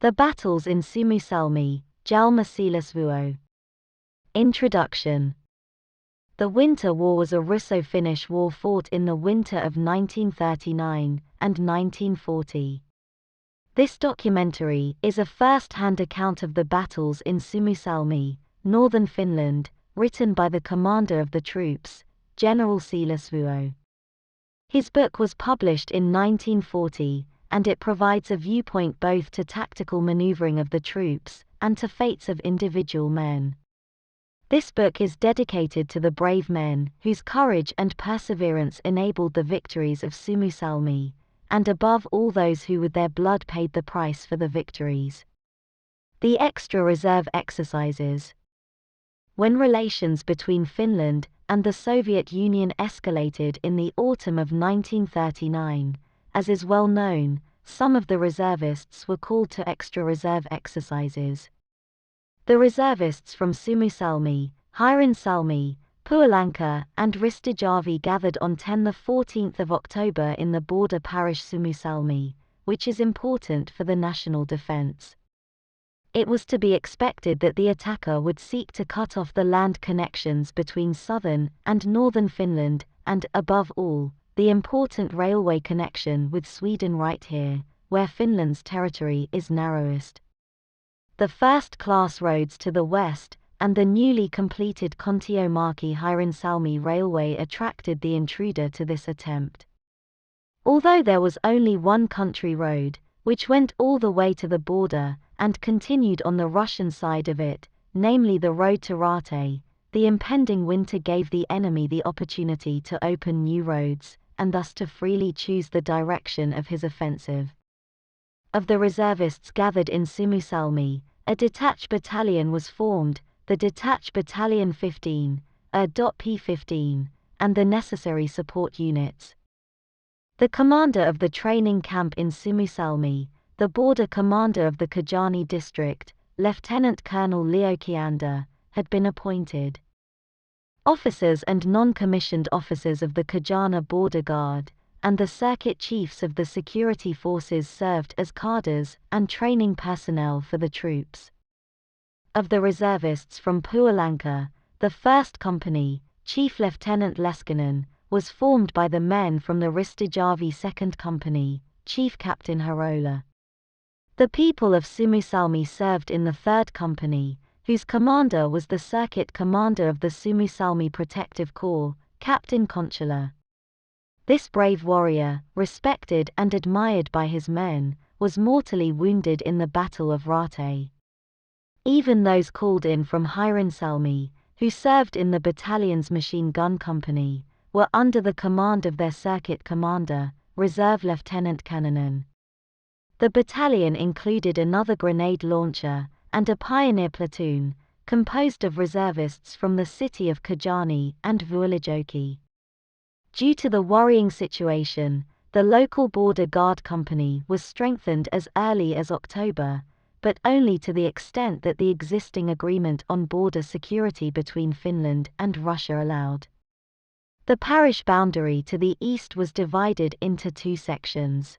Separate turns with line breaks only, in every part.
The battles in Suomussalmi, Jalma Siilasvuo. Introduction. The Winter War was a Russo-Finnish war fought in the winter of 1939 and 1940. This documentary is a first-hand account of the battles in Suomussalmi, northern Finland, written by the commander of the troops, General Siilasvuo. His book was published in 1940, and it provides a viewpoint both to tactical maneuvering of the troops and to fates of individual men. This book is dedicated to the brave men whose courage and perseverance enabled the victories of Suomussalmi, and above all those who with their blood paid the price for the victories. The extra reserve exercises. When relations between Finland and the Soviet Union escalated in the autumn of 1939, as is well known, some of the reservists were called to extra reserve exercises. The reservists from Suomussalmi, Hiirensalmi, Puolanka and Ristojärvi gathered on 14 October in the border parish Suomussalmi, which is important for the national defense. It was to be expected that the attacker would seek to cut off the land connections between southern and northern Finland and, above all, the important railway connection with Sweden right here, where Finland's territory is narrowest. The first-class roads to the west and the newly completed Kontiomäki-Hiirensalmi railway attracted the intruder to this attempt. Although there was only one country road, which went all the way to the border and continued on the Russian side of it, namely the road to Raate, the impending winter gave the enemy the opportunity to open new roads, and thus to freely choose the direction of his offensive. Of the reservists gathered in Suomussalmi, a detached battalion was formed, the Detached Battalion 15, P15, and the necessary support units. The commander of the training camp in Suomussalmi, the border commander of the Kajaani district, Lieutenant Colonel Leo Kiander, had been appointed. Officers and non-commissioned officers of the Kajaani Border Guard and the circuit chiefs of the security forces served as cadres and training personnel for the troops. Of the reservists from Puolanka, the 1st Company, Chief Lieutenant Leskinen, was formed by the men from the Ristojärvi 2nd Company, Chief Captain Harola. The people of Suomussalmi served in the 3rd Company, whose commander was the circuit commander of the Suomussalmi Protective Corps, Captain Konchila. This brave warrior, respected and admired by his men, was mortally wounded in the Battle of Raate. Even those called in from Hiirensalmi, who served in the battalion's machine gun company, were under the command of their circuit commander, Reserve Lieutenant Kannanen. The battalion included another grenade launcher and a pioneer platoon, composed of reservists from the city of Kajaani and Vuolijoki. Due to the worrying situation, the local border guard company was strengthened as early as October, but only to the extent that the existing agreement on border security between Finland and Russia allowed. The parish boundary to the east was divided into two sections.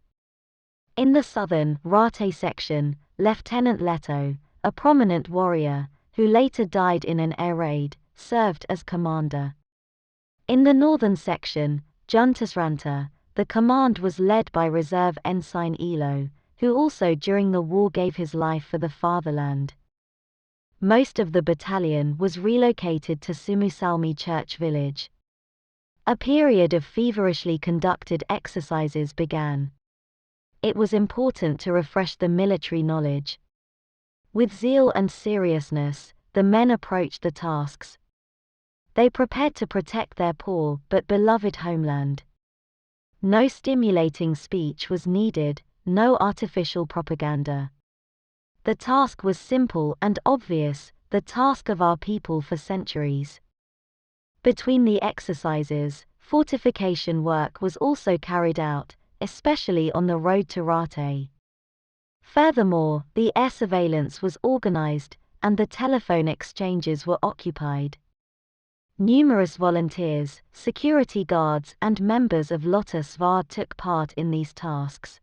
In the southern, Raate section, Lieutenant Leto, a prominent warrior, who later died in an air raid, served as commander. In the northern section, Juntusranta, the command was led by Reserve Ensign Elo, who also during the war gave his life for the fatherland. Most of the battalion was relocated to Suomussalmi Church Village. A period of feverishly conducted exercises began. It was important to refresh the military knowledge. With zeal and seriousness, the men approached the tasks. They prepared to protect their poor but beloved homeland. No stimulating speech was needed, no artificial propaganda. The task was simple and obvious, the task of our people for centuries. Between the exercises, fortification work was also carried out, especially on the road to Raate. Furthermore, the air surveillance was organized, and the telephone exchanges were occupied. Numerous volunteers, security guards and members of Lotta Svar took part in these tasks.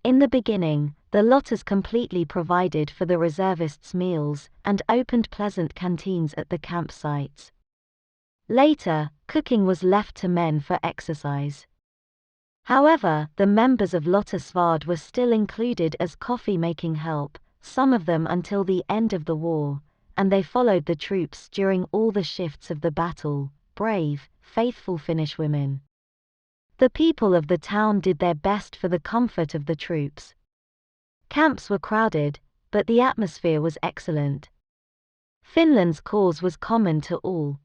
In the beginning, the lotters completely provided for the reservists' meals and opened pleasant canteens at the campsites. Later, cooking was left to men for exercise. However, the members of Lotta Svard were still included as coffee-making help, some of them until the end of the war, and they followed the troops during all the shifts of the battle, brave, faithful Finnish women. The people of the town did their best for the comfort of the troops. Camps were crowded, but the atmosphere was excellent. Finland's cause was common to all.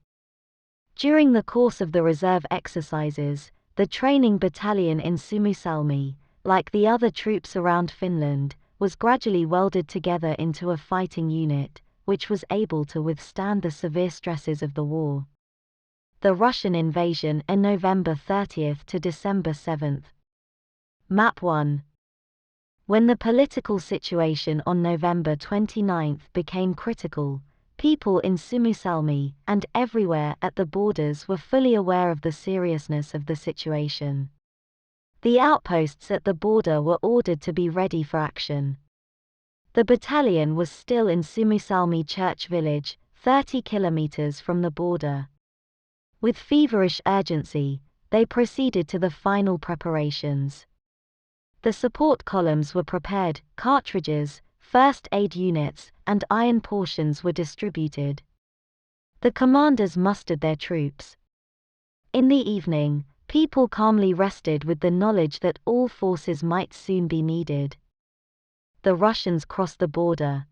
During the course of the reserve exercises, the training battalion in Suomussalmi, like the other troops around Finland, was gradually welded together into a fighting unit, which was able to withstand the severe stresses of the war. The Russian invasion on November 30 to December 7. Map 1. When the political situation on November 29 became critical, people in Suomussalmi and everywhere at the borders were fully aware of the seriousness of the situation. The outposts at the border were ordered to be ready for action. The battalion was still in Suomussalmi church village, 30 kilometers from the border. With feverish urgency, they proceeded to the final preparations. The support columns were prepared, cartridges, first aid units, and iron portions were distributed. The commanders mustered their troops. In the evening, people calmly rested with the knowledge that all forces might soon be needed. The Russians crossed the border.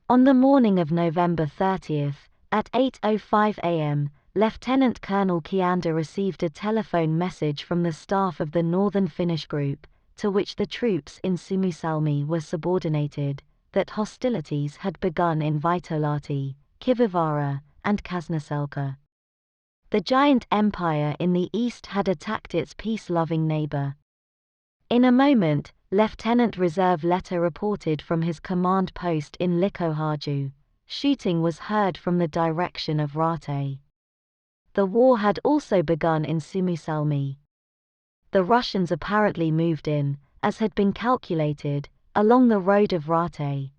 On the morning of November 30, at 8:05 a.m., Lieutenant Colonel Kiander received a telephone message from the staff of the Northern Finnish Group, to which the troops in Suomussalmi were subordinated, that hostilities had begun in Vaitolahti, Kivivaara, and Kasnaselkä. The giant empire in the east had attacked its peace-loving neighbor. In a moment, Lieutenant Reserve Letter reported from his command post in Likkoharju. Shooting was heard from the direction of Raate. The war had also begun in Suomussalmi. The Russians apparently moved in, as had been calculated, along the road of Raate.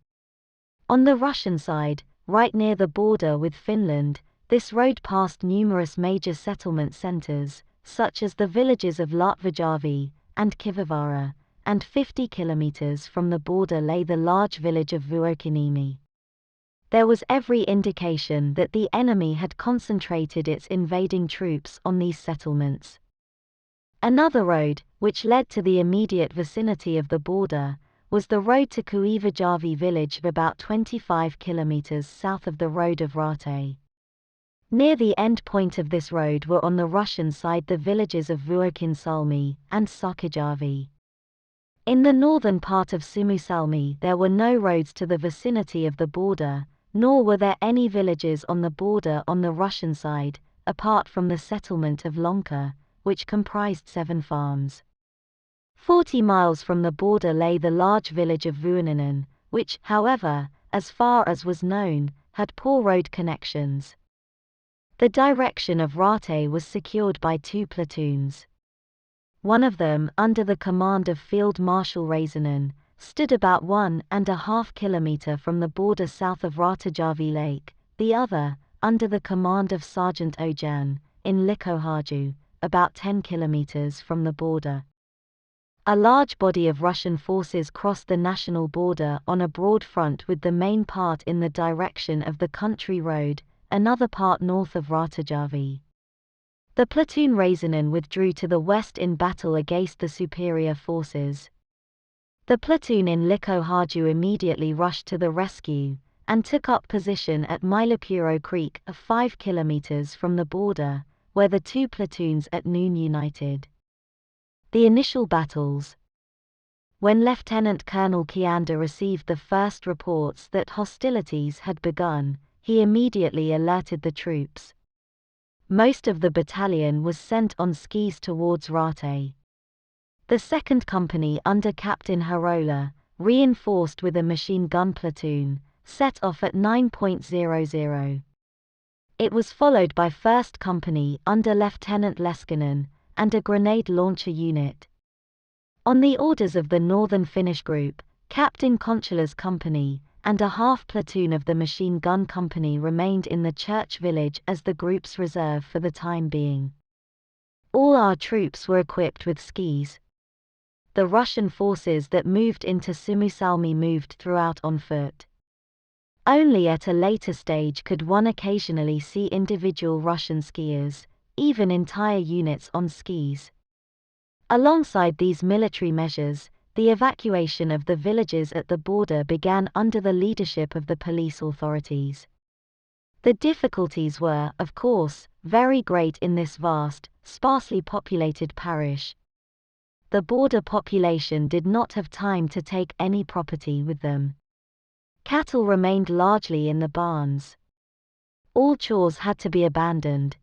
On the Russian side, right near the border with Finland, this road passed numerous major settlement centers, such as the villages of Latvajärvi and Kivivaara, and 50 kilometers from the border lay the large village of Vuokiniemi. There was every indication that the enemy had concentrated its invading troops on these settlements. Another road, which led to the immediate vicinity of the border, was the road to Kuivajärvi village about 25 kilometers south of the road of Raate. Near the end point of this road were on the Russian side the villages of Vuokinisalmi and Sakajärvi. In the northern part of Suomussalmi there were no roads to the vicinity of the border, nor were there any villages on the border on the Russian side, apart from the settlement of Lonka, which comprised 7 farms. 40 miles from the border lay the large village of Vuoninen, which, however, as far as was known, had poor road connections. The direction of Raate was secured by 2 platoons. One of them, under the command of Field Marshal Räisänen, stood about 1.5 kilometer from the border south of Ratajärvi Lake, the other, under the command of Sergeant Ojan, in Likkoharju, about 10 kilometers from the border. A large body of Russian forces crossed the national border on a broad front with the main part in the direction of the country road, another part north of Ratajärvi. The platoon Räisänen withdrew to the west in battle against the superior forces. The platoon in Likkoharju immediately rushed to the rescue, and took up position at Mailapuro Creek, 5 kilometers from the border, where the 2 platoons at noon united. The initial battles. When Lieutenant Colonel Kiander received the first reports that hostilities had begun, he immediately alerted the troops. Most of the battalion was sent on skis towards Raate. The 2nd Company under Captain Harola, reinforced with a machine gun platoon, set off at 9:00. It was followed by 1st Company under Lieutenant Leskinen, and a grenade launcher unit. On the orders of the Northern Finnish Group, Captain Konchala's company, and a half-platoon of the machine gun company remained in the church village as the group's reserve for the time being. All our troops were equipped with skis. The Russian forces that moved into Suomussalmi moved throughout on foot. Only at a later stage could one occasionally see individual Russian skiers, even entire units on skis. Alongside these military measures, the evacuation of the villages at the border began under the leadership of the police authorities. The difficulties were, of course, very great in this vast, sparsely populated parish. The border population did not have time to take any property with them. Cattle remained largely in the barns. All chores had to be abandoned.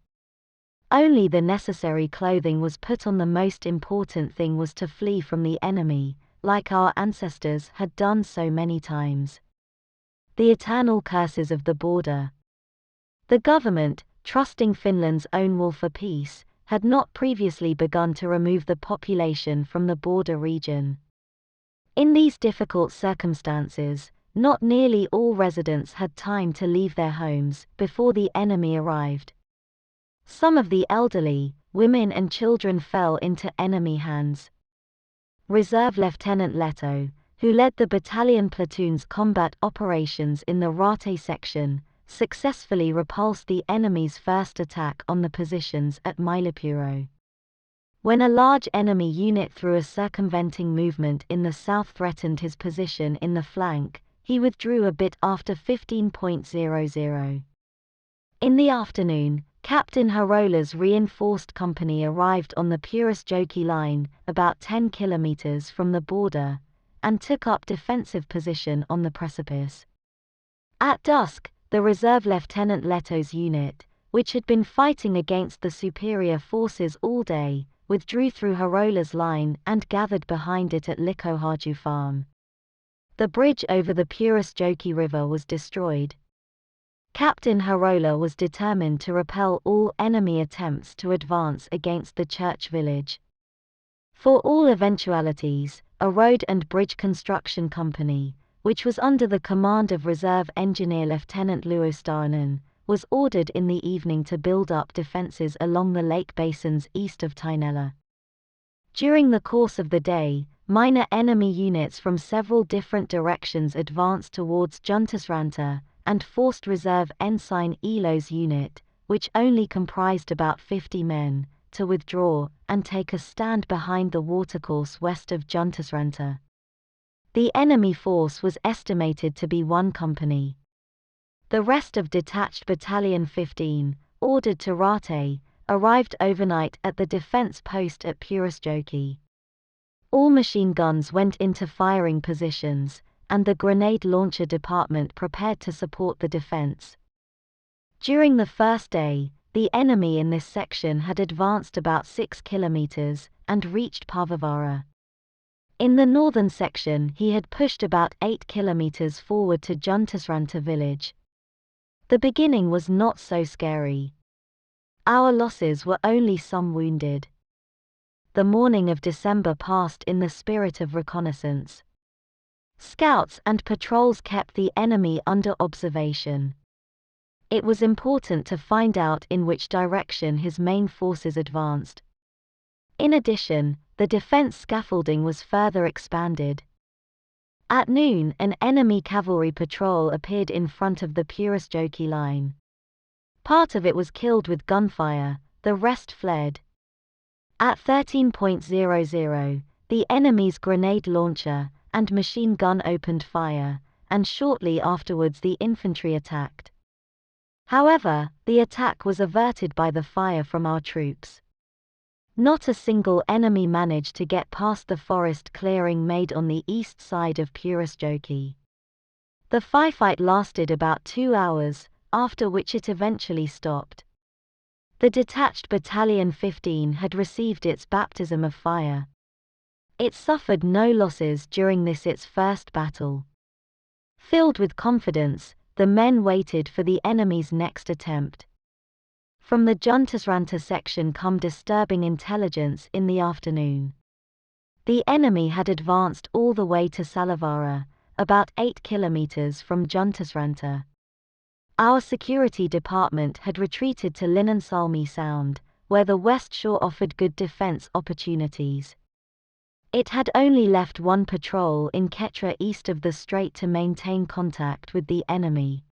Only the necessary clothing was put on. The most important thing was to flee from the enemy, like our ancestors had done so many times. The eternal curses of the border. The government, trusting Finland's own will for peace, had not previously begun to remove the population from the border region. In these difficult circumstances, not nearly all residents had time to leave their homes before the enemy arrived. Some of the elderly, women and children fell into enemy hands. Reserve Lieutenant Leto, who led the battalion platoon's combat operations in the Rate section, successfully repulsed the enemy's first attack on the positions at Mailapuro. When a large enemy unit through a circumventing movement in the south threatened his position in the flank, he withdrew a bit after 15:00. In the afternoon, Captain Harola's reinforced company arrived on the Purisjoki line, about 10 kilometers from the border, and took up defensive position on the precipice. At dusk, the Reserve Lieutenant Leto's unit, which had been fighting against the superior forces all day, withdrew through Harola's line and gathered behind it at Likohaju farm. The bridge over the Purisjoki River was destroyed. Captain Harola was determined to repel all enemy attempts to advance against the church village. For all eventualities, a road and bridge construction company, which was under the command of Reserve Engineer Lieutenant Luostainen, was ordered in the evening to build up defenses along the lake basins east of Tainela. During the course of the day, minor enemy units from several different directions advanced towards Juntusranta, and forced Reserve Ensign Elo's unit, which only comprised about 50 men, to withdraw and take a stand behind the watercourse west of Juntusranta. The enemy force was estimated to be 1 company. The rest of Detached Battalion 15, ordered to Rate, arrived overnight at the defense post at Purisjoki. All machine guns went into firing positions, and the grenade launcher department prepared to support the defense. During the first day, the enemy in this section had advanced about 6 kilometers and reached Pavavara. In the northern section he had pushed about 8 kilometers forward to Juntusranta village. The beginning was not so scary. Our losses were only some wounded. The morning of December passed in the spirit of reconnaissance. Scouts and patrols kept the enemy under observation. It was important to find out in which direction his main forces advanced. In addition, the defense scaffolding was further expanded. At noon, an enemy cavalry patrol appeared in front of the Purisjoki line. Part of it was killed with gunfire, the rest fled. At 13:00, the enemy's grenade launcher and machine gun opened fire, and shortly afterwards the infantry attacked. However, the attack was averted by the fire from our troops. Not a single enemy managed to get past the forest clearing made on the east side of Purisjoki. The firefight lasted about 2 hours, after which it eventually stopped. The detached Battalion 15 had received its baptism of fire. It suffered no losses during this its first battle. Filled with confidence, the men waited for the enemy's next attempt. From the Juntusranta section come disturbing intelligence in the afternoon. The enemy had advanced all the way to Salavara, about 8 kilometers from Juntusranta. Our security department had retreated to Linnansalmi Sound, where the west shore offered good defense opportunities. It had only left one patrol in Ketra east of the strait to maintain contact with the enemy.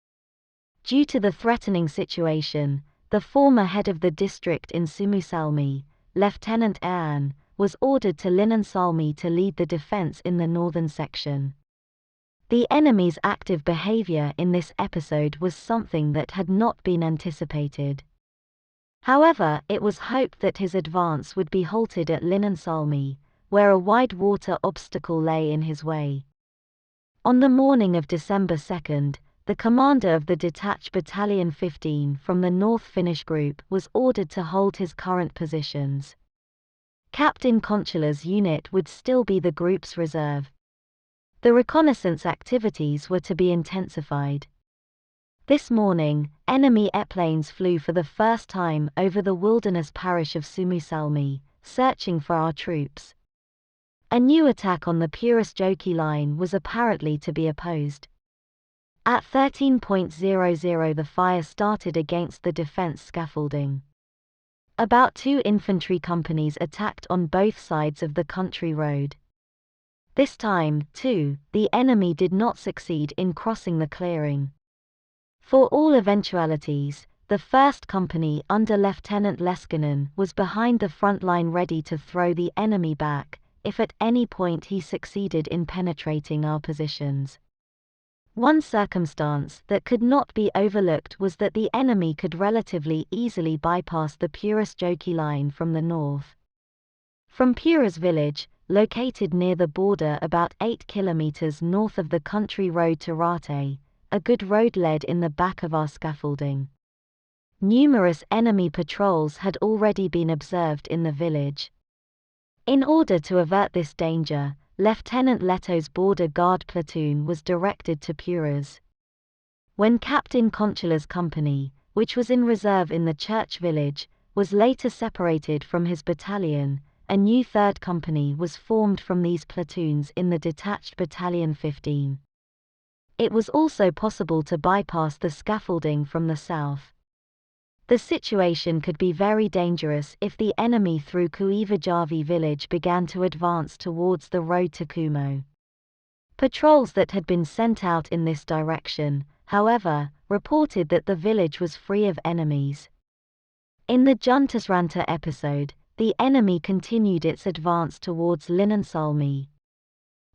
Due to the threatening situation, the former head of the district in Suomussalmi, Lieutenant Aan, was ordered to Linnansalmi to lead the defense in the northern section. The enemy's active behavior in this episode was something that had not been anticipated. However, it was hoped that his advance would be halted at Linnansalmi, where a wide water obstacle lay in his way. On the morning of December 2nd, the commander of the detached Battalion 15 from the North Finnish Group was ordered to hold his current positions. Captain Conchula's unit would still be the group's reserve. The reconnaissance activities were to be intensified. This morning, enemy airplanes flew for the first time over the wilderness parish of Suomussalmi, searching for our troops. A new attack on the Purisjoki line was apparently to be opposed. At 13:00 the fire started against the defense scaffolding. About 2 infantry companies attacked on both sides of the country road. This time, too, the enemy did not succeed in crossing the clearing. For all eventualities, the 1st Company under Lieutenant Leskinen was behind the front line ready to throw the enemy back, if at any point he succeeded in penetrating our positions. One circumstance that could not be overlooked was that the enemy could relatively easily bypass the Purisjoki line from the north. From Puris village, located near the border about 8 kilometers north of the country road to Rate, a good road led in the back of our scaffolding. Numerous enemy patrols had already been observed in the village. In order to avert this danger, Lieutenant Leto's border guard platoon was directed to Puris. When Captain Conchula's company, which was in reserve in the church village, was later separated from his battalion, a new 3rd Company was formed from these platoons in the detached Battalion 15. It was also possible to bypass the scaffolding from the south. The situation could be very dangerous if the enemy through Kuivajavi village began to advance towards the road to Kumo. Patrols that had been sent out in this direction, however, reported that the village was free of enemies. In the Juntusranta episode, the enemy continued its advance towards Linnansalmi.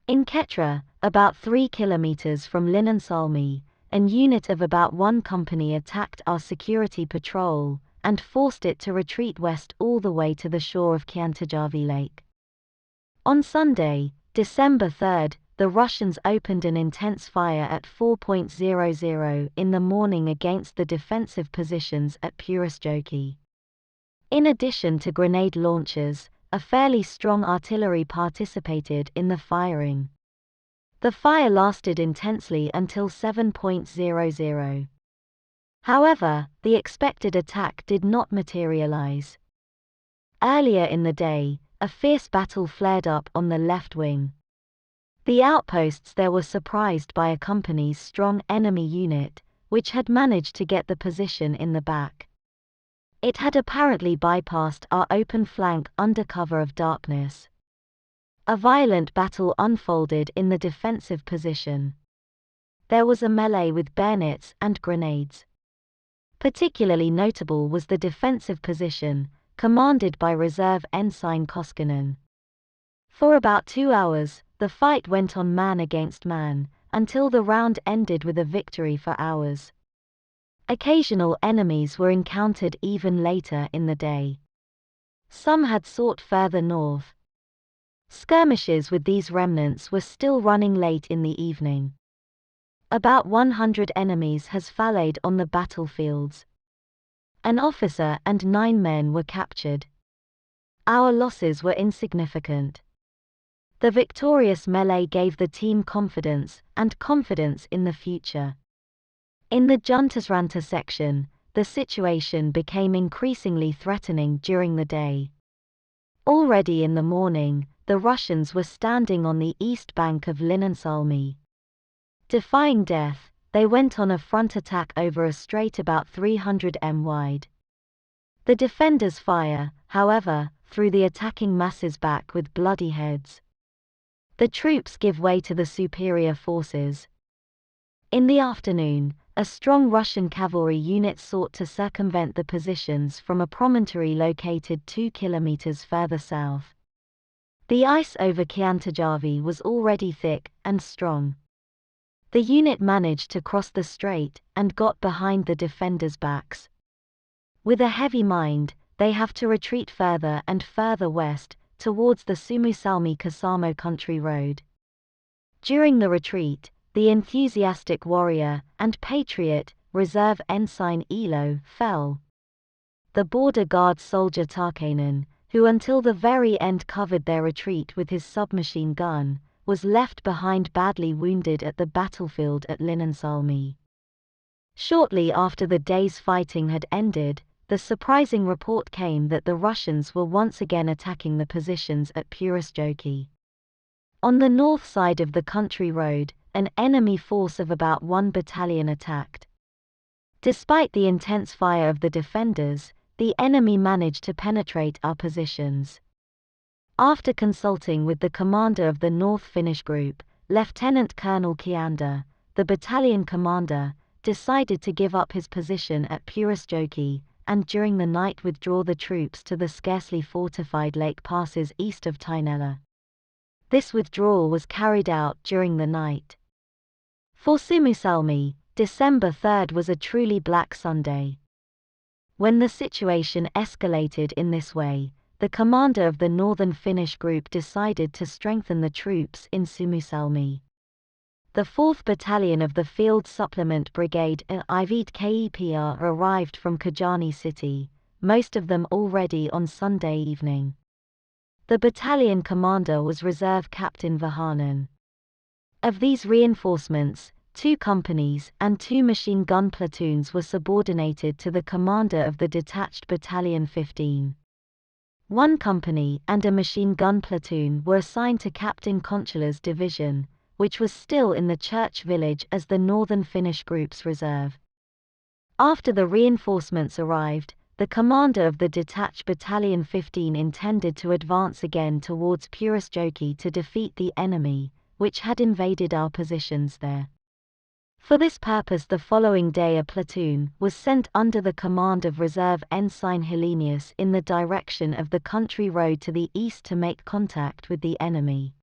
In Ketra, about 3 kilometers from Linnansalmi, an unit of about 1 company attacked our security patrol, and forced it to retreat west all the way to the shore of Kiantajavi Lake. On Sunday, December 3rd, the Russians opened an intense fire at 4:00 in the morning against the defensive positions at Purisjoki. In addition to grenade launchers, a fairly strong artillery participated in the firing. The fire lasted intensely until 7:00. However, the expected attack did not materialize. Earlier in the day, a fierce battle flared up on the left wing. The outposts there were surprised by a company's strong enemy unit, which had managed to get the position in the back. It had apparently bypassed our open flank under cover of darkness. A violent battle unfolded in the defensive position. There was a melee with bayonets and grenades. Particularly notable was the defensive position, commanded by Reserve Ensign Koskinen. For about 2 hours, the fight went on man against man, until the round ended with a victory for ours. Occasional enemies were encountered even later in the day. Some had sought further north. Skirmishes with these remnants were still running late in the evening. About 100 enemies has fallen on the battlefields. An officer and 9 men were captured. Our losses were insignificant. The victorious melee gave the team confidence in the future. In the Juntusranta section, the situation became increasingly threatening during the day. Already in the morning, the Russians were standing on the east bank of Suomussalmi. Defying death, they went on a front attack over a strait about 300 m wide. The defenders fire, however, threw the attacking masses back with bloody heads. The troops give way to the superior forces. In the afternoon, a strong Russian cavalry unit sought to circumvent the positions from a promontory located 2 kilometers further south. The ice over Kiantajärvi was already thick and strong. The unit managed to cross the strait and got behind the defenders' backs. With a heavy mind, they have to retreat further and further west, towards the Suomussalmi-Kuusamo country road. During the retreat, the enthusiastic warrior and patriot, reserve ensign Elo, fell. The border guard soldier Tarkanen, who until the very end covered their retreat with his submachine gun, was left behind badly wounded at the battlefield at Suomussalmi. Shortly after the day's fighting had ended, the surprising report came that the Russians were once again attacking the positions at Purisjoki. On the north side of the country road, an enemy force of about 1 battalion attacked. Despite the intense fire of the defenders, the enemy managed to penetrate our positions. After consulting with the commander of the North Finnish group, Lieutenant Colonel Kiander, the battalion commander, decided to give up his position at Purisjoki, and during the night withdraw the troops to the scarcely fortified lake passes east of Tainela. This withdrawal was carried out during the night. For Suomussalmi, December 3rd was a truly black Sunday. When the situation escalated in this way, the commander of the Northern Finnish group decided to strengthen the troops in Suomussalmi. The 4th Battalion of the Field Supplement Brigade IV'd KEPR arrived from Kajaani city, most of them already on Sunday evening. The battalion commander was Reserve Captain Vahanen. Of these reinforcements, 2 companies and 2 machine gun platoons were subordinated to the commander of the detached Battalion 15. 1 company and a machine gun platoon were assigned to Captain Konchala's division, which was still in the church village as the Northern Finnish group's reserve. After the reinforcements arrived, the commander of the detached Battalion 15 intended to advance again towards Purisjoki to defeat the enemy, which had invaded our positions there. For this purpose the following day a platoon was sent under the command of Reserve Ensign Helenius in the direction of the country road to the east to make contact with the enemy.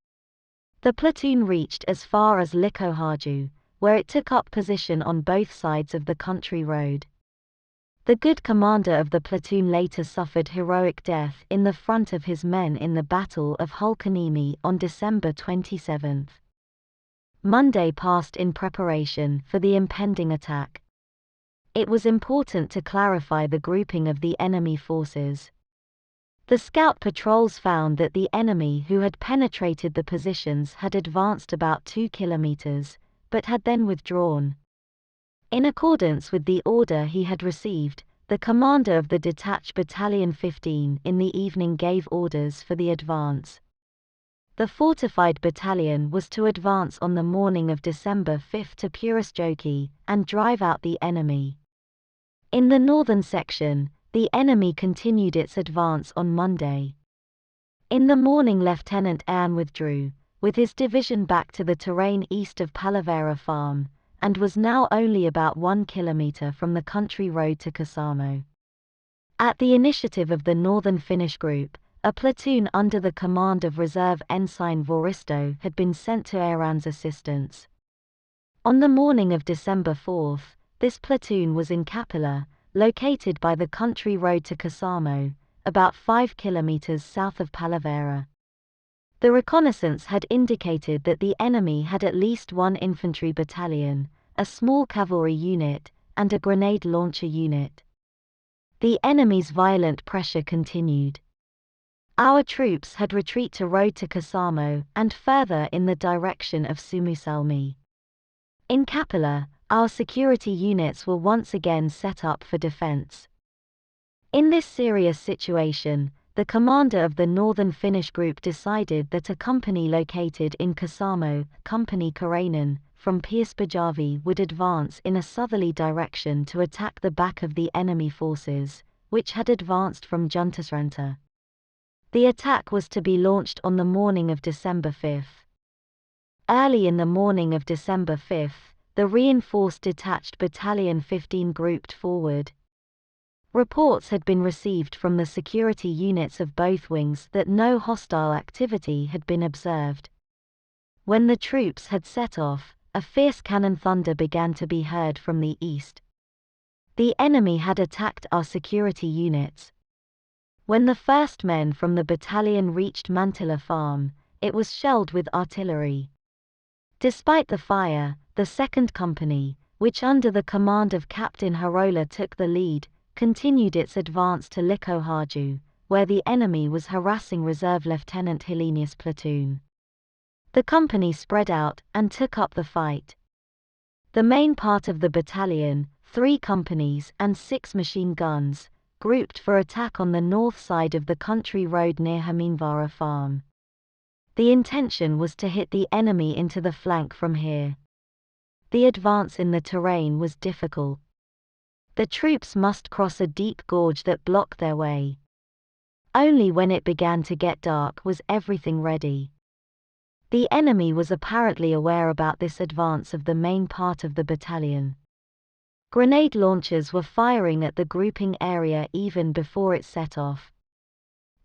The platoon reached as far as Likohaju, where it took up position on both sides of the country road. The good commander of the platoon later suffered heroic death in the front of his men in the Battle of Hulkaniemi on December 27. Monday passed in preparation for the impending attack. It was important to clarify the grouping of the enemy forces. The scout patrols found that the enemy who had penetrated the positions had advanced about 2 kilometers, but had then withdrawn. In accordance with the order he had received, the commander of the detached Battalion 15 in the evening gave orders for the advance. The fortified battalion was to advance on the morning of December 5 to Purisjoki and drive out the enemy. In the northern section, the enemy continued its advance on Monday. In the morning Lieutenant Ann withdrew, with his division back to the terrain east of Palavera Farm, and was now only about 1 kilometer from the country road to Kuusamo. At the initiative of the Northern Finnish group, a platoon under the command of Reserve Ensign Vuoristo had been sent to Aaron's assistance. On the morning of December 4, this platoon was in Kapila, located by the country road to Kuusamo, about 5 kilometers south of Palavera. The reconnaissance had indicated that the enemy had at least 1 infantry battalion, a small cavalry unit, and a grenade launcher unit. The enemy's violent pressure continued. Our troops had retreated to road to Kuusamo and further in the direction of Suomussalmi. In Kapila, our security units were once again set up for defense. In this serious situation, the commander of the northern Finnish group decided that a company located in Kuusamo, Company Karainen, from Piespajärvi would advance in a southerly direction to attack the back of the enemy forces, which had advanced from Juntusranta. The attack was to be launched on the morning of December 5. Early in the morning of December 5, the reinforced detached Battalion 15 grouped forward. Reports had been received from the security units of both wings that no hostile activity had been observed. When the troops had set off, a fierce cannon thunder began to be heard from the east. The enemy had attacked our security units. When the first men from the battalion reached Mantila Farm, it was shelled with artillery. Despite the fire, the second company, which under the command of Captain Harola took the lead, continued its advance to Likoharju, where the enemy was harassing Reserve Lieutenant Helenius' platoon. The company spread out and took up the fight. The main part of the battalion, 3 companies and 6 machine guns, grouped for attack on the north side of the country road near Haminvara Farm. The intention was to hit the enemy into the flank from here. The advance in the terrain was difficult. The troops must cross a deep gorge that blocked their way. Only when it began to get dark was everything ready. The enemy was apparently aware about this advance of the main part of the battalion. Grenade launchers were firing at the grouping area even before it set off.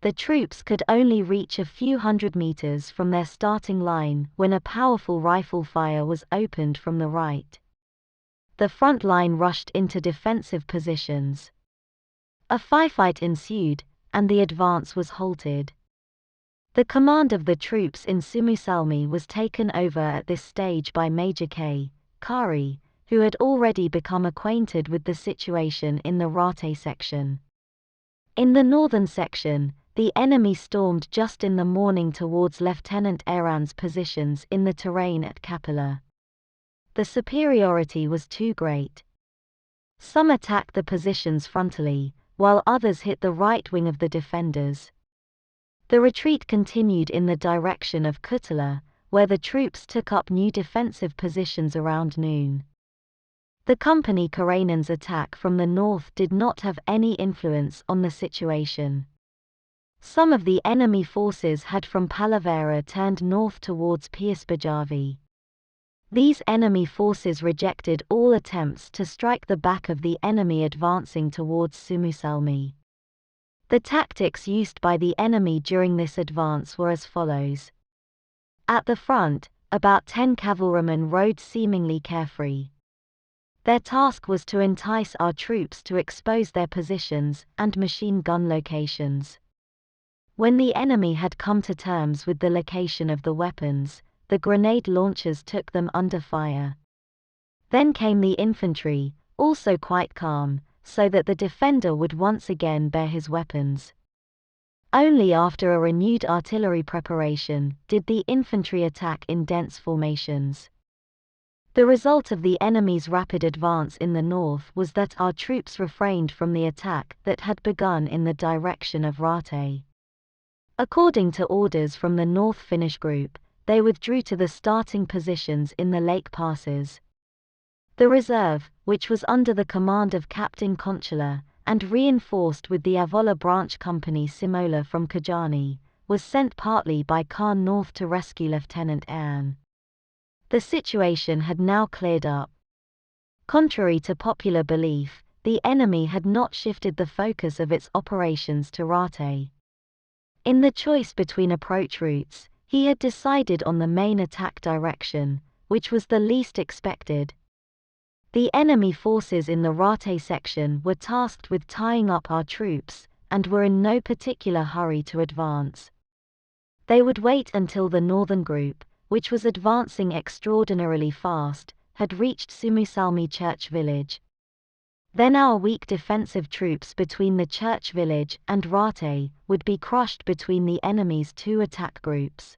The troops could only reach a few hundred meters from their starting line when a powerful rifle fire was opened from the right. The front line rushed into defensive positions. A firefight ensued, and the advance was halted. The command of the troops in Suomussalmi was taken over at this stage by Major K. Kari, who had already become acquainted with the situation in the Rate section. In the northern section, the enemy stormed just in the morning towards Lieutenant Aaron's positions in the terrain at Kapila. The superiority was too great. Some attacked the positions frontally, while others hit the right wing of the defenders. The retreat continued in the direction of Kutula, where the troops took up new defensive positions around noon. The company Karainen's attack from the north did not have any influence on the situation. Some of the enemy forces had from Palavera turned north towards Piespajärvi. These enemy forces rejected all attempts to strike the back of the enemy advancing towards Suomussalmi. The tactics used by the enemy during this advance were as follows. At the front, about 10 cavalrymen rode seemingly carefree. Their task was to entice our troops to expose their positions and machine gun locations. When the enemy had come to terms with the location of the weapons, the grenade launchers took them under fire. Then came the infantry, also quite calm, so that the defender would once again bear his weapons. Only after a renewed artillery preparation did the infantry attack in dense formations. The result of the enemy's rapid advance in the north was that our troops refrained from the attack that had begun in the direction of Rate. According to orders from the North Finnish group, they withdrew to the starting positions in the lake passes. The reserve, which was under the command of Captain Konchila, and reinforced with the Avola branch company Simola from Kajani, was sent partly by Khan north to rescue Lieutenant Aaron. The situation had now cleared up. Contrary to popular belief, the enemy had not shifted the focus of its operations to Rate. In the choice between approach routes, he had decided on the main attack direction, which was the least expected. The enemy forces in the Rate section were tasked with tying up our troops, and were in no particular hurry to advance. They would wait until the northern group, which was advancing extraordinarily fast, had reached Suomussalmi church village. Then our weak defensive troops between the church village and Rate would be crushed between the enemy's 2 attack groups.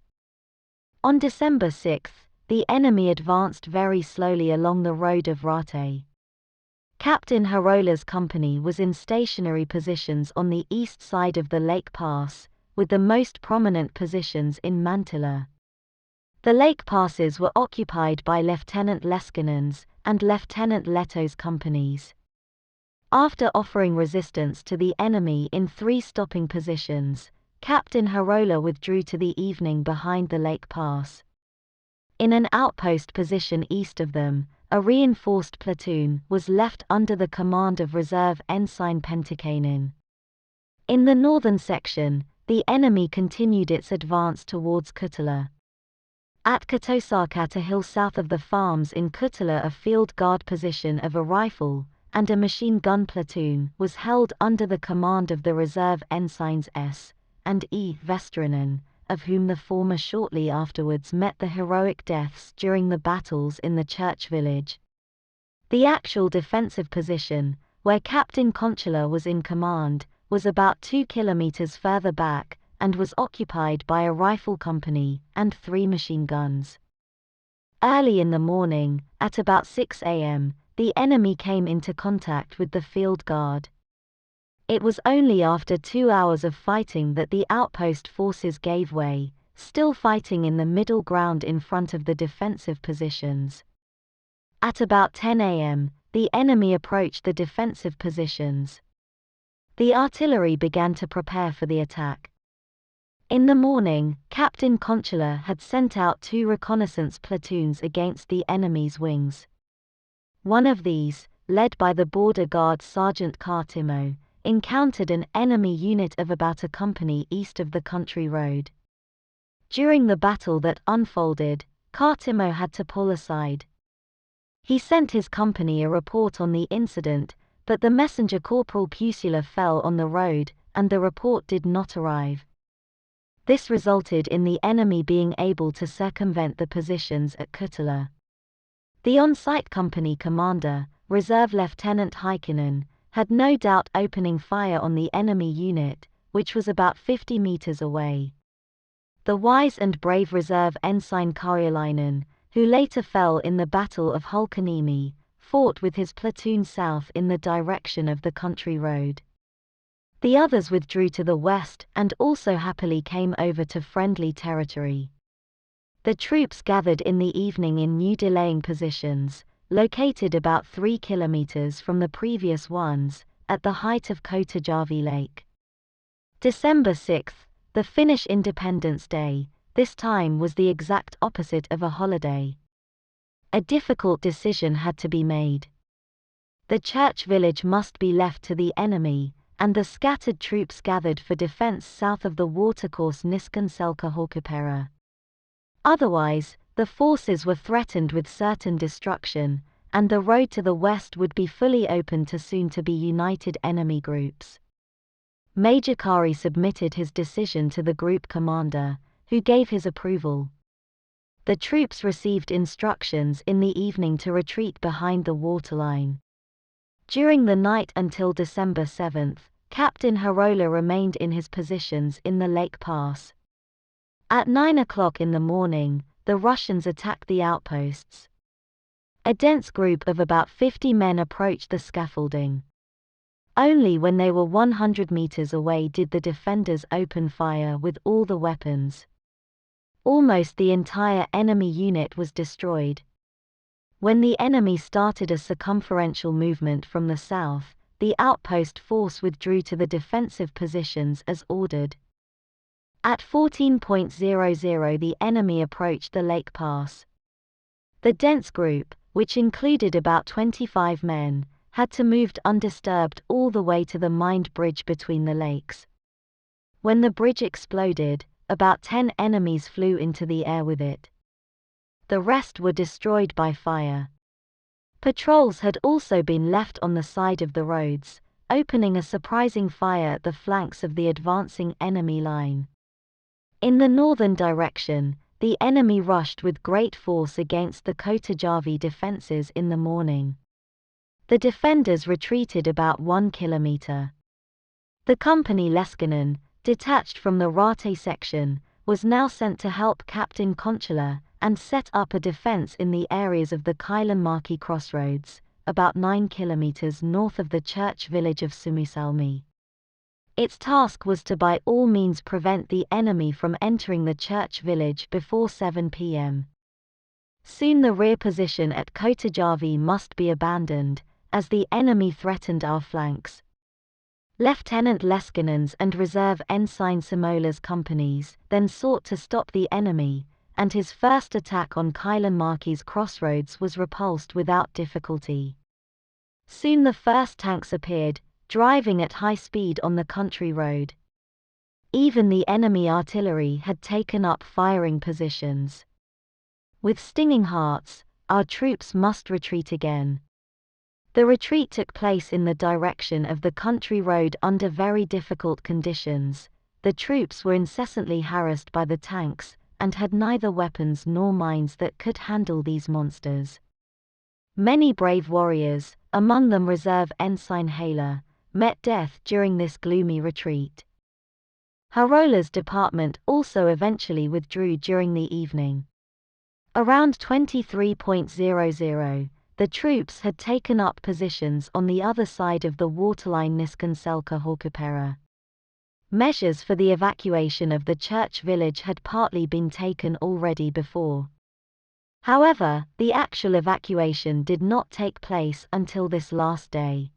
On December 6, the enemy advanced very slowly along the road of Rate. Captain Harola's company was in stationary positions on the east side of the lake pass, with the most prominent positions in Mantila. The lake passes were occupied by Lieutenant Leskinen's and Lieutenant Leto's companies. After offering resistance to the enemy in 3 stopping positions, Captain Harola withdrew to the evening behind the lake pass. In an outpost position east of them, a reinforced platoon was left under the command of Reserve Ensign Pentikainen. In the northern section, the enemy continued its advance towards Kutula. At Katosakat, a hill south of the farms in Kutula, a field guard position of a rifle and a machine gun platoon was held under the command of the reserve ensigns S. and E. Vesterinen, of whom the former shortly afterwards met the heroic deaths during the battles in the church village. The actual defensive position, where Captain Conchula was in command, was about 2 kilometers further back, and was occupied by a rifle company and 3 machine guns. Early in the morning, at about 6 a.m., the enemy came into contact with the field guard. It was only after 2 hours of fighting that the outpost forces gave way, still fighting in the middle ground in front of the defensive positions. At about 10 a.m., the enemy approached the defensive positions. The artillery began to prepare for the attack. In the morning, Captain Conchula had sent out 2 reconnaissance platoons against the enemy's wings. One of these, led by the border guard Sergeant Kartimo, encountered an enemy unit of about a company east of the country road. During the battle that unfolded, Kartimo had to pull aside. He sent his company a report on the incident, but the messenger Corporal Pusula fell on the road, and the report did not arrive. This resulted in the enemy being able to circumvent the positions at Kutula. The on-site company commander, Reserve Lieutenant Heikkinen, had no doubt opening fire on the enemy unit, which was about 50 meters away. The wise and brave Reserve Ensign Karjalainen, who later fell in the Battle of Hulkaniemi, fought with his platoon south in the direction of the country road. The others withdrew to the west and also happily came over to friendly territory. The troops gathered in the evening in new delaying positions, located about 3 kilometers from the previous ones, at the height of Kotajavi Lake. December 6, the Finnish Independence Day, this time was the exact opposite of a holiday. A difficult decision had to be made. The church village must be left to the enemy, and the scattered troops gathered for defense south of the watercourse Niskanselka-Haukapera. Otherwise, the forces were threatened with certain destruction, and the road to the west would be fully open to soon-to-be united enemy groups. Major Kari submitted his decision to the group commander, who gave his approval. The troops received instructions in the evening to retreat behind the waterline. During the night until December 7, Captain Harola remained in his positions in the lake pass. At 9 o'clock in the morning, the Russians attacked the outposts. A dense group of about 50 men approached the scaffolding. Only when they were 100 meters away did the defenders open fire with all the weapons. Almost the entire enemy unit was destroyed. When the enemy started a circumferential movement from the south, the outpost force withdrew to the defensive positions as ordered. At 14:00 the enemy approached the lake pass. The dense group, which included about 25 men, had to move undisturbed all the way to the mined bridge between the lakes. When the bridge exploded, about 10 enemies flew into the air with it. The rest were destroyed by fire. Patrols had also been left on the side of the roads, opening a surprising fire at the flanks of the advancing enemy line. In the northern direction, the enemy rushed with great force against the Kotajavi defenses in the morning. The defenders retreated about 1 kilometer. The company Leskinen, detached from the Rate section, was now sent to help Captain Conchula and set up a defense in the areas of the Kailanmaki crossroads, about 9 kilometers north of the church village of Suomussalmi. Its task was to by all means prevent the enemy from entering the church village before 7 p.m. Soon the rear position at Kotajärvi must be abandoned, as the enemy threatened our flanks. Lieutenant Leskinen's and Reserve Ensign Samola's companies then sought to stop the enemy, and his first attack on Kailanmäki's crossroads was repulsed without difficulty. Soon the first tanks appeared, driving at high speed on the country road. Even the enemy artillery had taken up firing positions. With stinging hearts, our troops must retreat again. The retreat took place in the direction of the country road under very difficult conditions. The troops were incessantly harassed by the tanks, and had neither weapons nor mines that could handle these monsters. Many brave warriors, among them Reserve Ensign Haler, met death during this gloomy retreat. Harola's department also eventually withdrew during the evening. Around 23:00, the troops had taken up positions on the other side of the waterline Niskanselkä-Haukupera. Measures for the evacuation of the church village had partly been taken already before. However, the actual evacuation did not take place until this last day.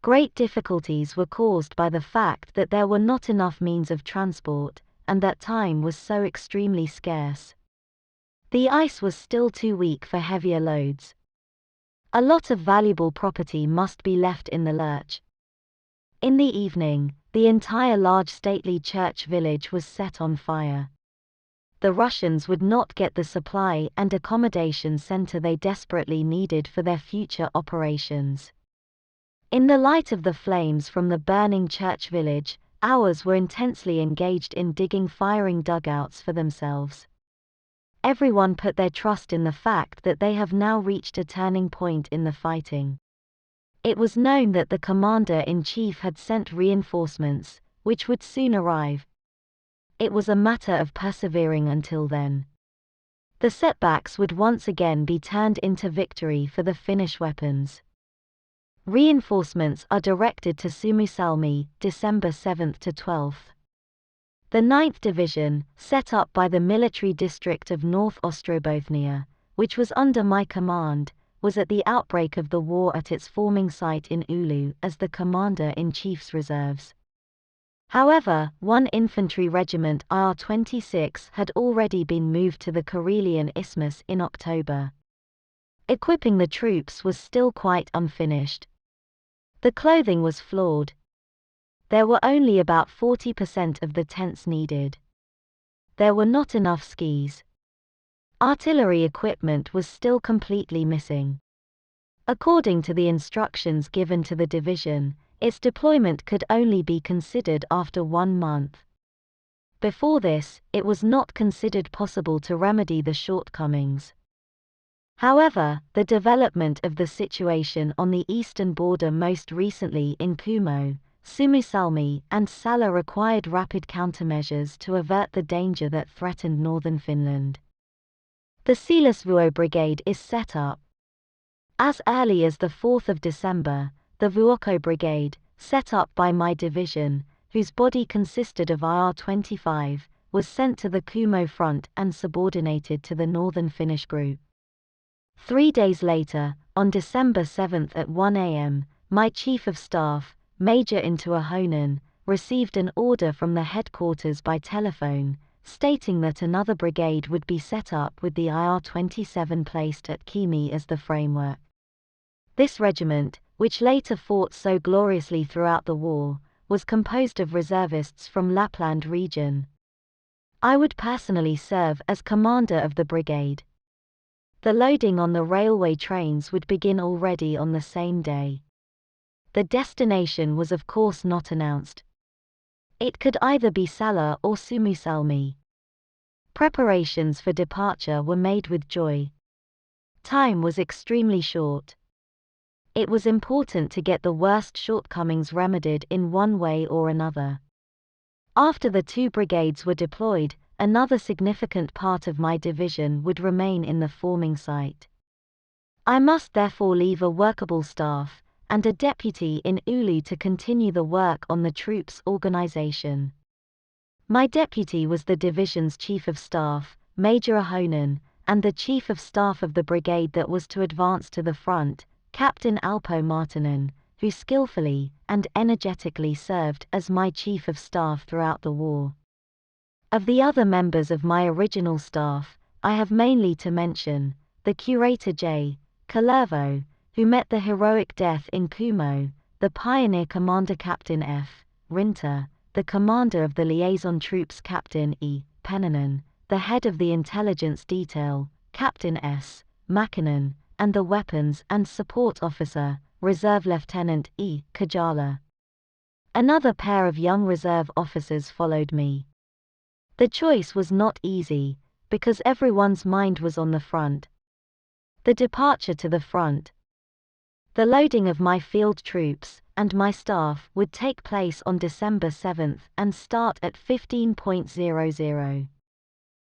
Great difficulties were caused by the fact that there were not enough means of transport, and that time was so extremely scarce. The ice was still too weak for heavier loads. A lot of valuable property must be left in the lurch. In the evening, the entire large stately church village was set on fire. The Russians would not get the supply and accommodation center they desperately needed for their future operations. In the light of the flames from the burning church village, ours were intensely engaged in digging firing dugouts for themselves. Everyone put their trust in the fact that they have now reached a turning point in the fighting. It was known that the commander-in-chief had sent reinforcements, which would soon arrive. It was a matter of persevering until then. The setbacks would once again be turned into victory for the Finnish weapons. Reinforcements are directed to Suomussalmi, December 7 to 12. The 9th Division, set up by the military district of North Ostrobothnia, which was under my command, was at the outbreak of the war at its forming site in Oulu as the commander-in-chief's reserves. However, one infantry regiment IR-26 had already been moved to the Karelian Isthmus in October. Equipping the troops was still quite unfinished. The clothing was flawed. There were only about 40% of the tents needed. There were not enough skis. Artillery equipment was still completely missing. According to the instructions given to the division, its deployment could only be considered after 1 month. Before this, it was not considered possible to remedy the shortcomings. However, the development of the situation on the eastern border, most recently in Kumo, Suomussalmi and Salla, required rapid countermeasures to avert the danger that threatened northern Finland. The Siilasvuo Brigade is set up. As early as the 4th of December, the Vuokko Brigade, set up by my division, whose body consisted of IR-25, was sent to the Kumo front and subordinated to the northern Finnish group. 3 days later, on December 7 at 1 a.m., my Chief of Staff, Major Intu Ahonen, received an order from the headquarters by telephone, stating that another brigade would be set up with the IR-27 placed at Kimi as the framework. This regiment, which later fought so gloriously throughout the war, was composed of reservists from Lapland region. I would personally serve as commander of the brigade. The loading on the railway trains would begin already on the same day. The destination was of course not announced. It could either be Salla or Suomussalmi. Preparations for departure were made with joy. Time was extremely short. It was important to get the worst shortcomings remedied in one way or another. After the 2 brigades were deployed, another significant part of my division would remain in the forming site. I must therefore leave a workable staff, and a deputy in Oulu to continue the work on the troops' organization. My deputy was the division's chief of staff, Major Ahonen, and the chief of staff of the brigade that was to advance to the front, Captain Alpo Martinen, who skillfully and energetically served as my chief of staff throughout the war. Of the other members of my original staff, I have mainly to mention the curator J. Kalervo, who met the heroic death in Kumo, the pioneer commander Captain F. Rinter, the commander of the liaison troops Captain E. Pennanen, the head of the intelligence detail, Captain S. Makinen, and the weapons and support officer, Reserve Lieutenant E. Kajala. Another pair of young reserve officers followed me. The choice was not easy, because everyone's mind was on the front. The departure to the front. The loading of my field troops and my staff would take place on December 7th and start at 15:00.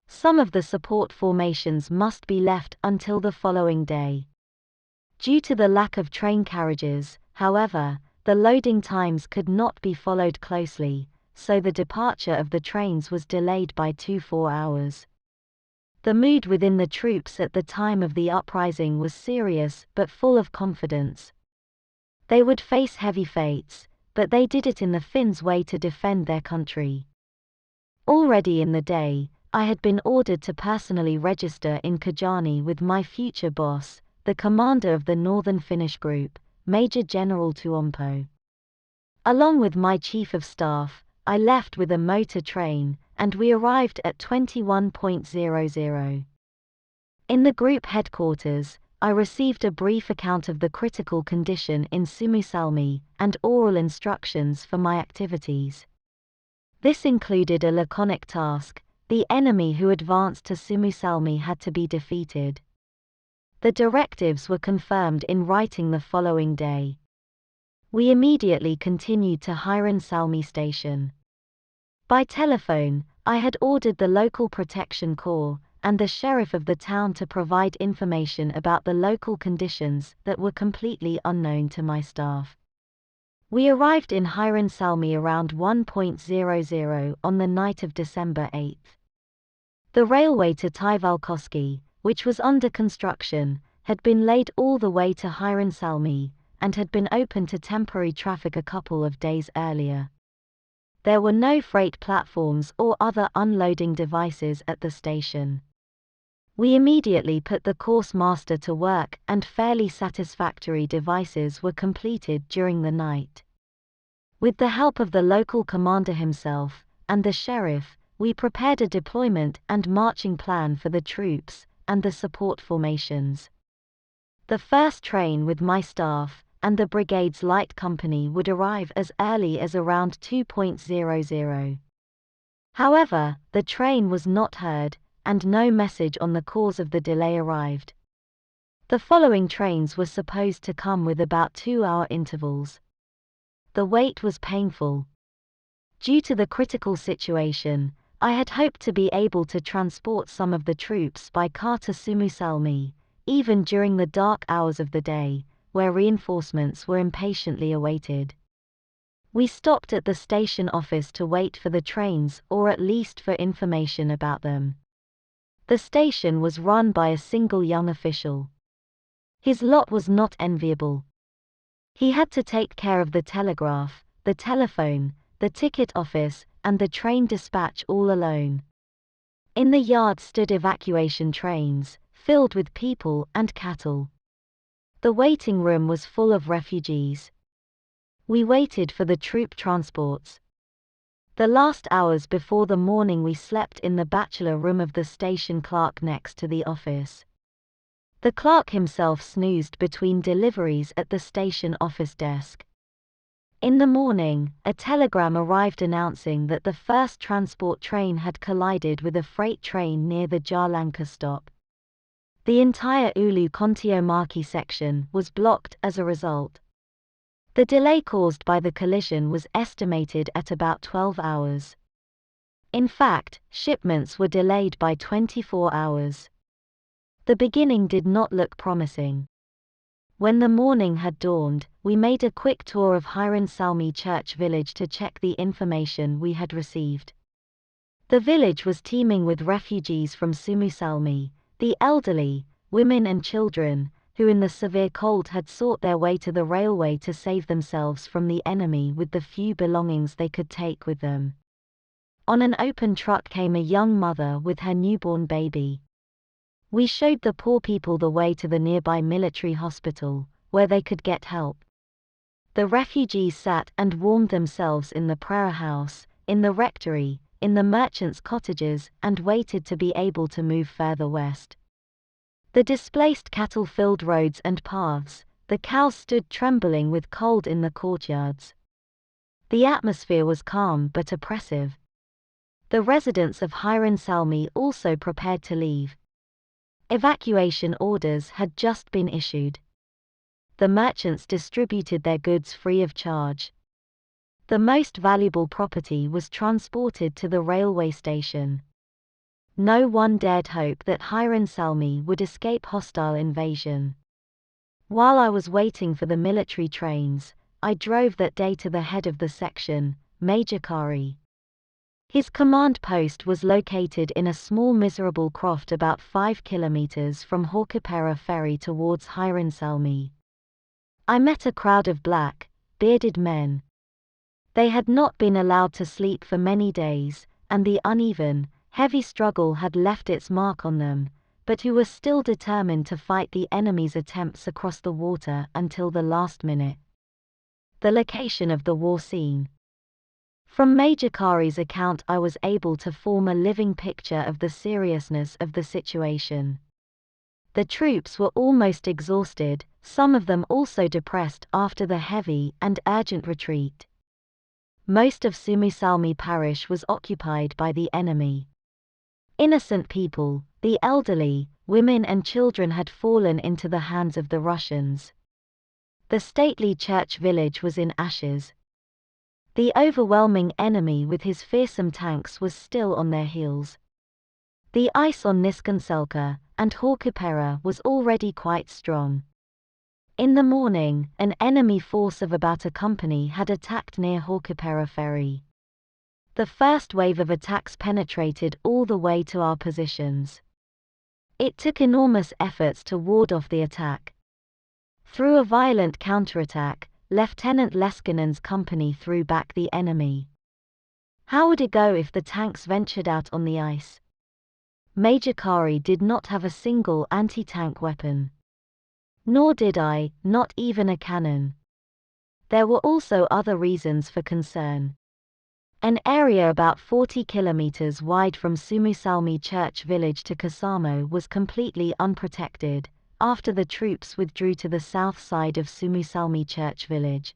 Some of the support formations must be left until the following day. Due to the lack of train carriages, however, the loading times could not be followed closely, so the departure of the trains was delayed by 4 hours. The mood within the troops at the time of the uprising was serious but full of confidence. They would face heavy fates, but they did it in the Finns' way to defend their country. Already in the day, I had been ordered to personally register in Kajani with my future boss, the commander of the Northern Finnish Group, Major General Tuompo. Along with my chief of staff, I left with a motor train, and we arrived at 21:00. In the group headquarters, I received a brief account of the critical condition in Suomussalmi and oral instructions for my activities. This included a laconic task: the enemy who advanced to Suomussalmi had to be defeated. The directives were confirmed in writing the following day. We immediately continued to Hiirensalmi station. By telephone, I had ordered the local protection corps and the sheriff of the town to provide information about the local conditions that were completely unknown to my staff. We arrived in Hiirensalmi around 1:00 on the night of December 8. The railway to Taivalkoski, which was under construction, had been laid all the way to Hiirensalmi, and had been open to temporary traffic a couple of days earlier. There were no freight platforms or other unloading devices at the station. We immediately put the course master to work, and fairly satisfactory devices were completed during the night. With the help of the local commander himself and the sheriff, we prepared a deployment and marching plan for the troops and the support formations. The first train with my staff and the brigade's light company would arrive as early as around 2:00. However, the train was not heard, and no message on the cause of the delay arrived. The following trains were supposed to come with about 2-hour intervals. The wait was painful. Due to the critical situation, I had hoped to be able to transport some of the troops by car to Suomussalmi, even during the dark hours of the day, where reinforcements were impatiently awaited. We stopped at the station office to wait for the trains, or at least for information about them. The station was run by a single young official. His lot was not enviable. He had to take care of the telegraph, the telephone, the ticket office, and the train dispatch all alone. In the yard stood evacuation trains, filled with people and cattle. The waiting room was full of refugees. We waited for the troop transports. The last hours before the morning we slept in the bachelor room of the station clerk next to the office. The clerk himself snoozed between deliveries at the station office desk. In the morning, a telegram arrived announcing that the first transport train had collided with a freight train near the Jarlanka stop. The entire Oulu-Kontiomaki section was blocked as a result. The delay caused by the collision was estimated at about 12 hours. In fact, shipments were delayed by 24 hours. The beginning did not look promising. When the morning had dawned, we made a quick tour of Suomussalmi church village to check the information we had received. The village was teeming with refugees from Suomussalmi, the elderly, women and children, who in the severe cold had sought their way to the railway to save themselves from the enemy with the few belongings they could take with them. On an open truck came a young mother with her newborn baby. We showed the poor people the way to the nearby military hospital, where they could get help. The refugees sat and warmed themselves in the prayer house, in the rectory, in the merchants' cottages, and waited to be able to move further west. The displaced cattle filled roads and paths, the cows stood trembling with cold in the courtyards. The atmosphere was calm but oppressive. The residents of Suomussalmi also prepared to leave. Evacuation orders had just been issued. The merchants distributed their goods free of charge. The most valuable property was transported to the railway station. No one dared hope that Suomussalmi would escape hostile invasion. While I was waiting for the military trains, I drove that day to the head of the section, Major Kari. His command post was located in a small miserable croft about 5 kilometers from Haukapera ferry towards Suomussalmi. I met a crowd of black, bearded men. They had not been allowed to sleep for many days, and the uneven, heavy struggle had left its mark on them, but who were still determined to fight the enemy's attempts across the water until the last minute. The location of the war scene. From Major Kari's account I was able to form a living picture of the seriousness of the situation. The troops were almost exhausted, some of them also depressed after the heavy and urgent retreat. Most of Suomussalmi parish was occupied by the enemy. Innocent people, the elderly, women and children had fallen into the hands of the Russians. The stately church village was in ashes. The overwhelming enemy with his fearsome tanks was still on their heels. The ice on Niskanselka and Haukapera was already quite strong. In the morning, an enemy force of about a company had attacked near Haukapera ferry. The first wave of attacks penetrated all the way to our positions. It took enormous efforts to ward off the attack. Through a violent counterattack, Lieutenant Leskinen's company threw back the enemy. How would it go if the tanks ventured out on the ice? Major Kari did not have a single anti-tank weapon. Nor did I, not even a cannon. There were also other reasons for concern. An area about 40 kilometers wide from Suomussalmi church village to Kasamo was completely unprotected, after the troops withdrew to the south side of Suomussalmi church village.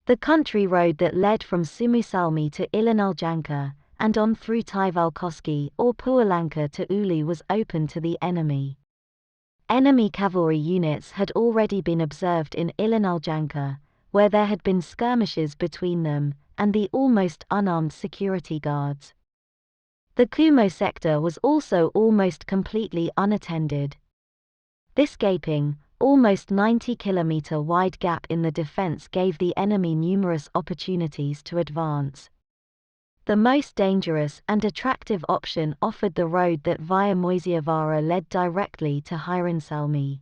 The country road that led from Suomussalmi to Ilinaljanka, and on through Taivalkoski or Puolanka to Uli was open to the enemy. Enemy cavalry units had already been observed in Ilinaljanka, where there had been skirmishes between them and the almost unarmed security guards. The Kumo sector was also almost completely unattended. This gaping, almost 90-kilometer wide gap in the defense gave the enemy numerous opportunities to advance. The most dangerous and attractive option offered the road that via Moisiavaara led directly to Suomussalmi.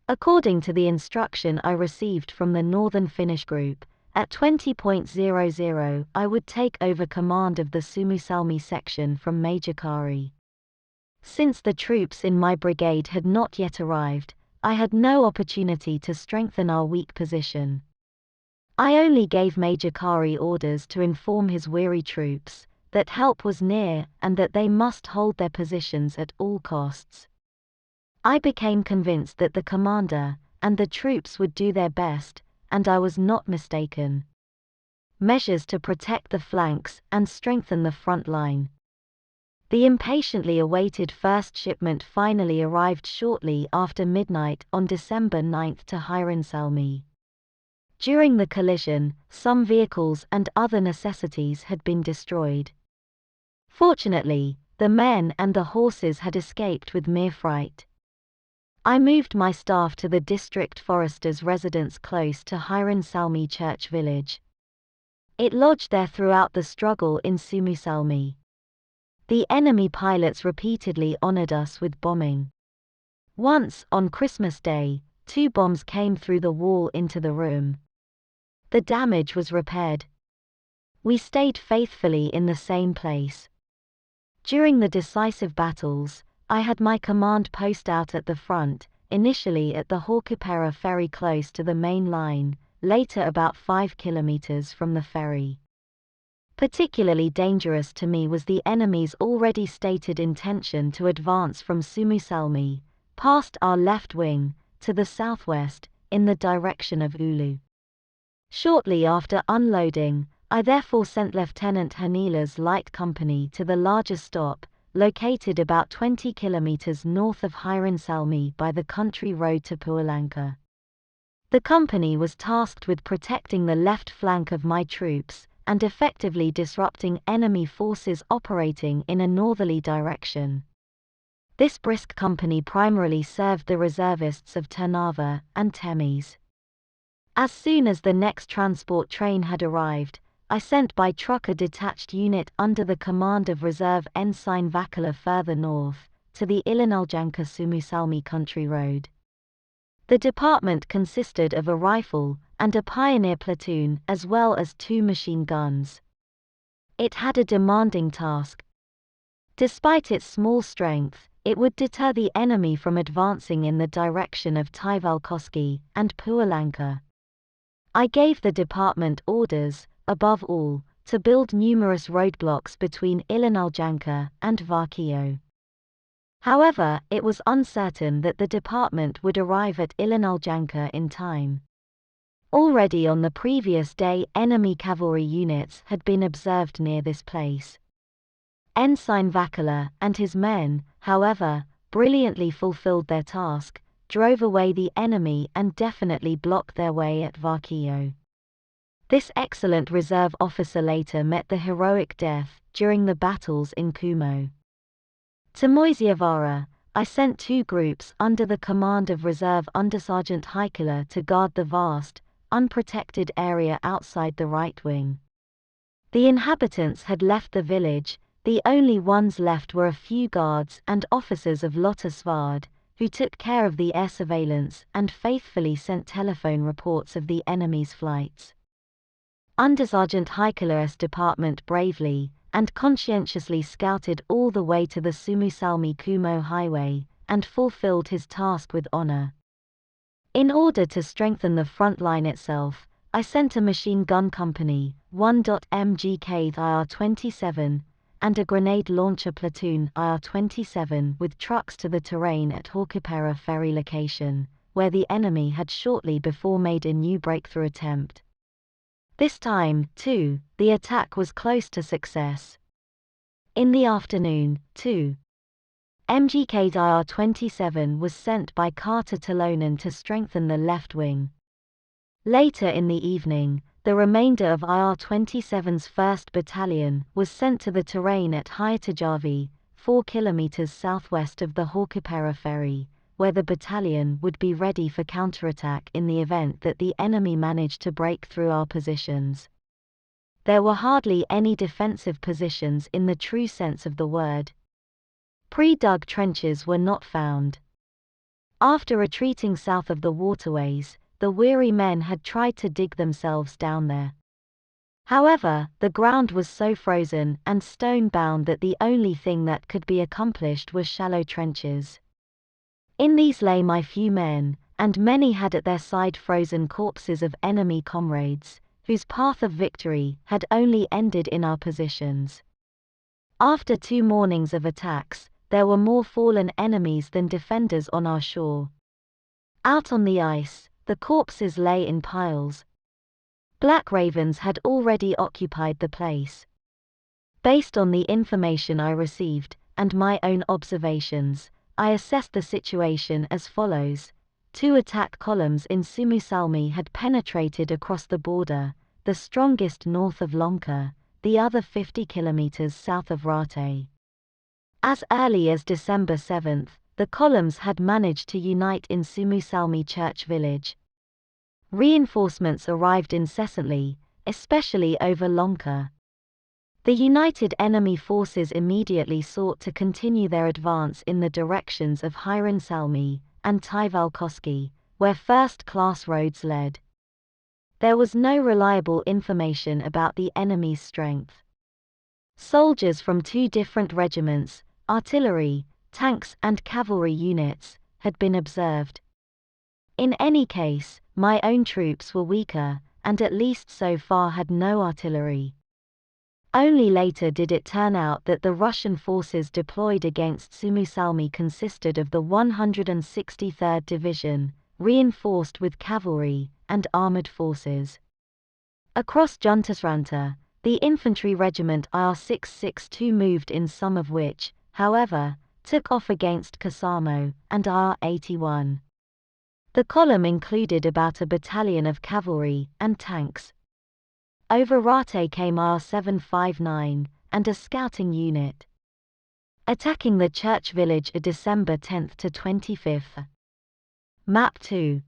According to the instruction I received from the Northern Finnish group, at 20.00 I would take over command of the Suomussalmi section from Major Kari. Since the troops in my brigade had not yet arrived, I had no opportunity to strengthen our weak position. I only gave Major Kari orders to inform his weary troops that help was near and that they must hold their positions at all costs. I became convinced that the commander and the troops would do their best, and I was not mistaken. Measures to protect the flanks and strengthen the front line. The impatiently awaited first shipment finally arrived shortly after midnight on December 9 to Suomussalmi. During the collision, some vehicles and other necessities had been destroyed. Fortunately, the men and the horses had escaped with mere fright. I moved my staff to the district forester's residence close to Suomussalmi church village. It lodged there throughout the struggle in Suomussalmi. The enemy pilots repeatedly honored us with bombing. Once, on Christmas Day, 2 bombs came through the wall into the room. The damage was repaired. We stayed faithfully in the same place. During the decisive battles, I had my command post out at the front, initially at the Haukapera ferry close to the main line, later about 5 kilometers from the ferry. Particularly dangerous to me was the enemy's already stated intention to advance from Suomussalmi, past our left wing, to the southwest, in the direction of Oulu. Shortly after unloading, I therefore sent Lieutenant Hanila's light company to the larger stop, located about 20 kilometers north of Suomussalmi by the country road to Puolanka. The company was tasked with protecting the left flank of my troops, and effectively disrupting enemy forces operating in a northerly direction. This brisk company primarily served the reservists of Ternava and Temes. As soon as the next transport train had arrived, I sent by truck a detached unit under the command of Reserve Ensign Vakala further north, to the Ilinaljanka-Suomussalmi country road. The department consisted of a rifle and a pioneer platoon as well as 2 machine guns. It had a demanding task. Despite its small strength, it would deter the enemy from advancing in the direction of Taivalkoski and Puolanka. I gave the department orders, above all, to build numerous roadblocks between Ilinaljanka and Varkio. However, it was uncertain that the department would arrive at Ilinaljanka in time. Already on the previous day, enemy cavalry units had been observed near this place. Ensign Vakala and his men, however, brilliantly fulfilled their task, drove away the enemy and definitely blocked their way at Varkio. This excellent reserve officer later met the heroic death during the battles in Kumo. To Moisiavara, I sent 2 groups under the command of Reserve Undersergeant Haikala to guard the vast, unprotected area outside the right wing. The inhabitants had left the village, the only ones left were a few guards and officers of Lotta Svard, who took care of the air surveillance and faithfully sent telephone reports of the enemy's flights. Undersergeant Haikala's department bravely and conscientiously scouted all the way to the Suomussalmi-Kumo highway, and fulfilled his task with honor. In order to strengthen the front line itself, I sent a machine gun company, 1.MGK IR-27, and a grenade launcher platoon IR-27 with trucks to the terrain at Haukapera ferry location, where the enemy had shortly before made a new breakthrough attempt. This time, too, the attack was close to success. In the afternoon, too, MGK IR-27 was sent by car to Talonen to strengthen the left wing. Later in the evening, the remainder of IR-27's 1st Battalion was sent to the terrain at Hietajavi, 4 kilometers southwest of the Haukapera ferry, where the battalion would be ready for counterattack in the event that the enemy managed to break through our positions. There were hardly any defensive positions in the true sense of the word. Pre-dug trenches were not found. After retreating south of the waterways, the weary men had tried to dig themselves down there. However, the ground was so frozen and stone-bound that the only thing that could be accomplished was shallow trenches. In these lay my few men, and many had at their side frozen corpses of enemy comrades, whose path of victory had only ended in our positions. After 2 mornings of attacks, there were more fallen enemies than defenders on our shore. Out on the ice, the corpses lay in piles. Black ravens had already occupied the place. Based on the information I received, and my own observations, I assessed the situation as follows. 2 attack columns in Suomussalmi had penetrated across the border, the strongest north of Lonka, the other 50 kilometers south of Raate. As early as December 7, the columns had managed to unite in Suomussalmi church village. Reinforcements arrived incessantly, especially over Lonka. The united enemy forces immediately sought to continue their advance in the directions of Hiirensalmi and Taivalkoski, where first-class roads led. There was no reliable information about the enemy's strength. Soldiers from 2 different regiments, artillery, tanks and cavalry units, had been observed. In any case, my own troops were weaker, and at least so far had no artillery. Only later did it turn out that the Russian forces deployed against Suomussalmi consisted of the 163rd Division, reinforced with cavalry and armored forces. Across Juntusranta, the infantry regiment IR-662 moved in, some of which, however, took off against Kasamo and IR-81. The column included about a battalion of cavalry and tanks. Over Rate came IR-759 and a scouting unit, attacking the church village December 10 to 25. Map 2.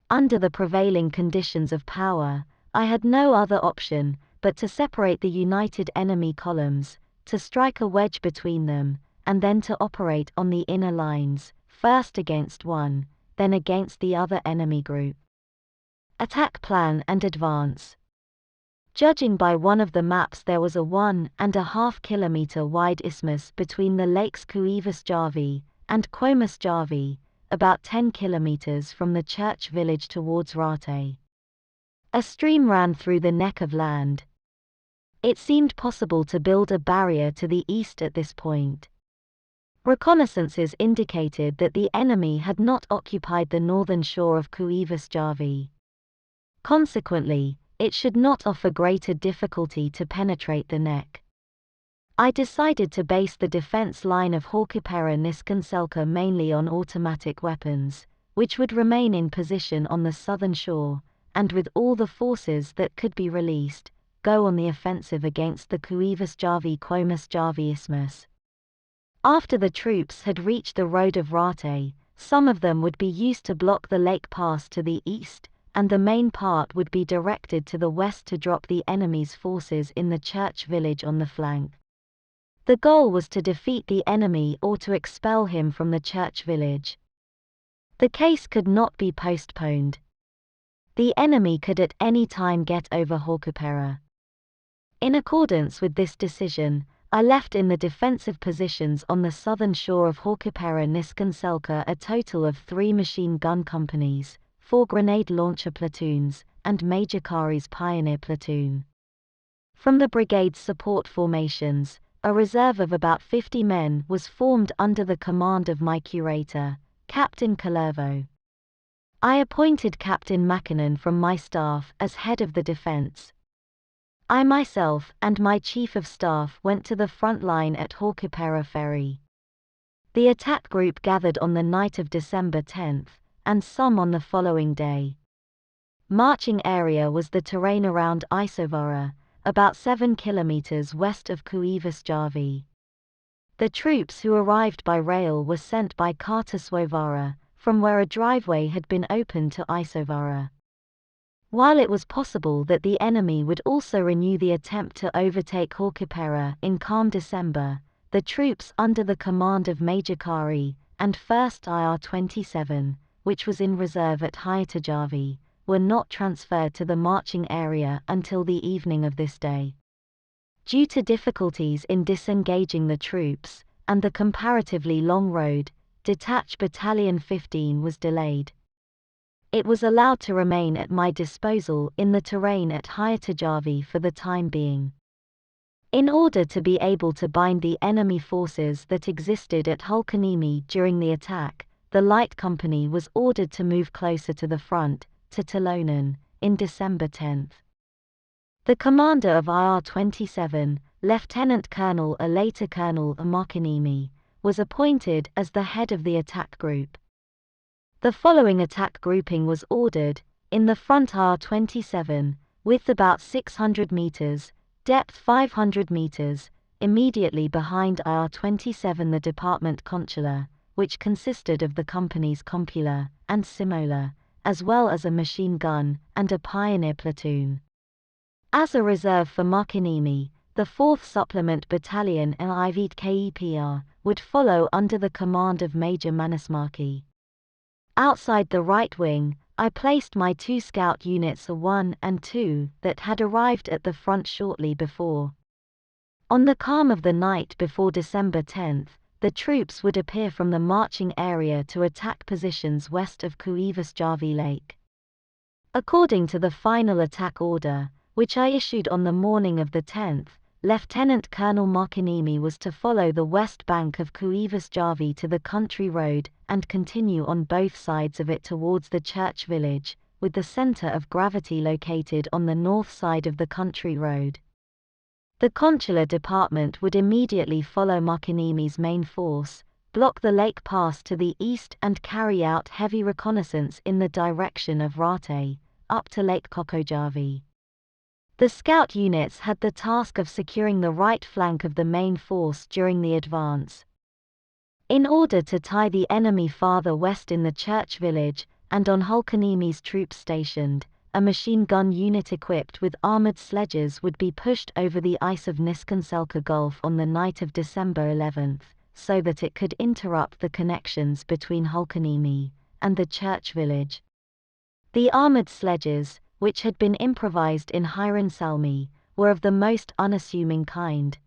Under the prevailing conditions of power, I had no other option but to separate the united enemy columns, to strike a wedge between them, and then to operate on the inner lines, first against one, then against the other enemy group. Attack plan and advance. Judging by one of the maps, there was a 1.5 kilometer wide isthmus between the lakes Kuivasjärvi and Kuomasjärvi, about 10 kilometers from the church village towards Rate. A stream ran through the neck of land. It seemed possible to build a barrier to the east at this point. Reconnaissances indicated that the enemy had not occupied the northern shore of Kuivasjärvi. Consequently, it should not offer greater difficulty to penetrate the neck. I decided to base the defense line of Haukipera-Niskanselkä mainly on automatic weapons, which would remain in position on the southern shore, and with all the forces that could be released, go on the offensive against the Kuivasjärvi-Kuomasjärvi isthmus. After the troops had reached the road of Rate, some of them would be used to block the lake pass to the east, and the main part would be directed to the west to drop the enemy's forces in the church village on the flank. The goal was to defeat the enemy or to expel him from the church village. The case could not be postponed. The enemy could at any time get over Haukipera. In accordance with this decision, I left in the defensive positions on the southern shore of Haukipera-Niskanselkä a total of 3 machine gun companies, 4 grenade launcher platoons, and Major Kari's pioneer platoon. From the brigade's support formations, a reserve of about 50 men was formed under the command of my curator, Captain Kalervo. I appointed Captain Mäkinen from my staff as head of the defense. I myself and my chief of staff went to the front line at Haukipera Ferry. The attack group gathered on the night of December 10, and some on the following day. Marching area was the terrain around Isovaara, about 7 kilometers west of Kuivasjärvi. The troops who arrived by rail were sent by car to Suomussalmi, from where a driveway had been opened to Isovaara. While it was possible that the enemy would also renew the attempt to overtake Haukipera in calm December, the troops under the command of Major Kari and 1st IR-27, which was in reserve at Hiitajärvi, were not transferred to the marching area until the evening of this day. Due to difficulties in disengaging the troops, and the comparatively long road, Detached Battalion 15 was delayed. It was allowed to remain at my disposal in the terrain at Hiitajärvi for the time being. In order to be able to bind the enemy forces that existed at Hulkaniemi during the attack, the light company was ordered to move closer to the front, to Talonen, in December 10. The commander of IR-27, Lieutenant Colonel or later Colonel Makiniemi, was appointed as the head of the attack group. The following attack grouping was ordered: in the front IR-27, width about 600 meters, depth 500 meters, immediately behind IR-27 the Department Consular, which consisted of the company's computer and simola, as well as a machine gun and a pioneer platoon. As a reserve for Markkinniemi, the 4th Supplement Battalion LIV'd KEPR would follow under the command of Major Manusmarki. Outside the right wing, I placed my 2 scout units A1 and 2 that had arrived at the front shortly before. On the calm of the night before December 10th, the troops would appear from the marching area to attack positions west of Kuivasjärvi Lake. According to the final attack order, which I issued on the morning of the 10th, Lieutenant Colonel Markkinniemi was to follow the west bank of Kuivasjärvi to the country road and continue on both sides of it towards the church village, with the center of gravity located on the north side of the country road. The consular department would immediately follow Markkinniemi's main force, block the lake pass to the east and carry out heavy reconnaissance in the direction of Raate, up to Lake Kokojärvi. The scout units had the task of securing the right flank of the main force during the advance. In order to tie the enemy farther west in the church village, and on Hulkaniemi's troops stationed, a machine gun unit equipped with armored sledges would be pushed over the ice of Niskanselka Gulf on the night of December 11th, so that it could interrupt the connections between Hulkaniemi and the church village. The armored sledges, which had been improvised in Suomussalmi, were of the most unassuming kind.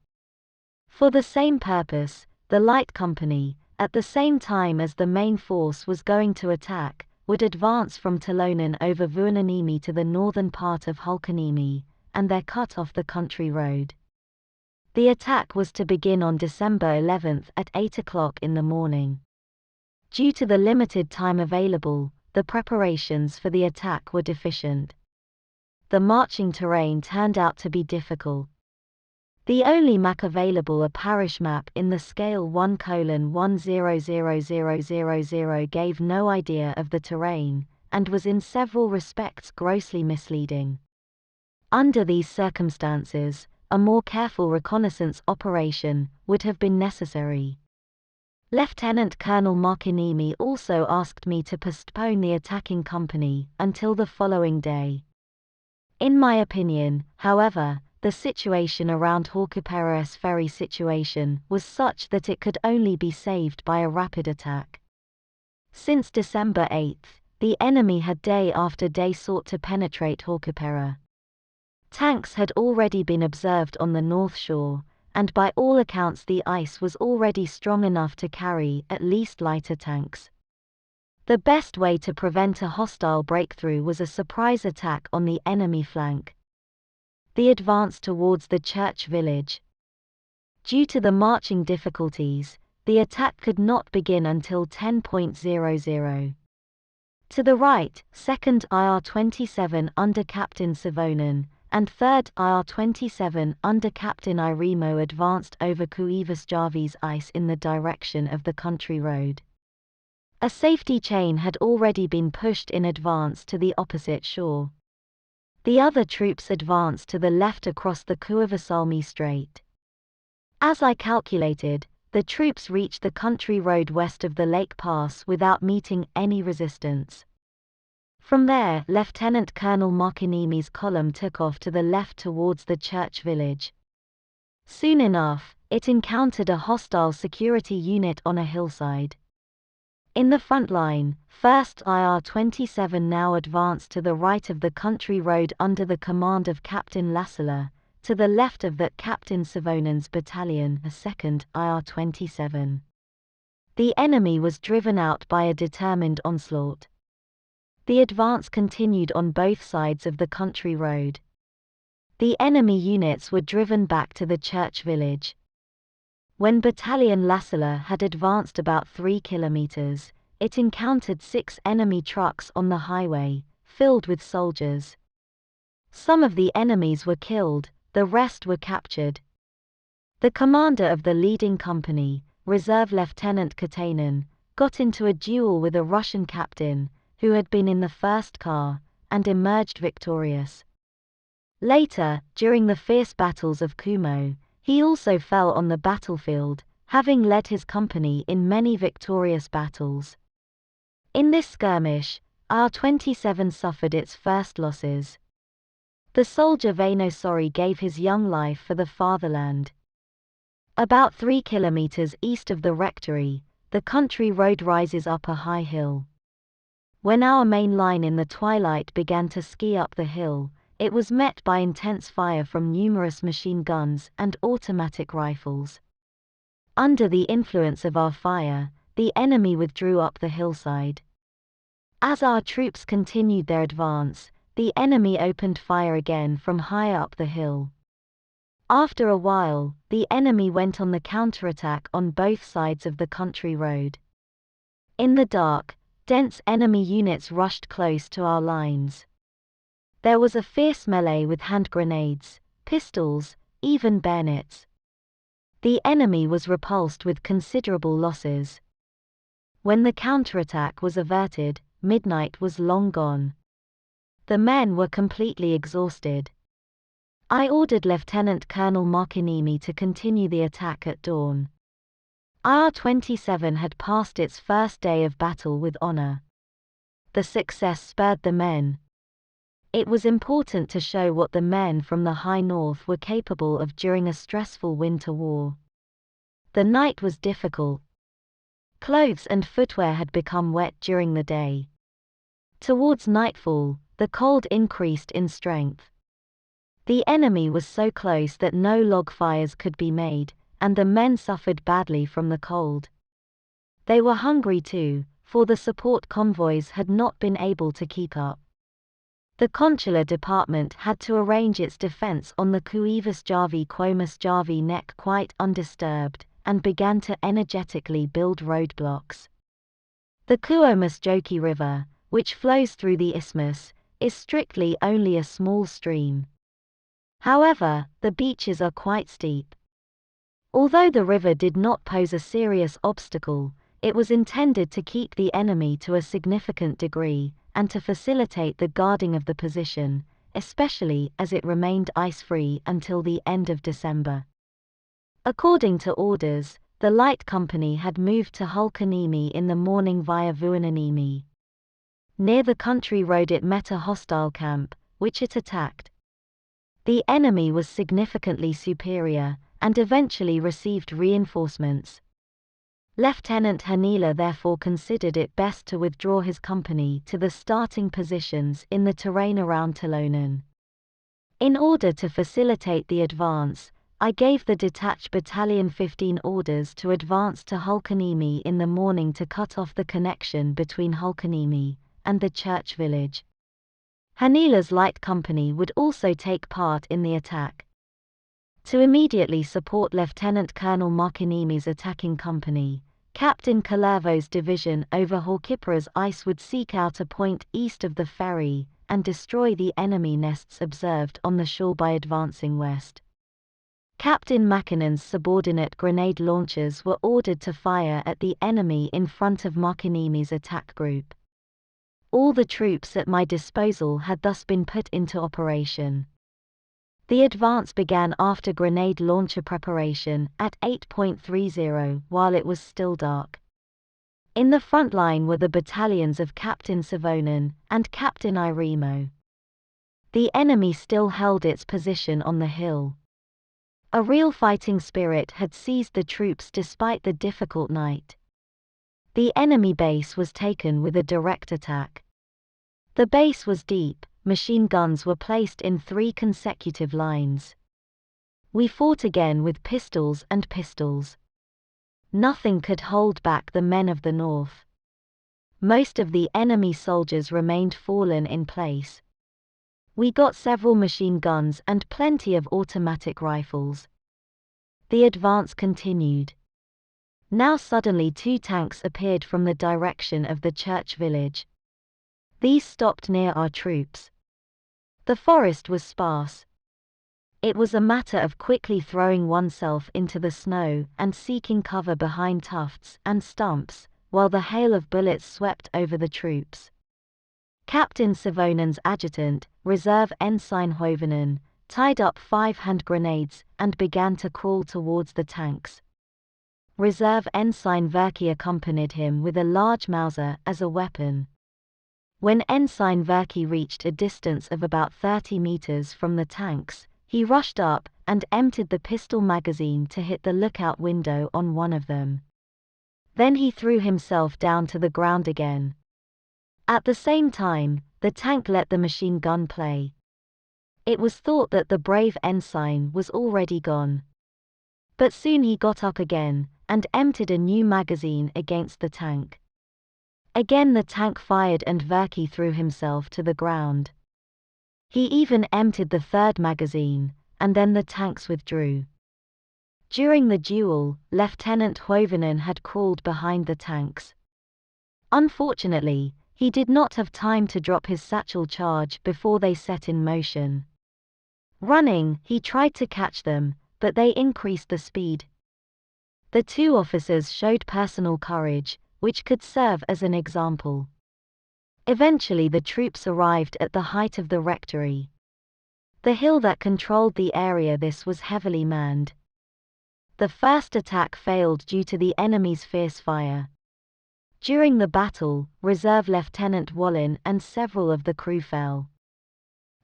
For the same purpose, the light company, at the same time as the main force was going to attack, would advance from Talonen over Vuonaniemi to the northern part of Hulkaniemi, and there cut off the country road. The attack was to begin on December 11th at 8 o'clock in the morning. Due to the limited time available, the preparations for the attack were deficient. The marching terrain turned out to be difficult. The only map available, a parish map in the scale 1:100000, gave no idea of the terrain, and was in several respects grossly misleading. Under these circumstances, a more careful reconnaissance operation would have been necessary. Lieutenant Colonel Markkinniemi also asked me to postpone the attacking company until the following day. In my opinion, however, the situation around Haukapera's ferry situation was such that it could only be saved by a rapid attack. Since December 8th, the enemy had day after day sought to penetrate Haukapera. Tanks had already been observed on the north shore, and by all accounts the ice was already strong enough to carry at least lighter tanks. The best way to prevent a hostile breakthrough was a surprise attack on the enemy flank. The advance towards the church village. Due to the marching difficulties, the attack could not begin until 10:00. To the right, 2nd IR-27 under Captain Savonen, and 3rd IR-27 under Captain Irimo advanced over Kuivasjärvi's ice in the direction of the country road. A safety chain had already been pushed in advance to the opposite shore. The other troops advanced to the left across the Kuivassalmi Strait. As I calculated, the troops reached the country road west of the lake pass without meeting any resistance. From there, Lieutenant Colonel Markkinniemi's column took off to the left towards the church village. Soon enough, it encountered a hostile security unit on a hillside. In the front line, 1st IR-27 now advanced to the right of the country road under the command of Captain Lassila, to the left of that Captain Savonen's battalion, a 2nd IR-27. The enemy was driven out by a determined onslaught. The advance continued on both sides of the country road. The enemy units were driven back to the church village. When Battalion Lassila had advanced about 3 kilometers, it encountered 6 enemy trucks on the highway, filled with soldiers. Some of the enemies were killed, the rest were captured. The commander of the leading company, Reserve Lieutenant Katainen, got into a duel with a Russian captain, who had been in the first car, and emerged victorious. Later, during the fierce battles of Kumo, he also fell on the battlefield, having led his company in many victorious battles. In this skirmish, R-27 suffered its first losses. The soldier Vainosori gave his young life for the fatherland. About 3 kilometers east of the rectory, the country road rises up a high hill. When our main line in the twilight began to ski up the hill, it was met by intense fire from numerous machine guns and automatic rifles. Under the influence of our fire, the enemy withdrew up the hillside. As our troops continued their advance, the enemy opened fire again from higher up the hill. After a while, the enemy went on the counterattack on both sides of the country road. In the dark, dense enemy units rushed close to our lines. There was a fierce melee with hand grenades, pistols, even bayonets. The enemy was repulsed with considerable losses. When the counterattack was averted, midnight was long gone. The men were completely exhausted. I ordered Lieutenant Colonel Markinimi to continue the attack at dawn. R-27 had passed its first day of battle with honor. The success spurred the men. It was important to show what the men from the high north were capable of during a stressful winter war. The night was difficult. Clothes and footwear had become wet during the day. Towards nightfall, the cold increased in strength. The enemy was so close that no log fires could be made, and the men suffered badly from the cold. They were hungry too, for the support convoys had not been able to keep up. The consular department had to arrange its defense on the Kuivasjärvi-Koimasjärvi neck quite undisturbed, and began to energetically build roadblocks. The Kuomasjoki River, which flows through the isthmus, is strictly only a small stream. However, the beaches are quite steep. Although the river did not pose a serious obstacle, it was intended to keep the enemy to a significant degree, and to facilitate the guarding of the position, especially as it remained ice-free until the end of December. According to orders, the light company had moved to Hulkaniemi in the morning via Vuonaniemi. Near the country road it met a hostile camp, which it attacked. The enemy was significantly superior, and eventually received reinforcements. Lieutenant Hanila therefore considered it best to withdraw his company to the starting positions in the terrain around Talonen. In order to facilitate the advance, I gave the detached Battalion 15 orders to advance to Hulkaniemi in the morning to cut off the connection between Hulkaniemi and the church village. Hanila's light company would also take part in the attack. To immediately support Lieutenant Colonel Markinimi's attacking company, Captain Kalervo's division over Horkipara's ice would seek out a point east of the ferry and destroy the enemy nests observed on the shore by advancing west. Captain Makinen's subordinate grenade launchers were ordered to fire at the enemy in front of Markinimi's attack group. All the troops at my disposal had thus been put into operation. The advance began after grenade launcher preparation at 8:30 while it was still dark. In the front line were the battalions of Captain Savonen and Captain Irimo. The enemy still held its position on the hill. A real fighting spirit had seized the troops despite the difficult night. The enemy base was taken with a direct attack. The base was deep, machine guns were placed in 3 consecutive lines. We fought again with pistols and pistols. Nothing could hold back the men of the north. Most of the enemy soldiers remained fallen in place. We got several machine guns and plenty of automatic rifles. The advance continued. Now suddenly 2 tanks appeared from the direction of the church village. These stopped near our troops. The forest was sparse. It was a matter of quickly throwing oneself into the snow and seeking cover behind tufts and stumps, while the hail of bullets swept over the troops. Captain Savonen's adjutant, Reserve Ensign Hovenen, tied up 5 hand grenades and began to crawl towards the tanks. Reserve Ensign Verkey accompanied him with a large Mauser as a weapon. When Ensign Verkey reached a distance of about 30 meters from the tanks, he rushed up and emptied the pistol magazine to hit the lookout window on one of them. Then he threw himself down to the ground again. At the same time, the tank let the machine gun play. It was thought that the brave ensign was already gone. But soon he got up again and emptied a new magazine against the tank. Again the tank fired and Verkey threw himself to the ground. He even emptied the third magazine, and then the tanks withdrew. During the duel, Lieutenant Hovinen had crawled behind the tanks. Unfortunately, he did not have time to drop his satchel charge before they set in motion. Running, he tried to catch them, but they increased the speed. The two officers showed personal courage, which could serve as an example. Eventually the troops arrived at the height of the rectory. The hill that controlled the area this was heavily manned. The first attack failed due to the enemy's fierce fire. During the battle, Reserve Lieutenant Wallin and several of the crew fell.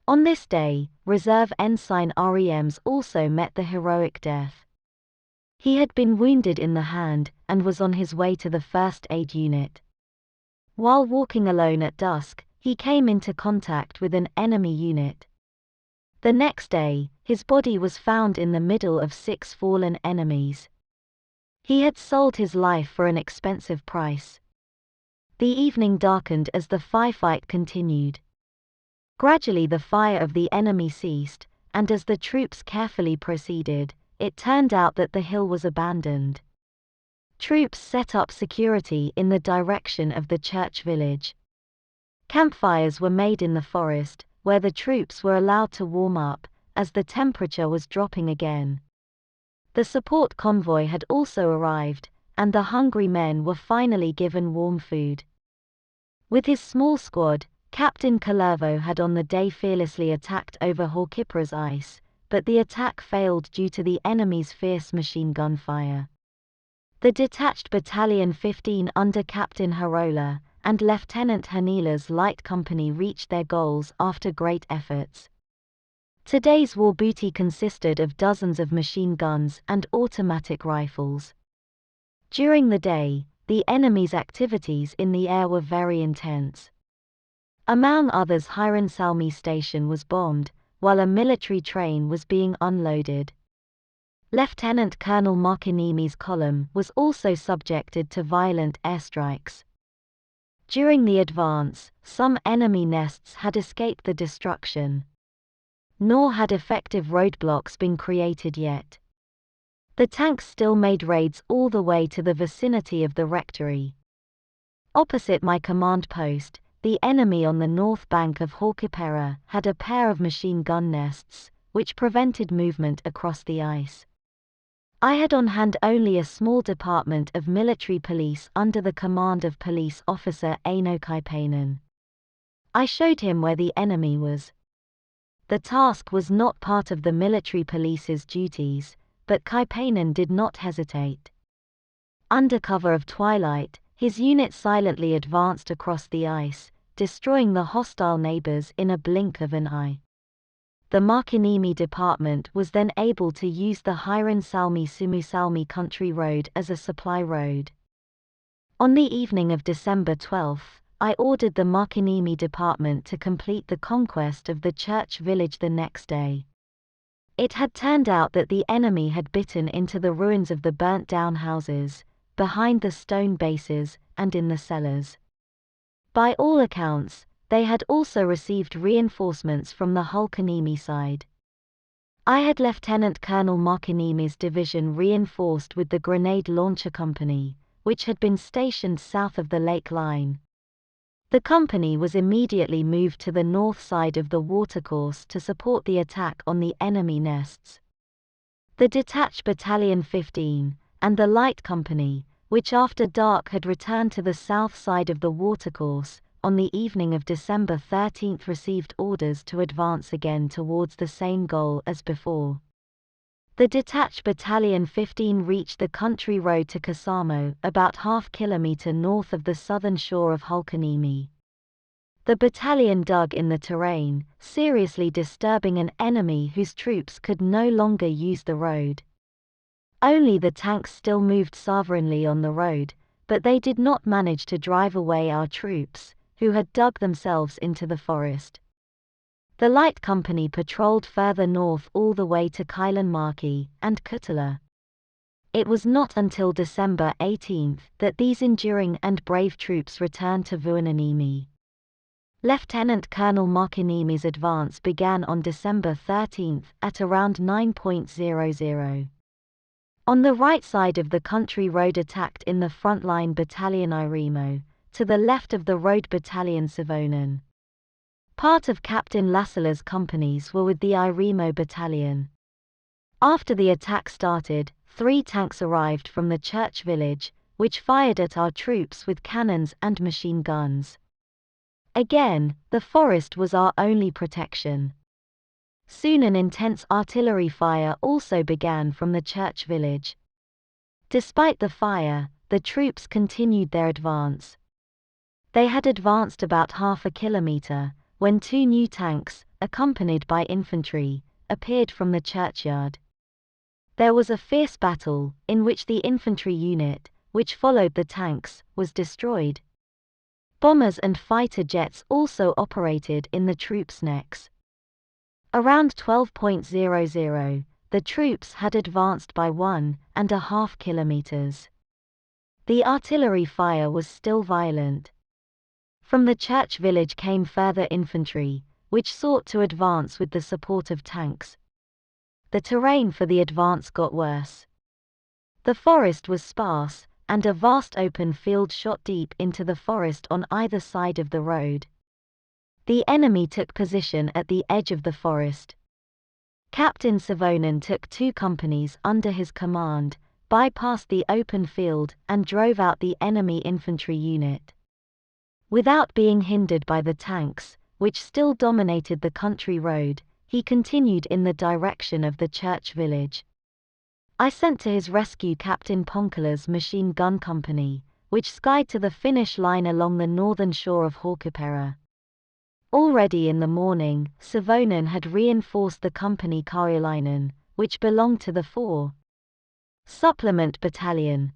On this day, Reserve Ensign Rems also met the heroic death. He had been wounded in the hand and was on his way to the first aid unit. While walking alone at dusk, he came into contact with an enemy unit. The next day, his body was found in the middle of 6 fallen enemies. He had sold his life for an expensive price. The evening darkened as the firefight continued. Gradually the fire of the enemy ceased, and as the troops carefully proceeded, it turned out that the hill was abandoned. Troops set up security in the direction of the church village. Campfires were made in the forest, where the troops were allowed to warm up, as the temperature was dropping again. The support convoy had also arrived, and the hungry men were finally given warm food. With his small squad, Captain Kalervo had on the day fearlessly attacked over Horkipra's ice, but the attack failed due to the enemy's fierce machine gun fire. The detached Battalion 15 under Captain Harola and Lieutenant Hanila's light company reached their goals after great efforts. Today's war booty consisted of dozens of machine guns and automatic rifles. During the day, the enemy's activities in the air were very intense. Among others, Suomussalmi station was bombed, while a military train was being unloaded. Lieutenant Colonel Markinimi's column was also subjected to violent airstrikes. During the advance, some enemy nests had escaped the destruction. Nor had effective roadblocks been created yet. The tanks still made raids all the way to the vicinity of the rectory. Opposite my command post, the enemy on the north bank of Horkipera had a pair of machine gun nests, which prevented movement across the ice. I had on hand only a small department of military police under the command of Police Officer Aino Kaipainen. I showed him where the enemy was. The task was not part of the military police's duties, but Kaipainen did not hesitate. Under cover of twilight, his unit silently advanced across the ice, destroying the hostile neighbors in a blink of an eye. The Markinimi department was then able to use the Suomussalmi country road as a supply road. On the evening of December 12, I ordered the Markinimi department to complete the conquest of the church village the next day. It had turned out that the enemy had bitten into the ruins of the burnt-down houses, behind the stone bases, and in the cellars. By all accounts, they had also received reinforcements from the Hulkanimi side. I had Lieutenant Colonel Markinimi's division reinforced with the Grenade Launcher Company, which had been stationed south of the lake line. The company was immediately moved to the north side of the watercourse to support the attack on the enemy nests. The detached Battalion 15, and the Light Company, which after dark had returned to the south side of the watercourse, on the evening of December 13 received orders to advance again towards the same goal as before. The detached Battalion 15 reached the country road to Kasamo, about half-kilometer north of the southern shore of Hulkaniemi. The battalion dug in the terrain, seriously disturbing an enemy whose troops could no longer use the road. Only the tanks still moved sovereignly on the road, but they did not manage to drive away our troops, who had dug themselves into the forest. The light company patrolled further north all the way to Kailanmaki and Kutula. It was not until December 18 that these enduring and brave troops returned to Vuonaniemi. Lieutenant Colonel Makiniemi's advance began on December 13 at around 9:00. On the right side of the country road attacked in the front line Battalion Irimo, to the left of the road Battalion Savonen. Part of Captain Lassala's companies were with the Irimo Battalion. After the attack started, 3 tanks arrived from the church village, which fired at our troops with cannons and machine guns. Again, the forest was our only protection. Soon an intense artillery fire also began from the church village. Despite the fire, the troops continued their advance. They had advanced about half a kilometer, when 2 new tanks, accompanied by infantry, appeared from the churchyard. There was a fierce battle, in which the infantry unit, which followed the tanks, was destroyed. Bombers and fighter jets also operated in the troops' necks. Around 12:00, the troops had advanced by 1.5 kilometers. The artillery fire was still violent. From the church village came further infantry, which sought to advance with the support of tanks. The terrain for the advance got worse. The forest was sparse, and a vast open field shot deep into the forest on either side of the road. The enemy took position at the edge of the forest. Captain Savonen took 2 companies under his command, bypassed the open field and drove out the enemy infantry unit. Without being hindered by the tanks, which still dominated the country road, he continued in the direction of the church village. I sent to his rescue Captain Ponkala's machine gun company, which skied to the Finnish line along the northern shore of Haukapera. Already in the morning, Savonen had reinforced the company Kaurilainen, which belonged to the 4th Supplement Battalion.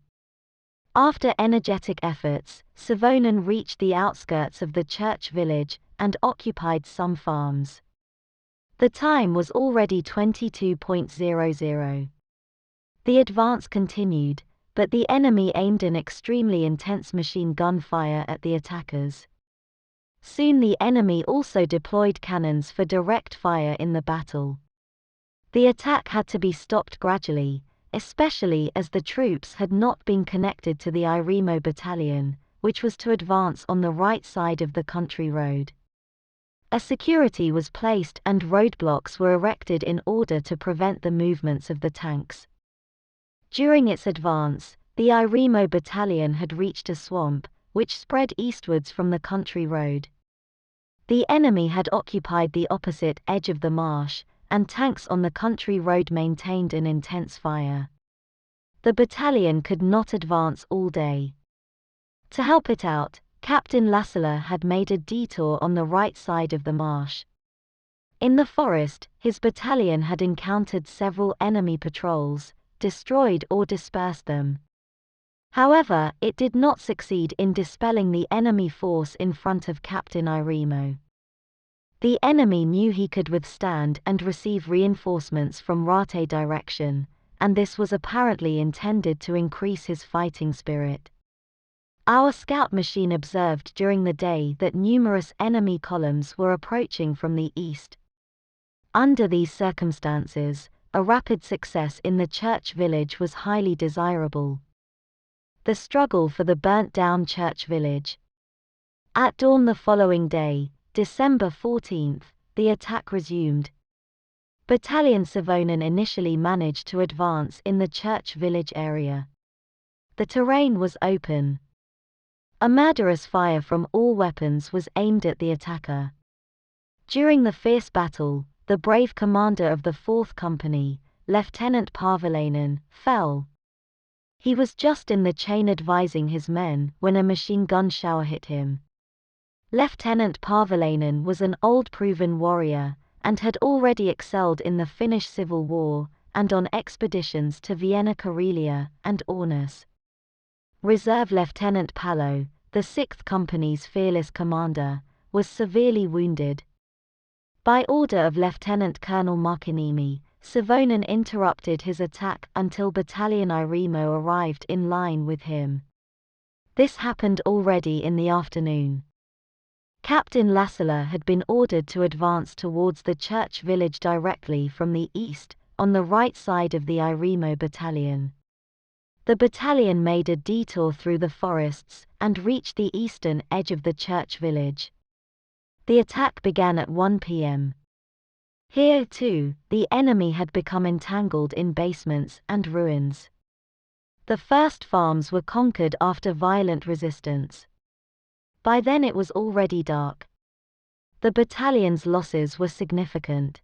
After energetic efforts, Savonen reached the outskirts of the church village and occupied some farms. The time was already 22:00. The advance continued, but the enemy aimed an extremely intense machine gun fire at the attackers. Soon the enemy also deployed cannons for direct fire in the battle. The attack had to be stopped gradually, especially as the troops had not been connected to the Irimo Battalion, which was to advance on the right side of the country road. A security was placed and roadblocks were erected in order to prevent the movements of the tanks. During its advance, the Irimo Battalion had reached a swamp, which spread eastwards from the country road. The enemy had occupied the opposite edge of the marsh, and tanks on the country road maintained an intense fire. The battalion could not advance all day. To help it out, Captain Lassala had made a detour on the right side of the marsh. In the forest, his battalion had encountered several enemy patrols, destroyed or dispersed them. However, it did not succeed in dispelling the enemy force in front of Captain Irimo. The enemy knew he could withstand and receive reinforcements from Rate direction, and this was apparently intended to increase his fighting spirit. Our scout machine observed during the day that numerous enemy columns were approaching from the east. Under these circumstances, a rapid success in the church village was highly desirable. The struggle for the burnt-down church village. At dawn the following day, December 14, the attack resumed. Battalion Savonen initially managed to advance in the church village area. The terrain was open. A murderous fire from all weapons was aimed at the attacker. During the fierce battle, the brave commander of the 4th Company, Lieutenant Parvalainen, fell. He was just in the chain advising his men when a machine gun shower hit him. Lieutenant Parvalainen was an old proven warrior, and had already excelled in the Finnish Civil War, and on expeditions to Vienna Karelia and Ornus. Reserve Lieutenant Palo, the 6th Company's fearless commander, was severely wounded. By order of Lieutenant Colonel Markaniemi, Savonen interrupted his attack until Battalion Irimo arrived in line with him. This happened already in the afternoon. Captain Lassila had been ordered to advance towards the church village directly from the east, on the right side of the Irimo battalion. The battalion made a detour through the forests and reached the eastern edge of the church village. The attack began at 1 p.m. Here, too, the enemy had become entangled in basements and ruins. The first farms were conquered after violent resistance. By then it was already dark. The battalion's losses were significant.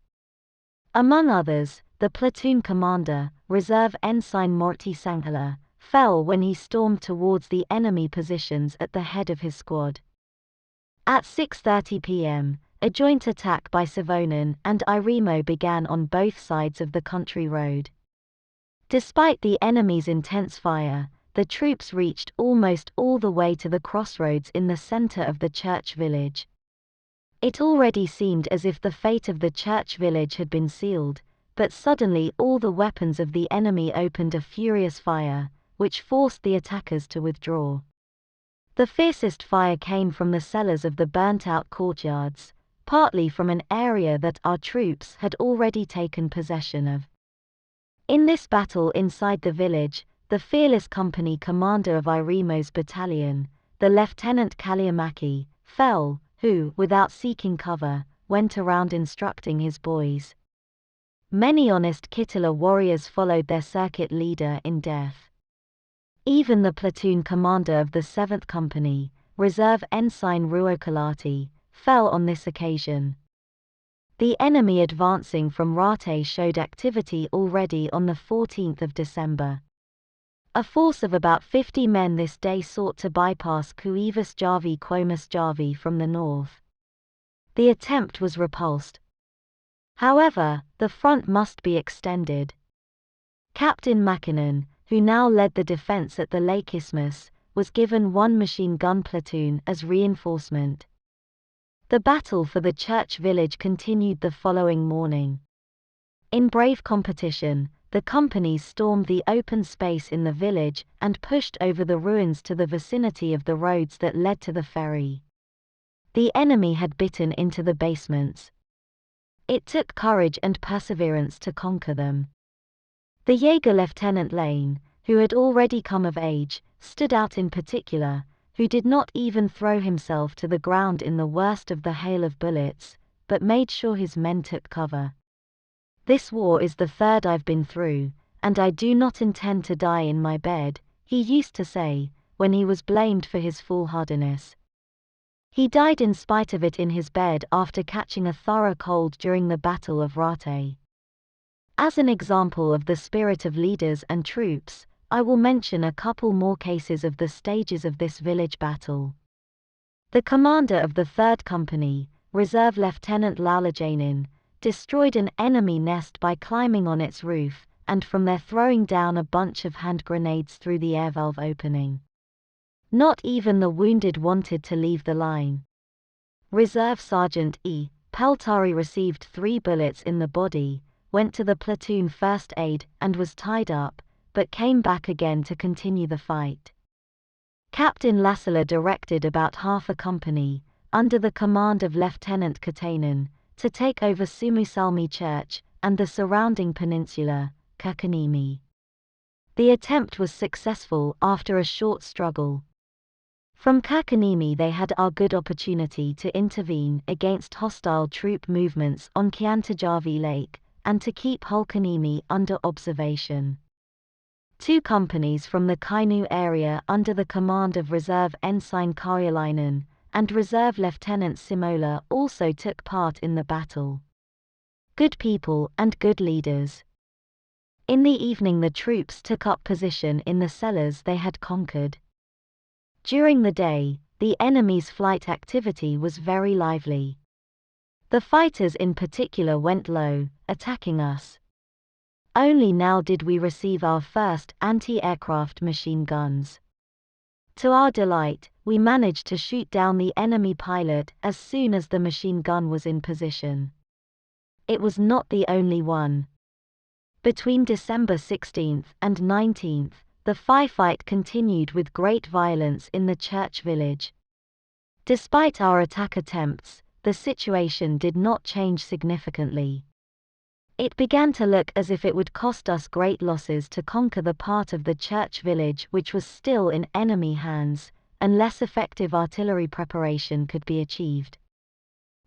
Among others, the platoon commander, Reserve Ensign Morty Sankala, fell when he stormed towards the enemy positions at the head of his squad. At 6:30 p.m., a joint attack by Savonen and Irimo began on both sides of the country road. Despite the enemy's intense fire, the troops reached almost all the way to the crossroads in the center of the church village. It already seemed as if the fate of the church village had been sealed, but suddenly all the weapons of the enemy opened a furious fire, which forced the attackers to withdraw. The fiercest fire came from the cellars of the burnt-out courtyards, partly from an area that our troops had already taken possession of. In this battle inside the village, the fearless company commander of Irimo's battalion, the Lieutenant Kaliamaki, fell, who, without seeking cover, went around instructing his boys. Many honest Kittila warriors followed their circuit leader in death. Even the platoon commander of the 7th Company, Reserve Ensign Ruokalati, fell on this occasion. The enemy advancing from Rate showed activity already on the 14th of December. A force of about 50 men this day sought to bypass Kuivasjärvi from the north. The attempt was repulsed. However, the front must be extended. Captain Makinen, who now led the defense at the Lake Isthmus, was given one machine gun platoon as reinforcement. The battle for the church village continued the following morning. In brave competition, the companies stormed the open space in the village and pushed over the ruins to the vicinity of the roads that led to the ferry. The enemy had bitten into the basements. It took courage and perseverance to conquer them. The Jaeger Lieutenant Lane, who had already come of age, stood out in particular, who did not even throw himself to the ground in the worst of the hail of bullets, but made sure his men took cover. "This war is the third I've been through, and I do not intend to die in my bed," he used to say, when he was blamed for his foolhardiness. He died in spite of it in his bed after catching a thorough cold during the Battle of Rate. As an example of the spirit of leaders and troops, I will mention a couple more cases of the stages of this village battle. The commander of the 3rd Company, Reserve Lieutenant Laulajanin, destroyed an enemy nest by climbing on its roof, and from there throwing down a bunch of hand grenades through the air valve opening. Not even the wounded wanted to leave the line. Reserve Sergeant E. Peltari received 3 bullets in the body, went to the platoon first aid and was tied up, but came back again to continue the fight. Captain Lassila directed about half a company, under the command of Lieutenant Katainen, to take over Suomussalmi Church and the surrounding peninsula, Kakaniemi. The attempt was successful after a short struggle. From Kakaniemi they had a good opportunity to intervene against hostile troop movements on Kiantajärvi Lake, and to keep Hulkaniemi under observation. 2 companies from the Kainuu area under the command of Reserve Ensign Karjalainen and Reserve Lieutenant Simola also took part in the battle. Good people and good leaders. In the evening the troops took up position in the cellars they had conquered. During the day, the enemy's flight activity was very lively. The fighters in particular went low, attacking us. Only now did we receive our first anti-aircraft machine guns. To our delight, we managed to shoot down the enemy pilot as soon as the machine gun was in position. It was not the only one. Between December 16th and 19th, the firefight continued with great violence in the church village. Despite our attack attempts, the situation did not change significantly. It began to look as if it would cost us great losses to conquer the part of the church village which was still in enemy hands, unless effective artillery preparation could be achieved.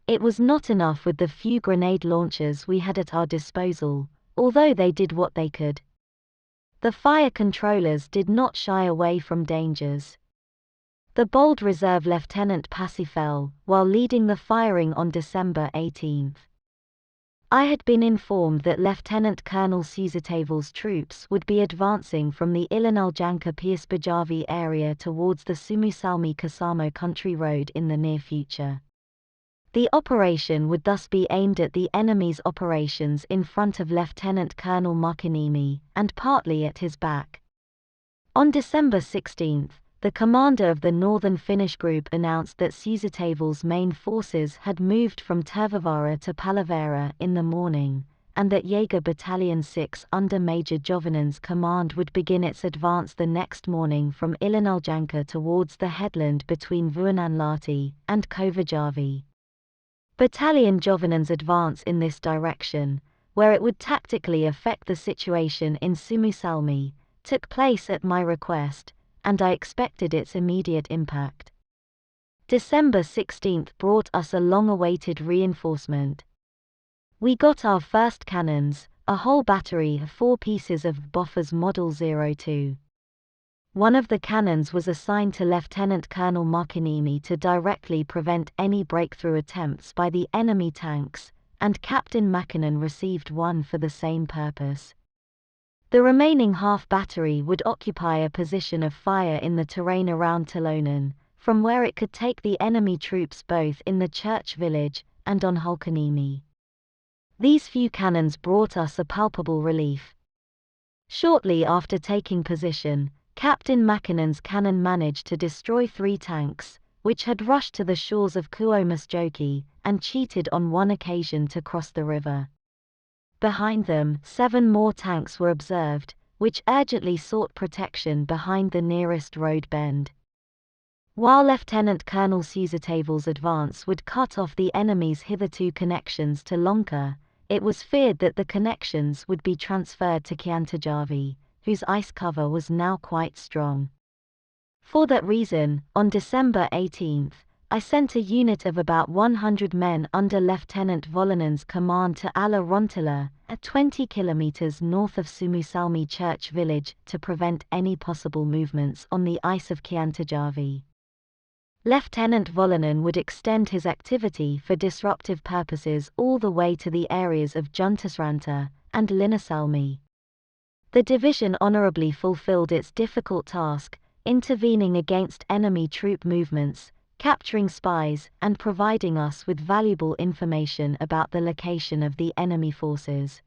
It was not enough with the few grenade launchers we had at our disposal, although they did what they could. The fire controllers did not shy away from dangers. The bold Reserve Lieutenant Passy fell while leading the firing on December 18th. I had been informed that Lieutenant Colonel Suusatavel's troops would be advancing from the Illanaljanka-Piespajavi area towards the Suomussalmi-Kasamo country road in the near future. The operation would thus be aimed at the enemy's operations in front of Lieutenant Colonel Markaniemi, and partly at his back. On December 16th, the commander of the Northern Finnish group announced that Suusatavel's main forces had moved from Tervavaara to Palavera in the morning, and that Jaeger Battalion 6 under Major Jovanen's command would begin its advance the next morning from Illanaljanka towards the headland between Vuonanlahti and Kovajavi. Battalion Jovanen's advance in this direction, where it would tactically affect the situation in Suomussalmi, took place at my request, and I expected its immediate impact. December 16th brought us a long-awaited reinforcement. We got our first cannons, a whole battery of 4 pieces of Bofors Model 02. One of the cannons was assigned to Lieutenant Colonel Markaniemi to directly prevent any breakthrough attempts by the enemy tanks, and Captain Makinen received one for the same purpose. The remaining half battery would occupy a position of fire in the terrain around Talonen, from where it could take the enemy troops both in the church village and on Hulkaniemi. These few cannons brought us a palpable relief. Shortly after taking position, Captain Makinen's cannon managed to destroy 3 tanks, which had rushed to the shores of Kuomasjoki and cheated on one occasion to cross the river. Behind them, 7 more tanks were observed, which urgently sought protection behind the nearest road bend. While Lieutenant Colonel Suusatavel's advance would cut off the enemy's hitherto connections to Lonka, it was feared that the connections would be transferred to Kiantajavi, whose ice cover was now quite strong. For that reason, on December 18th, I sent a unit of about 100 men under Lieutenant Volinen's command to Ala Rontila, at 20 kilometers north of Suomussalmi church village, to prevent any possible movements on the ice of Kiantajavi. Lieutenant Volinen would extend his activity for disruptive purposes all the way to the areas of Juntusranta and Linnasalmi. The division honorably fulfilled its difficult task, intervening against enemy troop movements, capturing spies, and providing us with valuable information about the location of the enemy forces.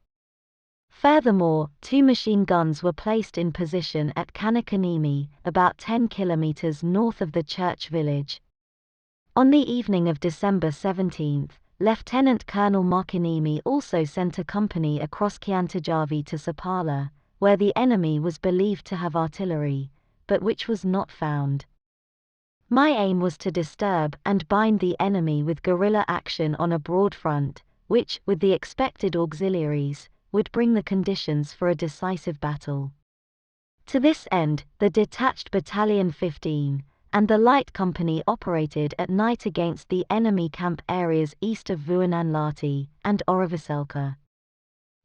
Furthermore, 2 machine guns were placed in position at Kanakaniemi, about 10 kilometers north of the church village. On the evening of December 17th, Lieutenant Colonel Markaniemi also sent a company across Kiantajavi to Sapala, where the enemy was believed to have artillery, but which was not found. My aim was to disturb and bind the enemy with guerrilla action on a broad front, which, with the expected auxiliaries, would bring the conditions for a decisive battle. To this end, the detached Battalion 15 and the light company operated at night against the enemy camp areas east of Vuonanlahti and Oraviselka.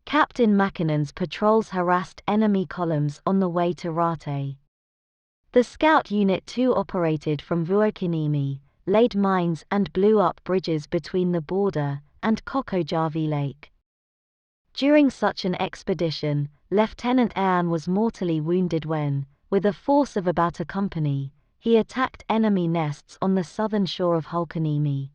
Captain Makinen's patrols harassed enemy columns on the way to Rate. The Scout Unit 2 operated from Vuokiniemi, laid mines and blew up bridges between the border and Kokojavi Lake. During such an expedition, Lieutenant Aan was mortally wounded when, with a force of about a company, he attacked enemy nests on the southern shore of Hulkaniemi.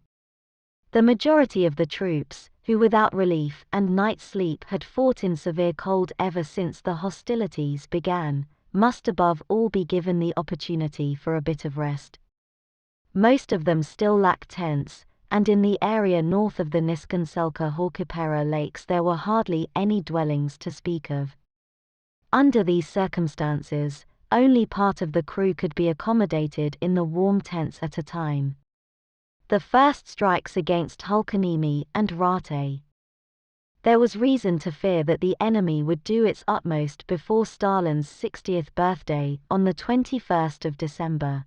The majority of the troops, who without relief and night sleep had fought in severe cold ever since the hostilities began, must above all be given the opportunity for a bit of rest. Most of them still lacked tents, and in the area north of the Niskanselka-Haukipera lakes there were hardly any dwellings to speak of. Under these circumstances, only part of the crew could be accommodated in the warm tents at a time. The first strikes against Hulkaniemi and Raate. There was reason to fear that the enemy would do its utmost before Stalin's 60th birthday on the 21st of December.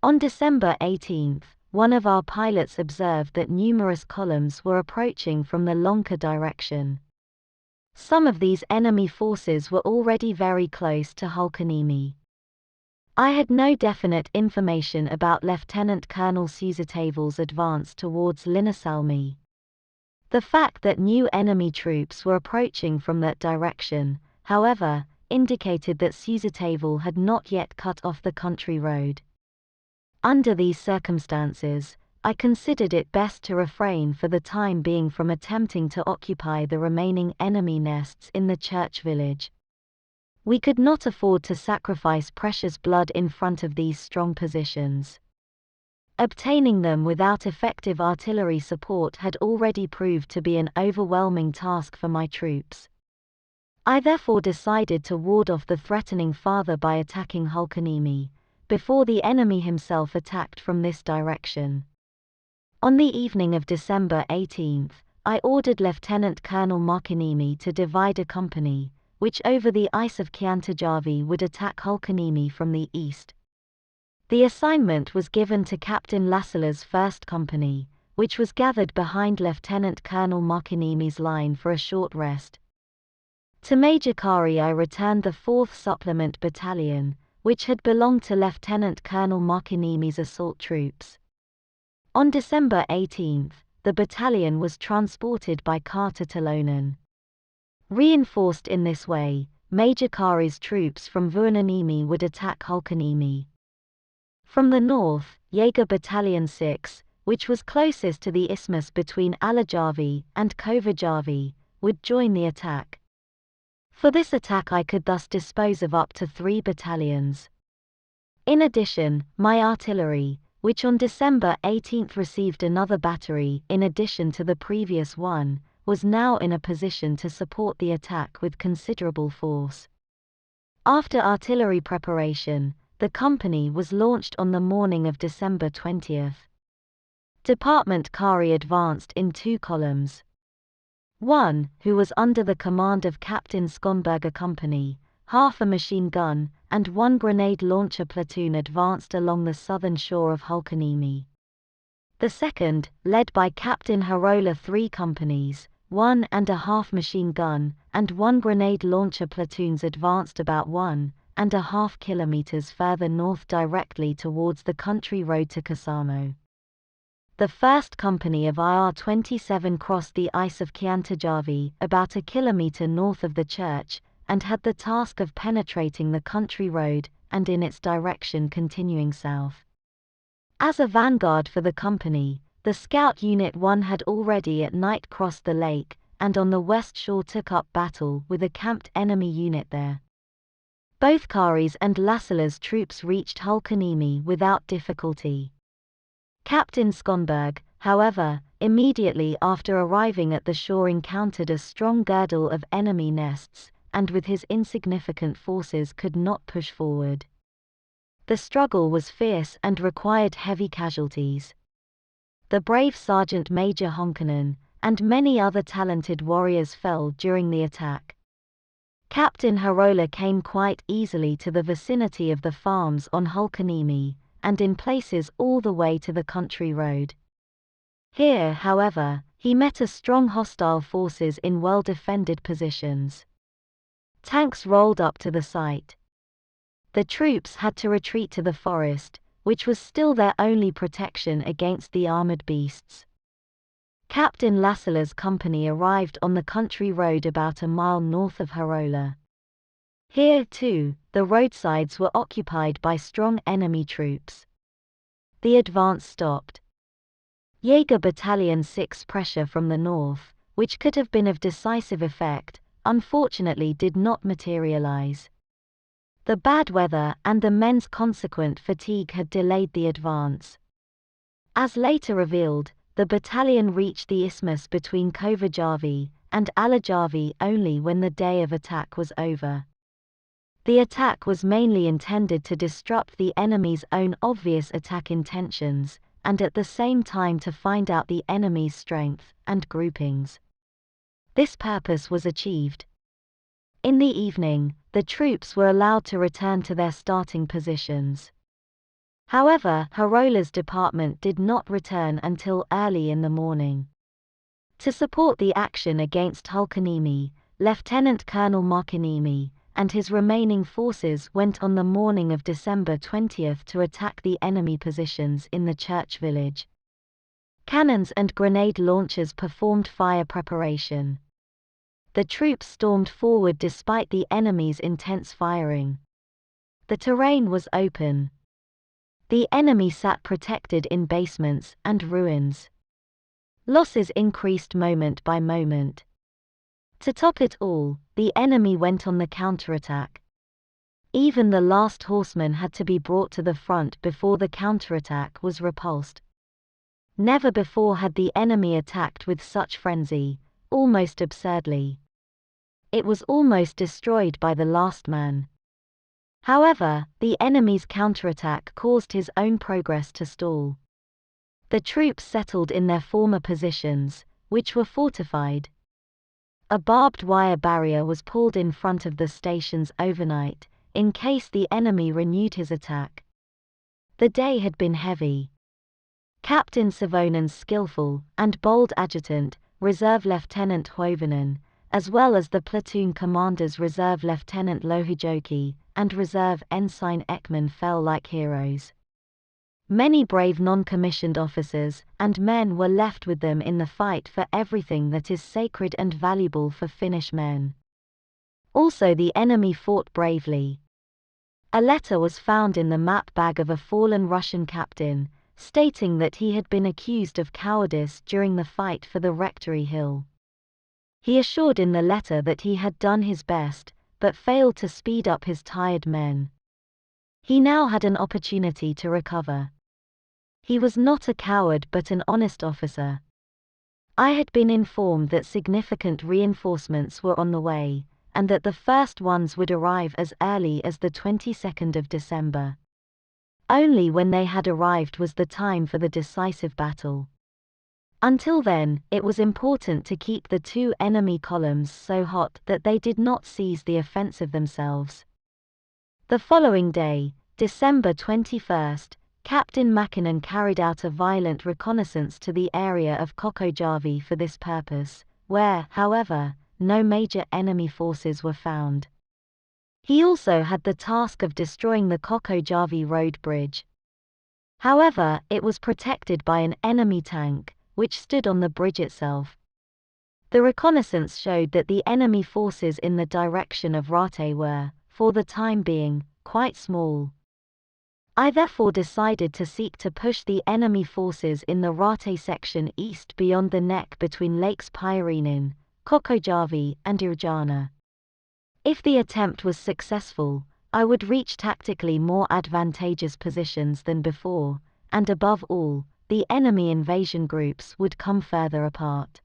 On December 18, one of our pilots observed that numerous columns were approaching from the Lonka direction. Some of these enemy forces were already very close to Hulkaniemi. I had no definite information about Lieutenant Colonel Suusatavel's advance towards Linnasalmi. The fact that new enemy troops were approaching from that direction, however, indicated that Suusatavel had not yet cut off the country road. Under these circumstances, I considered it best to refrain for the time being from attempting to occupy the remaining enemy nests in the church village. We could not afford to sacrifice precious blood in front of these strong positions. Obtaining them without effective artillery support had already proved to be an overwhelming task for my troops. I therefore decided to ward off the threatening farther by attacking Hulkaniemi, before the enemy himself attacked from this direction. On the evening of December 18, I ordered Lieutenant Colonel Markaniemi to divide a company, which over the ice of Kiantajärvi would attack Hulkaniemi from the east. The assignment was given to Captain Lassala's 1st Company, which was gathered behind Lieutenant Colonel Markaniemi's line for a short rest. To Major Kari I returned the 4th Supplement Battalion, which had belonged to Lieutenant Colonel Markaniemi's assault troops. On December 18, the battalion was transported by car to Talonen. Reinforced in this way, Major Kari's troops from Vuonaniemi would attack Hulkaniemi. From the north, Jaeger Battalion 6, which was closest to the isthmus between Alajärvi and Kovajärvi, would join the attack. For this attack I could thus dispose of up to 3 battalions. In addition, my artillery, which on December 18 received another battery in addition to the previous one, was now in a position to support the attack with considerable force. After artillery preparation, the company was launched on the morning of December 20. Department Kari advanced in 2 columns. One, who was under the command of Captain Skonberger Company, half a machine gun, and 1 grenade launcher platoon advanced along the southern shore of Hulkaniemi. The second, led by Captain Harola 3 companies, 1.5 machine gun, and 1 grenade launcher platoons advanced about 1.5 kilometers further north directly towards the country road to Kasamo. The 1st Company of IR-27 crossed the ice of Kiantajärvi about a kilometer north of the church, and had the task of penetrating the country road and in its direction continuing south. As a vanguard for the company, the Scout Unit 1 had already at night crossed the lake, and on the west shore took up battle with a camped enemy unit there. Both Kari's and Lassala's troops reached Hulkaniemi without difficulty. Captain Skonberg, however, immediately after arriving at the shore encountered a strong girdle of enemy nests, and with his insignificant forces could not push forward. The struggle was fierce and required heavy casualties. The brave Sergeant Major Honkanen, and many other talented warriors fell during the attack. Captain Harola came quite easily to the vicinity of the farms on Hulkaniemi, and in places all the way to the country road. Here, however, he met a strong hostile forces in well-defended positions. Tanks rolled up to the site. The troops had to retreat to the forest, which was still their only protection against the armored beasts. Captain Lassala's company arrived on the country road about a mile north of Herola. Here, too, the roadsides were occupied by strong enemy troops. The advance stopped. Jaeger Battalion 6 pressure from the north, which could have been of decisive effect, unfortunately did not materialize. The bad weather and the men's consequent fatigue had delayed the advance. As later revealed, the battalion reached the isthmus between Kovajavi and Alajavi only when the day of attack was over. The attack was mainly intended to disrupt the enemy's own obvious attack intentions, and at the same time to find out the enemy's strength and groupings. This purpose was achieved. In the evening, the troops were allowed to return to their starting positions. However, Herola's department did not return until early in the morning. To support the action against Hulkanimi, Lieutenant Colonel Markanimi and his remaining forces went on the morning of December 20 to attack the enemy positions in the church village. Cannons and grenade launchers performed fire preparation. The troops stormed forward despite the enemy's intense firing. The terrain was open. The enemy sat protected in basements and ruins. Losses increased moment by moment. To top it all, the enemy went on the counterattack. Even the last horseman had to be brought to the front before the counterattack was repulsed. Never before had the enemy attacked with such frenzy, almost absurdly. It was almost destroyed by the last man. However, the enemy's counterattack caused his own progress to stall. The troops settled in their former positions, which were fortified. A barbed wire barrier was pulled in front of the stations overnight, in case the enemy renewed his attack. The day had been heavy. Captain Savonen's skillful and bold adjutant, Reserve Lieutenant Hovinen, as well as the platoon commanders Reserve Lieutenant Lohujoki and Reserve Ensign Ekman fell like heroes. Many brave non-commissioned officers and men were left with them in the fight for everything that is sacred and valuable for Finnish men. Also, the enemy fought bravely. A letter was found in the map bag of a fallen Russian captain, stating that he had been accused of cowardice during the fight for the Rectory Hill. He assured in the letter that he had done his best, but failed to speed up his tired men. He now had an opportunity to recover. He was not a coward but an honest officer. I had been informed that significant reinforcements were on the way, and that the first ones would arrive as early as the 22nd of December. Only when they had arrived was the time for the decisive battle. Until then, it was important to keep the two enemy columns so hot that they did not seize the offensive themselves. The following day, December 21st, Captain Mackinnon carried out a violent reconnaissance to the area of Kokojavi for this purpose, where, however, no major enemy forces were found. He also had the task of destroying the Kokojavi road bridge. However, it was protected by an enemy tank, which stood on the bridge itself. The reconnaissance showed that the enemy forces in the direction of Rate were, for the time being, quite small. I therefore decided to seek to push the enemy forces in the Rate section east beyond the neck between Lakes Pyrenean, Kokojavi and Urjana. If the attempt was successful, I would reach tactically more advantageous positions than before, and above all, the enemy invasion groups would come further apart.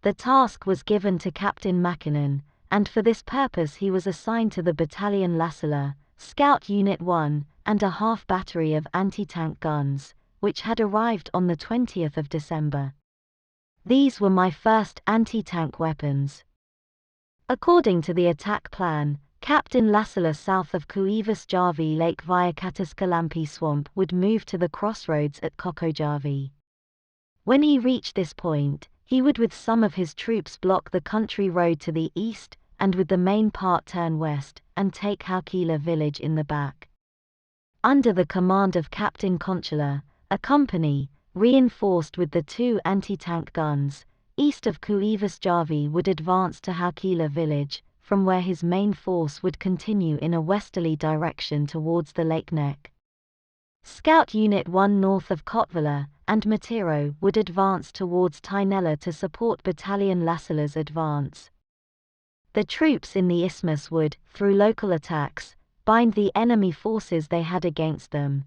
The task was given to Captain Mackinnon, and for this purpose he was assigned to the Battalion Lassila, Scout Unit 1, and a half battery of anti-tank guns, which had arrived on the 20th of December. These were my first anti-tank weapons. According to the attack plan, Captain Lassila south of Kuivasjärvi Lake via Kataskalampi Swamp would move to the crossroads at Kokojavi. When he reached this point, he would with some of his troops block the country road to the east, and with the main part turn west, and take Haukila village in the back. Under the command of Captain Conchula, a company, reinforced with the 2 anti-tank guns, east of Kuivasjärvi would advance to Haukila village, from where his main force would continue in a westerly direction towards the lake neck. Scout Unit 1 north of Kotvala and Matero would advance towards Tainela to support Battalion Lassala's advance. The troops in the isthmus would, through local attacks, bind the enemy forces they had against them.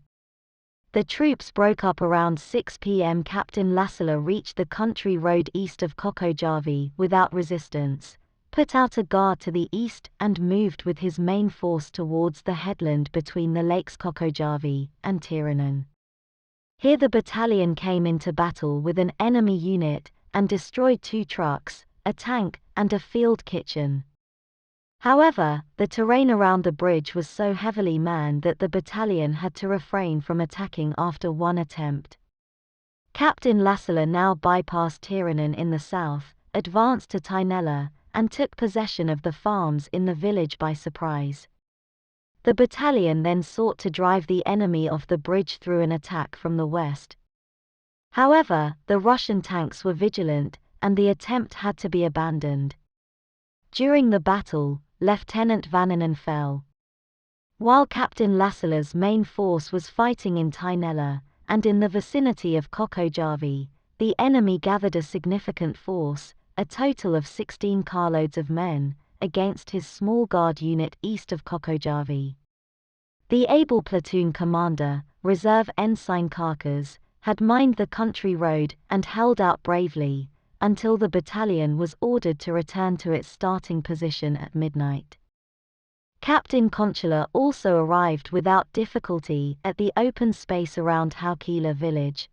The troops broke up around 6 p.m. Captain Lassala reached the country road east of Kokojärvi without resistance, put out a guard to the east and moved with his main force towards the headland between the lakes Kokojärvi and Tiranen. Here the battalion came into battle with an enemy unit and destroyed 2 trucks, a tank, and a field kitchen. However, the terrain around the bridge was so heavily manned that the battalion had to refrain from attacking after 1 attempt. Captain Lassala now bypassed Tiranen in the south, advanced to Tainela, and took possession of the farms in the village by surprise. The battalion then sought to drive the enemy off the bridge through an attack from the west. However, the Russian tanks were vigilant, and the attempt had to be abandoned. During the battle, Lieutenant Vannanen fell. While Captain Lassala's main force was fighting in Tainela, and in the vicinity of Kokojärvi, the enemy gathered a significant force, a total of 16 carloads of men, against his small guard unit east of Kokojärvi. The able platoon commander, Reserve Ensign Karkas, had mined the country road and held out bravely, until the battalion was ordered to return to its starting position at midnight. Captain Conchula also arrived without difficulty at the open space around Haukila village.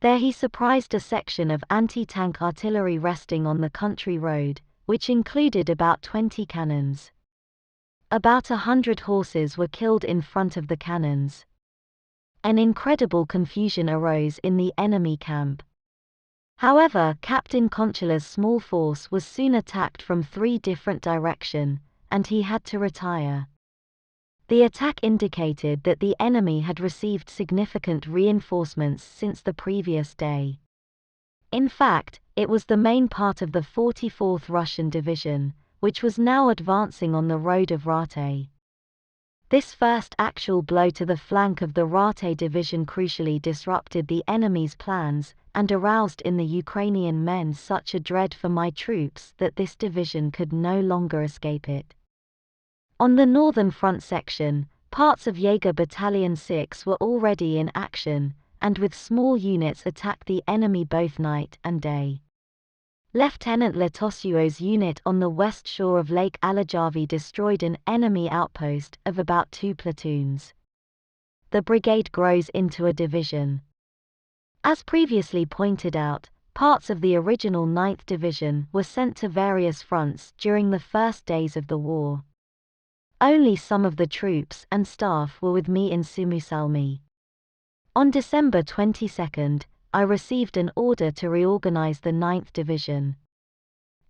There he surprised a section of anti-tank artillery resting on the country road, which included about 20 cannons. About 100 horses were killed in front of the cannons. An incredible confusion arose in the enemy camp. However, Captain Conchula's small force was soon attacked from 3 different directions, and he had to retire. The attack indicated that the enemy had received significant reinforcements since the previous day. In fact, it was the main part of the 44th Russian Division, which was now advancing on the road of Rate. This first actual blow to the flank of the Rate division crucially disrupted the enemy's plans, and aroused in the Ukrainian men such a dread for my troops that this division could no longer escape it. On the northern front section, parts of Jaeger Battalion 6 were already in action, and with small units attacked the enemy both night and day. Lieutenant Letosio's unit on the west shore of Lake Alajärvi destroyed an enemy outpost of about 2 platoons. The brigade grows into a division. As previously pointed out, parts of the original 9th Division were sent to various fronts during the first days of the war. Only some of the troops and staff were with me in Suomussalmi. On December 22, I received an order to reorganize the 9th Division.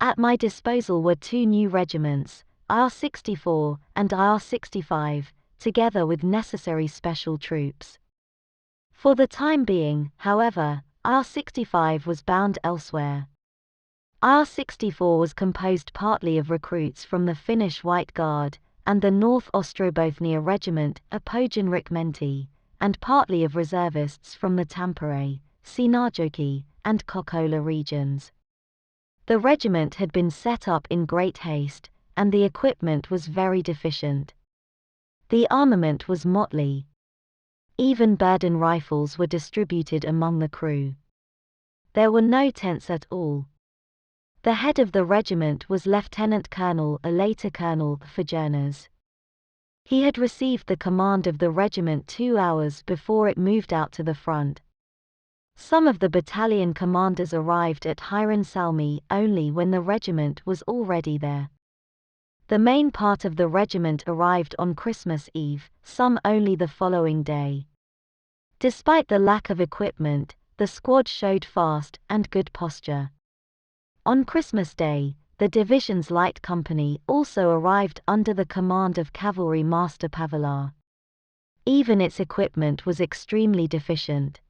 At my disposal were 2 new regiments, IR-64 and IR-65, together with necessary special troops. For the time being, however, IR-65 was bound elsewhere. IR-64 was composed partly of recruits from the Finnish White Guard and the North Ostrobothnia Regiment, Pohjanrikmenti, and partly of reservists from the Tampere, Sinajoki, and Kokkola regions. The regiment had been set up in great haste, and the equipment was very deficient. The armament was motley. Even Berdan rifles were distributed among the crew. There were no tents at all. The head of the regiment was Lieutenant Colonel, a later Colonel, Fajernas. He had received the command of the regiment 2 hours before it moved out to the front. Some of the battalion commanders arrived at Suomussalmi only when the regiment was already there. The main part of the regiment arrived on Christmas Eve, some only the following day. Despite the lack of equipment, the squad showed fast and good posture. On Christmas Day, the division's light company also arrived under the command of Cavalry Master Pavelar. Even its equipment was extremely deficient.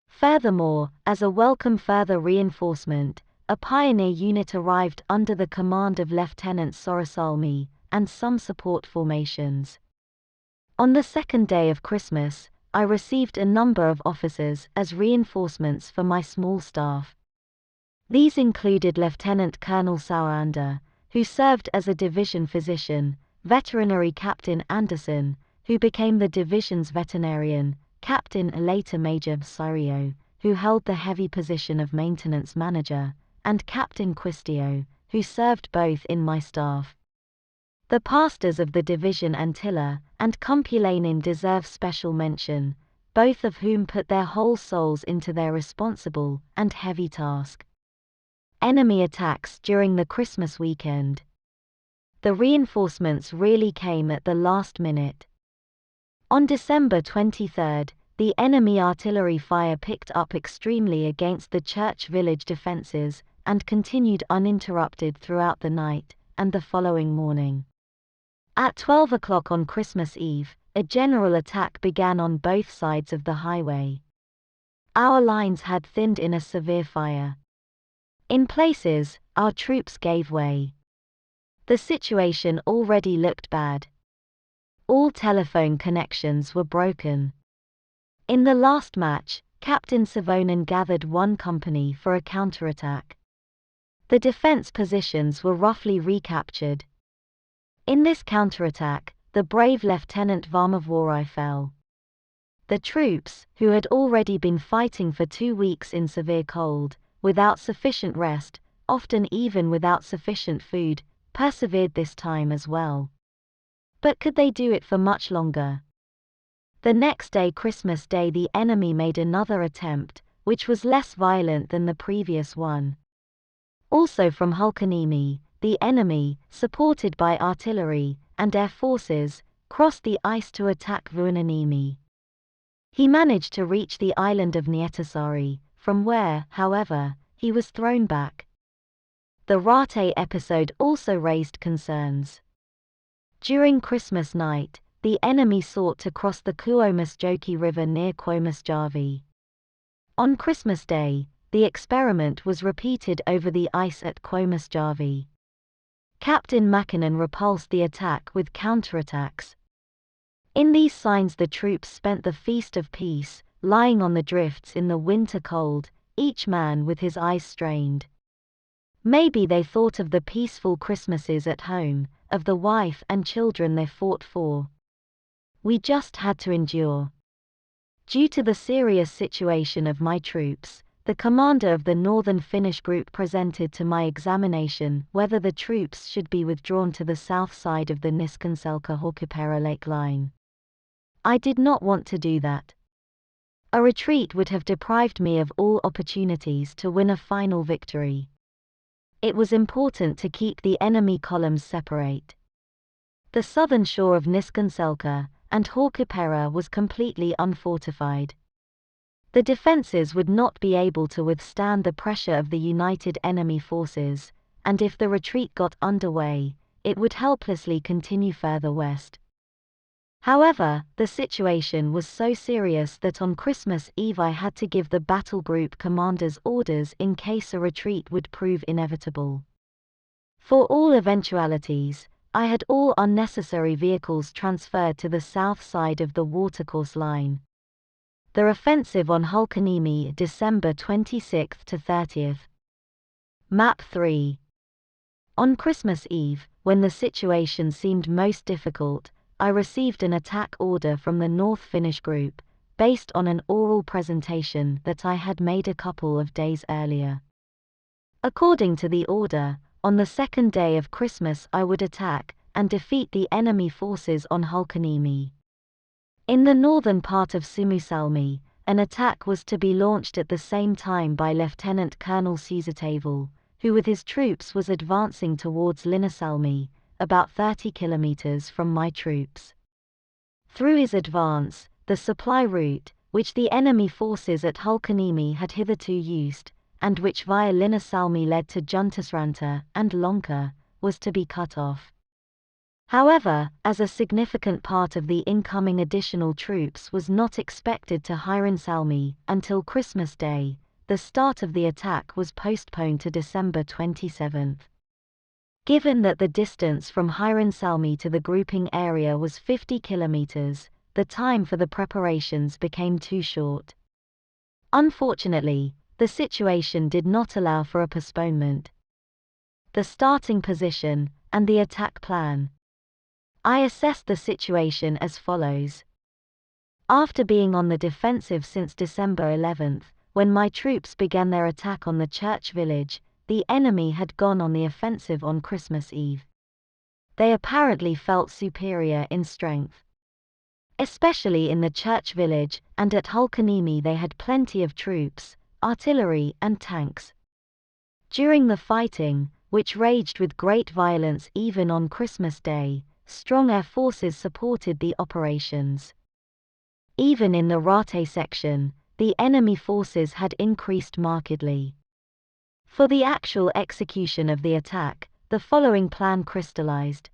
Furthermore, as a welcome further reinforcement, a pioneer unit arrived under the command of Lieutenant Suomussalmi, and some support formations. On the second day of Christmas, I received a number of officers as reinforcements for my small staff. These included Lieutenant Colonel Sauander, who served as a division physician, Veterinary Captain Anderson, who became the division's veterinarian, Captain later Major Sirio, who held the heavy position of maintenance manager, and Captain Quistio, who served both in my staff. The pastors of the division Antilla and Kumpulainen deserve special mention, both of whom put their whole souls into their responsible and heavy task. Enemy attacks during the Christmas weekend. The reinforcements really came at the last minute. On December 23, the enemy artillery fire picked up extremely against the church village defenses and continued uninterrupted throughout the night and the following morning. At 12 o'clock on Christmas Eve, a general attack began on both sides of the highway. Our lines had thinned in a severe fire. In places, our troops gave way. The situation already looked bad. All telephone connections were broken. In the last match, Captain Savonen gathered one company for a counterattack. The defense positions were roughly recaptured. In this counterattack, the brave Lieutenant Varmavorai fell. The troops, who had already been fighting for 2 weeks in severe cold, without sufficient rest, often even without sufficient food, persevered this time as well. But could they do it for much longer? The next day, Christmas Day, the enemy made another attempt, which was less violent than the previous one. Also from Hulkaniemi, the enemy, supported by artillery and air forces, crossed the ice to attack Vuonaniemi. He managed to reach the island of Nietasari, from where, however, he was thrown back. The Rate episode also raised concerns. During Christmas night, the enemy sought to cross the Kuomasjoki River near Kuomasjärvi. On Christmas Day, the experiment was repeated over the ice at Kuomasjärvi. Captain Mäkinen repulsed the attack with counterattacks. In these signs the troops spent the feast of peace, lying on the drifts in the winter cold, each man with his eyes strained. Maybe they thought of the peaceful Christmases at home, of the wife and children they fought for. We just had to endure. Due to the serious situation of my troops, the commander of the Northern Finnish group presented to my examination whether the troops should be withdrawn to the south side of the Niskanselkä-Haukipera Lake line. I did not want to do that. A retreat would have deprived me of all opportunities to win a final victory. It was important to keep the enemy columns separate. The southern shore of Niskanselkä and Haukipera was completely unfortified. The defenses would not be able to withstand the pressure of the united enemy forces, and if the retreat got underway, it would helplessly continue further west. However, the situation was so serious that on Christmas Eve I had to give the battle group commanders orders in case a retreat would prove inevitable. For all eventualities, I had all unnecessary vehicles transferred to the south side of the watercourse line. The offensive on Hulkaniemi, December 26 to 30th. Map 3. On Christmas Eve, when the situation seemed most difficult, I received an attack order from the North Finnish group, based on an oral presentation that I had made a couple of days earlier. According to the order, on the second day of Christmas I would attack and defeat the enemy forces on Hulkaniemi. In the northern part of Suomussalmi, an attack was to be launched at the same time by Lieutenant Colonel Siisatavel, who with his troops was advancing towards Linnasalmi, about 30 kilometers from my troops. Through his advance, the supply route, which the enemy forces at Hulkaniemi had hitherto used, and which via Linnasalmi led to Juntusranta and Lonka, was to be cut off. However, as a significant part of the incoming additional troops was not expected to Suomussalmi until Christmas Day, the start of the attack was postponed to December 27. Given that the distance from Suomussalmi to the grouping area was 50 kilometers, the time for the preparations became too short. Unfortunately, the situation did not allow for a postponement. The starting position and the attack plan. I assessed the situation as follows. After being on the defensive since December 11, when my troops began their attack on the church village, the enemy had gone on the offensive on Christmas Eve. They apparently felt superior in strength. Especially in the church village and at Hulkaniemi they had plenty of troops, artillery and tanks. During the fighting, which raged with great violence even on Christmas Day, strong air forces supported the operations. Even in the Rate section, the enemy forces had increased markedly. For the actual execution of the attack, the following plan crystallized.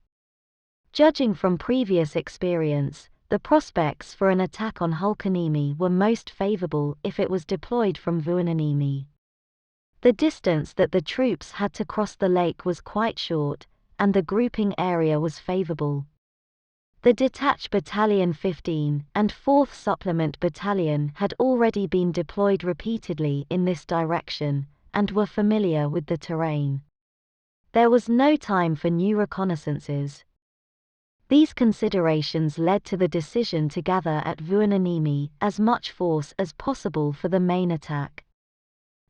Judging from previous experience, the prospects for an attack on Hulkaniemi were most favorable if it was deployed from Vuonaniemi. The distance that the troops had to cross the lake was quite short, and the grouping area was favorable. The detached Battalion 15 and 4th Supplement Battalion had already been deployed repeatedly in this direction, and were familiar with the terrain. There was no time for new reconnaissances. These considerations led to the decision to gather at Vuonaniemi as much force as possible for the main attack.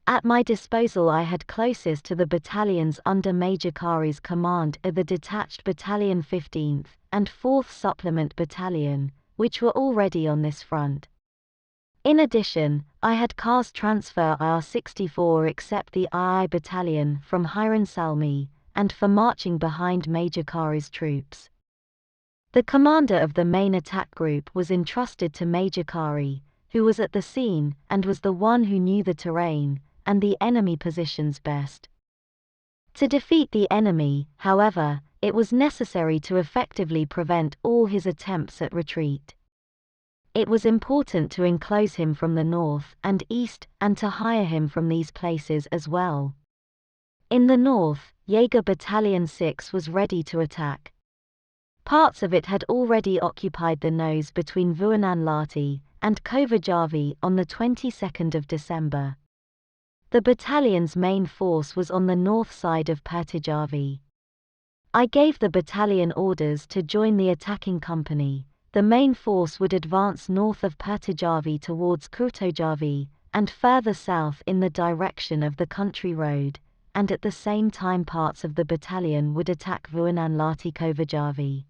At my disposal I had closest to the battalions under Major Kari's command are the detached Battalion 15th and 4th Supplement Battalion, which were already on this front. In addition, I had cars transfer IR-64 except the II Battalion from Suomussalmi, and for marching behind Major Kari's troops. The commander of the main attack group was entrusted to Major Kari, who was at the scene and was the one who knew the terrain and the enemy positions best. To defeat the enemy, however, it was necessary to effectively prevent all his attempts at retreat. It was important to enclose him from the north and east and to hire him from these places as well. In the north, Jaeger Battalion 6 was ready to attack. Parts of it had already occupied the nose between Vuonanlahti and Kovajärvi on the 22nd of December. The battalion's main force was on the north side of Pirtijärvi. I gave the battalion orders to join the attacking company. The main force would advance north of Pirtijärvi towards Kurtojärvi, and further south in the direction of the country road, and at the same time parts of the battalion would attack Vuonanlahti Kovajärvi.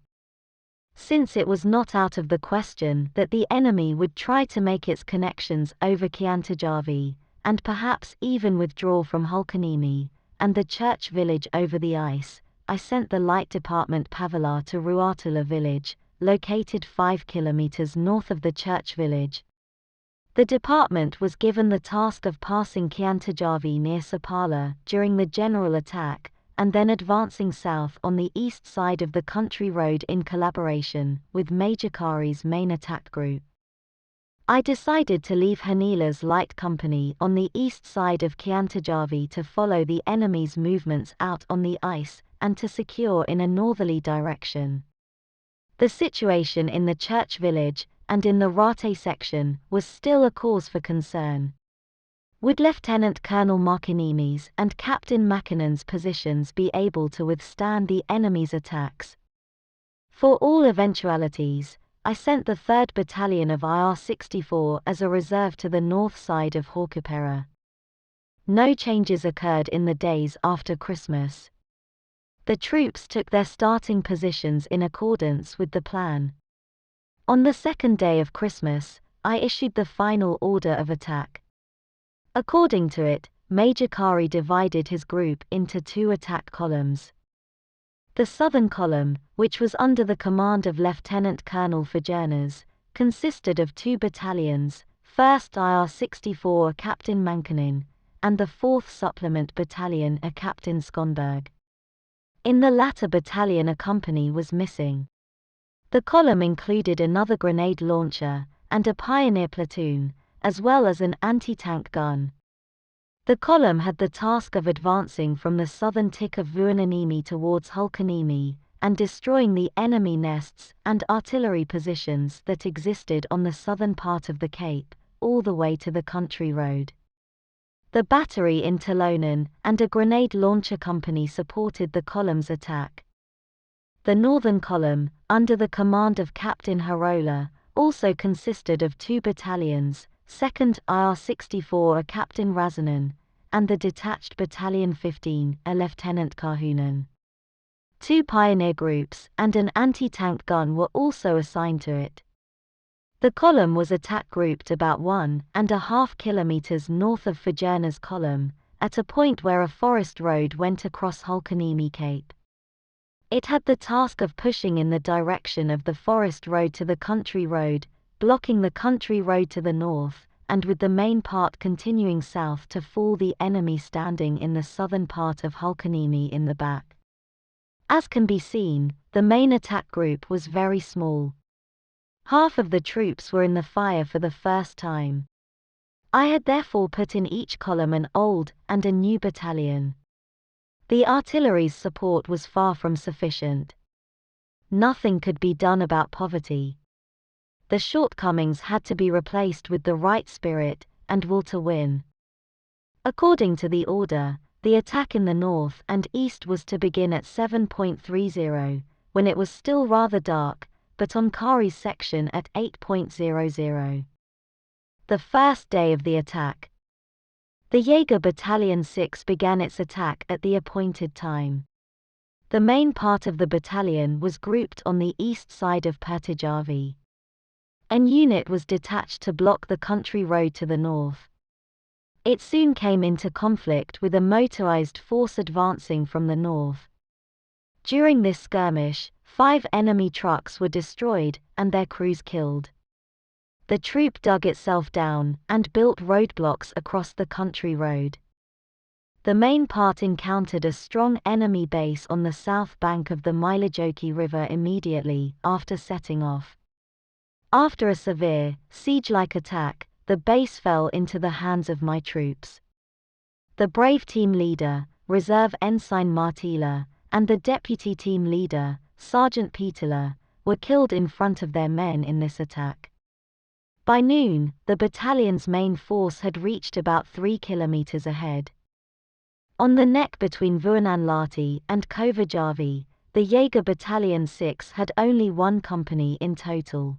Since it was not out of the question that the enemy would try to make its connections over Kiantajärvi, and perhaps even withdraw from Hulkaniemi, and the church village over the ice, I sent the Light Department Pavila to Ruotula village, located 5 kilometers north of the church village. The department was given the task of passing Kiantajärvi near Sapala during the general attack, and then advancing south on the east side of the country road in collaboration with Major Kari's main attack group. I decided to leave Hanila's light company on the east side of Kiantajärvi to follow the enemy's movements out on the ice and to secure in a northerly direction. The situation in the church village and in the Rate section was still a cause for concern. Would Lieutenant Colonel Markiniemi's and Captain Makinen's positions be able to withstand the enemy's attacks? For all eventualities, I sent the 3rd Battalion of IR-64 as a reserve to the north side of Haukapera. No changes occurred in the days after Christmas. The troops took their starting positions in accordance with the plan. On the second day of Christmas, I issued the final order of attack. According to it, Major Kari divided his group into 2 attack columns. The southern column, which was under the command of Lieutenant Colonel Fajernas, consisted of 2 battalions, 1st IR-64 Captain Mankinen, and the 4th Supplement Battalion Captain Skonberg. In the latter battalion a company was missing. The column included another grenade launcher and a pioneer platoon, as well as an anti-tank gun. The column had the task of advancing from the southern tip of Vuonaniemi towards Hulkaniemi, and destroying the enemy nests and artillery positions that existed on the southern part of the cape, all the way to the country road. The battery in Talonen and a grenade launcher company supported the column's attack. The northern column, under the command of Captain Harola, also consisted of 2 battalions, 2nd IR-64 a Captain Razanen, and the detached Battalion 15 a Lieutenant Kahunen. 2 pioneer groups and an anti-tank gun were also assigned to it. The column was attack grouped about 1.5 kilometers north of Fajerna's column, at a point where a forest road went across Hulkaniemi Cape. It had the task of pushing in the direction of the forest road to the country road, blocking the country road to the north, and with the main part continuing south to fall the enemy standing in the southern part of Hulkaniemi in the back. As can be seen, the main attack group was very small. Half of the troops were in the fire for the first time. I had therefore put in each column an old and a new battalion. The artillery's support was far from sufficient. Nothing could be done about poverty. The shortcomings had to be replaced with the right spirit and will to win. According to the order, the attack in the north and east was to begin at 7:30, when it was still rather dark, but on Kari's section at 8:00. The first day of the attack. The Jaeger Battalion 6 began its attack at the appointed time. The main part of the battalion was grouped on the east side of Pertijärvi. An unit was detached to block the country road to the north. It soon came into conflict with a motorized force advancing from the north. During this skirmish, 5 enemy trucks were destroyed and their crews killed. The troop dug itself down and built roadblocks across the country road. The main part encountered a strong enemy base on the south bank of the Mailajoki River immediately after setting off. After a severe, siege-like attack, the base fell into the hands of my troops. The brave team leader, Reserve Ensign Martila, and the deputy team leader, Sergeant Peterla, were killed in front of their men in this attack. By noon, the battalion's main force had reached about 3 kilometers ahead. On the neck between Vuonanlahti and Kovajärvi, the Jaeger Battalion 6 had only 1 company in total.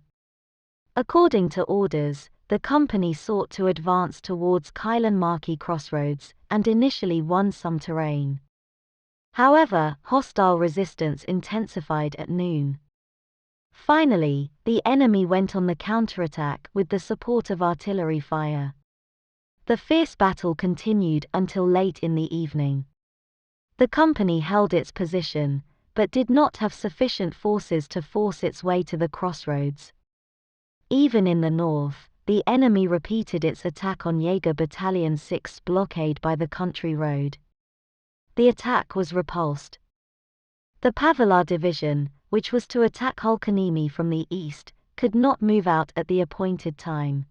According to orders, the company sought to advance towards Kailanmäki crossroads and initially won some terrain. However, hostile resistance intensified at noon. Finally, the enemy went on the counterattack with the support of artillery fire. The fierce battle continued until late in the evening. The company held its position, but did not have sufficient forces to force its way to the crossroads. Even in the north, the enemy repeated its attack on Jaeger Battalion 6's blockade by the country road. The attack was repulsed. The Pavala Division, which was to attack Hulkaniemi from the east, could not move out at the appointed time.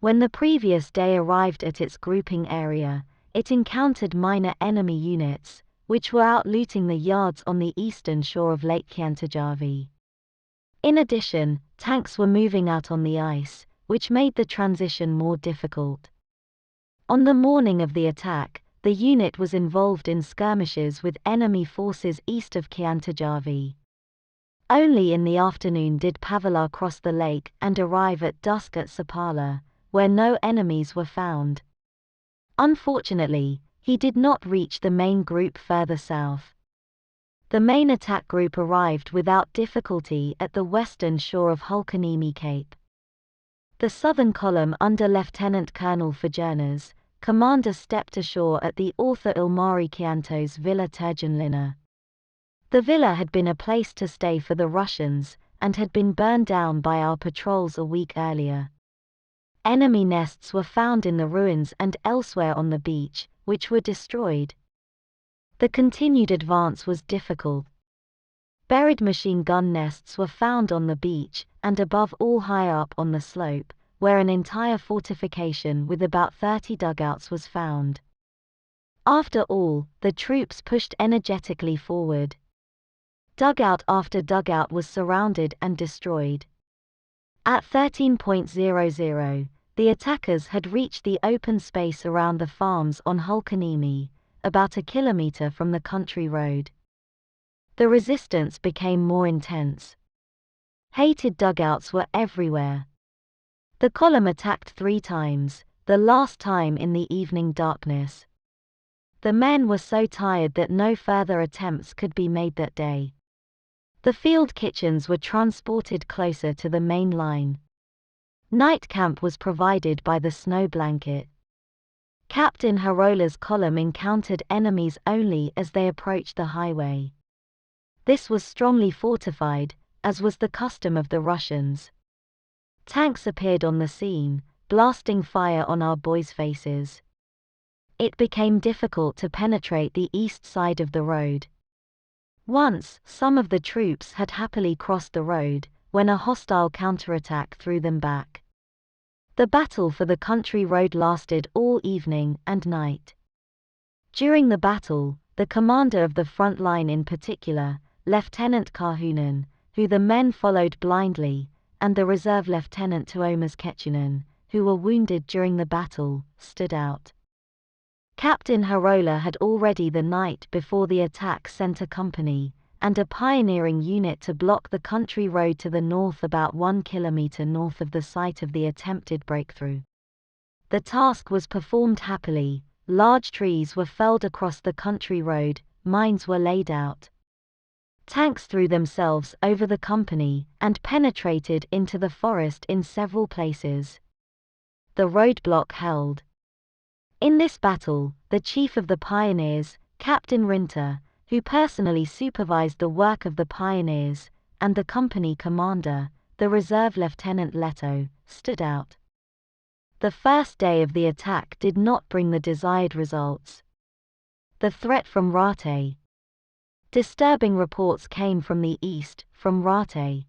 When the previous day arrived at its grouping area, it encountered minor enemy units, which were out looting the yards on the eastern shore of Lake Kiantajärvi. In addition, tanks were moving out on the ice, which made the transition more difficult. On the morning of the attack, the unit was involved in skirmishes with enemy forces east of Kiantajärvi. Only in the afternoon did Pavala cross the lake and arrive at dusk at Sapala, where no enemies were found. Unfortunately, he did not reach the main group further south. The main attack group arrived without difficulty at the western shore of Hulkaniemi Cape. The southern column under Lieutenant Colonel Fajerna's commander stepped ashore at the author Ilmari Kianto's Villa Turgenlina. The villa had been a place to stay for the Russians, and had been burned down by our patrols a week earlier. Enemy nests were found in the ruins and elsewhere on the beach, which were destroyed. The continued advance was difficult. Buried machine gun nests were found on the beach, and above all high up on the slope, where an entire fortification with about 30 dugouts was found. After all, the troops pushed energetically forward. Dugout after dugout was surrounded and destroyed. At 13:00, the attackers had reached the open space around the farms on Hulkaniemi, about a kilometer from the country road. The resistance became more intense. Hated dugouts were everywhere. The column attacked 3 times, the last time in the evening darkness. The men were so tired that no further attempts could be made that day. The field kitchens were transported closer to the main line. Night camp was provided by the snow blanket. Captain Harola's column encountered enemies only as they approached the highway. This was strongly fortified, as was the custom of the Russians. Tanks appeared on the scene, blasting fire on our boys' faces. It became difficult to penetrate the east side of the road. Once, some of the troops had happily crossed the road, when a hostile counterattack threw them back. The battle for the country road lasted all evening and night. During the battle, the commander of the front line in particular, Lieutenant Karhunen, who the men followed blindly, and the reserve Lieutenant Tuomas Kettunen, who were wounded during the battle, stood out. Captain Harola had already the night before the attack sent a company, and a pioneering unit to block the country road to the north about 1 kilometer north of the site of the attempted breakthrough. The task was performed happily. Large trees were felled across the country road, mines were laid out. Tanks threw themselves over the company and penetrated into the forest in several places. The roadblock held. In this battle, the chief of the pioneers, Captain Rinter, who personally supervised the work of the pioneers, and the company commander, the reserve Lieutenant Leto, stood out. The first day of the attack did not bring the desired results. The threat from Rate. Disturbing reports came from the east, from Rate.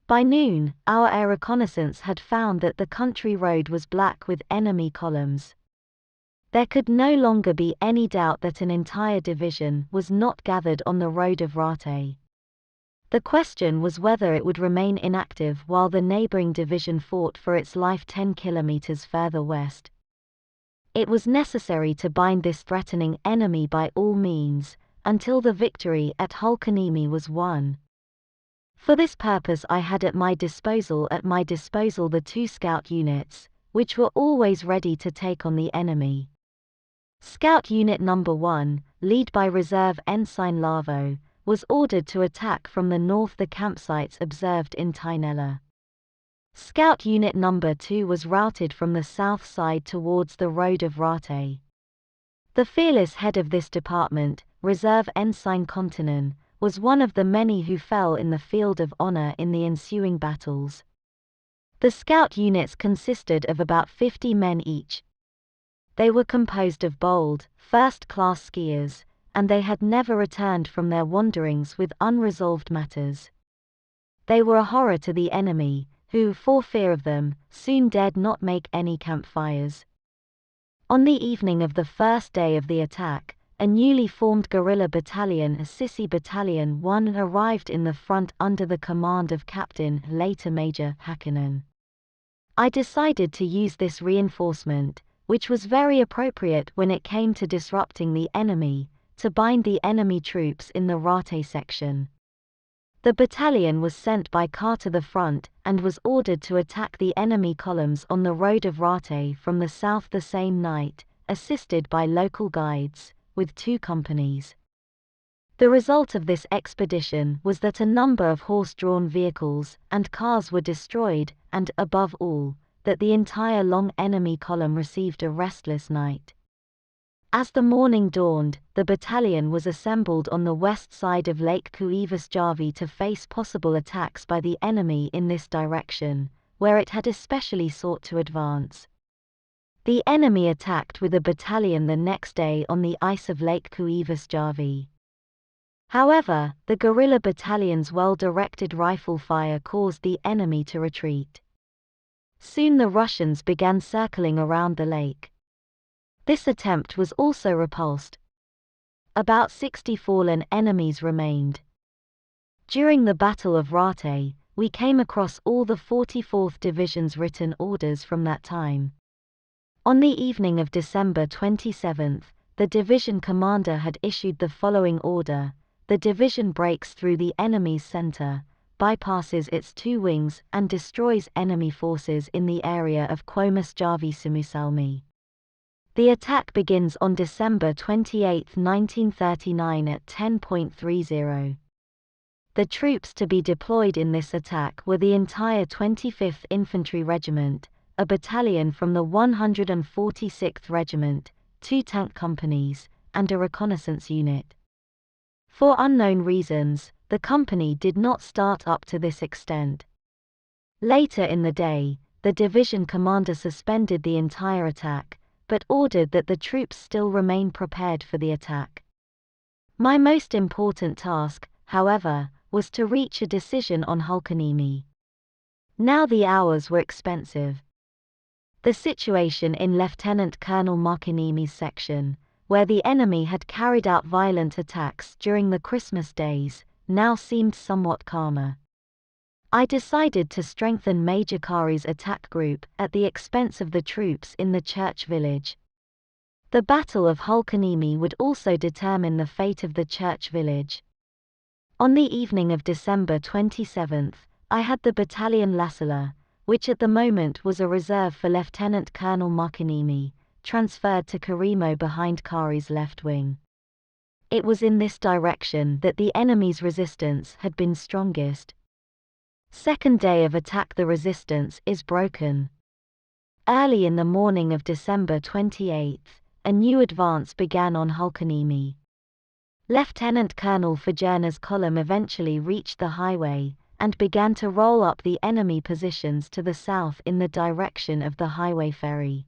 By noon, our air reconnaissance had found that the country road was black with enemy columns. There could no longer be any doubt that an entire division was not gathered on the road of Rate. The question was whether it would remain inactive while the neighboring division fought for its life 10 kilometers further west. It was necessary to bind this threatening enemy by all means, until the victory at Hulkaniemi was won. For this purpose I had at my disposal the 2 scout units, which were always ready to take on the enemy. Scout Unit No. 1, led by Reserve Ensign Lavo, was ordered to attack from the north the campsites observed in Tainella. Scout Unit No. 2 was routed from the south side towards the road of Rate. The fearless head of this department, Reserve Ensign Kontanen, was one of the many who fell in the field of honor in the ensuing battles. The scout units consisted of about 50 men each. They were composed of bold, first-class skiers, and they had never returned from their wanderings with unresolved matters. They were a horror to the enemy, who, for fear of them, soon dared not make any campfires. On the evening of the first day of the attack, a newly formed guerrilla battalion, Sissi Battalion 1, arrived in the front under the command of Captain, later Major, Hakkinen. I decided to use this reinforcement, which was very appropriate when it came to disrupting the enemy, to bind the enemy troops in the Rate section. The battalion was sent by car to the front and was ordered to attack the enemy columns on the road of Rate from the south the same night, assisted by local guides, with 2 companies. The result of this expedition was that a number of horse-drawn vehicles and cars were destroyed, and, above all, that the entire long enemy column received a restless night. As the morning dawned, the battalion was assembled on the west side of Lake Kuivasjärvi to face possible attacks by the enemy in this direction, where it had especially sought to advance. The enemy attacked with a battalion the next day on the ice of Lake Kuivasjärvi. However, the guerrilla battalion's well-directed rifle fire caused the enemy to retreat. Soon the Russians began circling around the lake. This attempt was also repulsed. About 60 fallen enemies remained. During the Battle of Rate, we came across all the 44th Division's written orders from that time. On the evening of December 27, the division commander had issued the following order: the division breaks through the enemy's center, bypasses its two wings and destroys enemy forces in the area of Suomussalmi Suomussalmi. The attack begins on December 28, 1939 at 10:30. The troops to be deployed in this attack were the entire 25th Infantry Regiment, a battalion from the 146th Regiment, 2 tank companies, and a reconnaissance unit. For unknown reasons, the company did not start up to this extent. Later in the day, the division commander suspended the entire attack, but ordered that the troops still remain prepared for the attack. My most important task, however, was to reach a decision on Hulkaniemi. Now the hours were expensive. The situation in Lieutenant Colonel Markiniemi's section, where the enemy had carried out violent attacks during the Christmas days, now seemed somewhat calmer. I decided to strengthen Major Kari's attack group at the expense of the troops in the church village. The Battle of Hulkaniemi would also determine the fate of the church village. On the evening of December 27, I had the battalion Lassila, which at the moment was a reserve for Lieutenant Colonel Markiniemi, transferred to Karimo behind Kari's left wing. It was in this direction that the enemy's resistance had been strongest. Second day of attack, the resistance is broken. Early in the morning of December 28, a new advance began on Hulkaniemi. Lieutenant Colonel Fajerna's column eventually reached the highway, and began to roll up the enemy positions to the south in the direction of the highway ferry.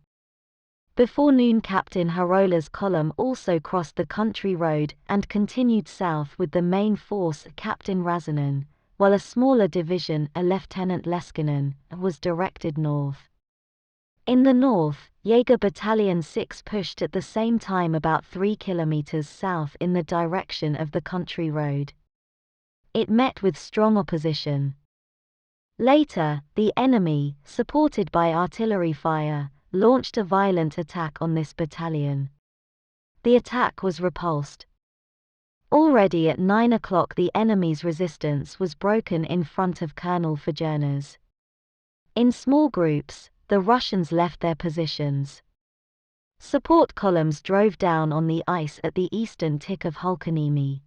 Before noon, Captain Harola's column also crossed the country road and continued south with the main force, Captain Razanen, while a smaller division, a Lieutenant Leskinen, was directed north. In the north, Jaeger Battalion 6 pushed at the same time about 3 kilometers south in the direction of the country road. It met with strong opposition. Later, the enemy, supported by artillery fire, launched a violent attack on this battalion. The attack was repulsed. Already at 9 o'clock the enemy's resistance was broken in front of Colonel Fajerna's. In small groups, the Russians left their positions. Support columns drove down on the ice at the eastern tip of Hulkaniemi.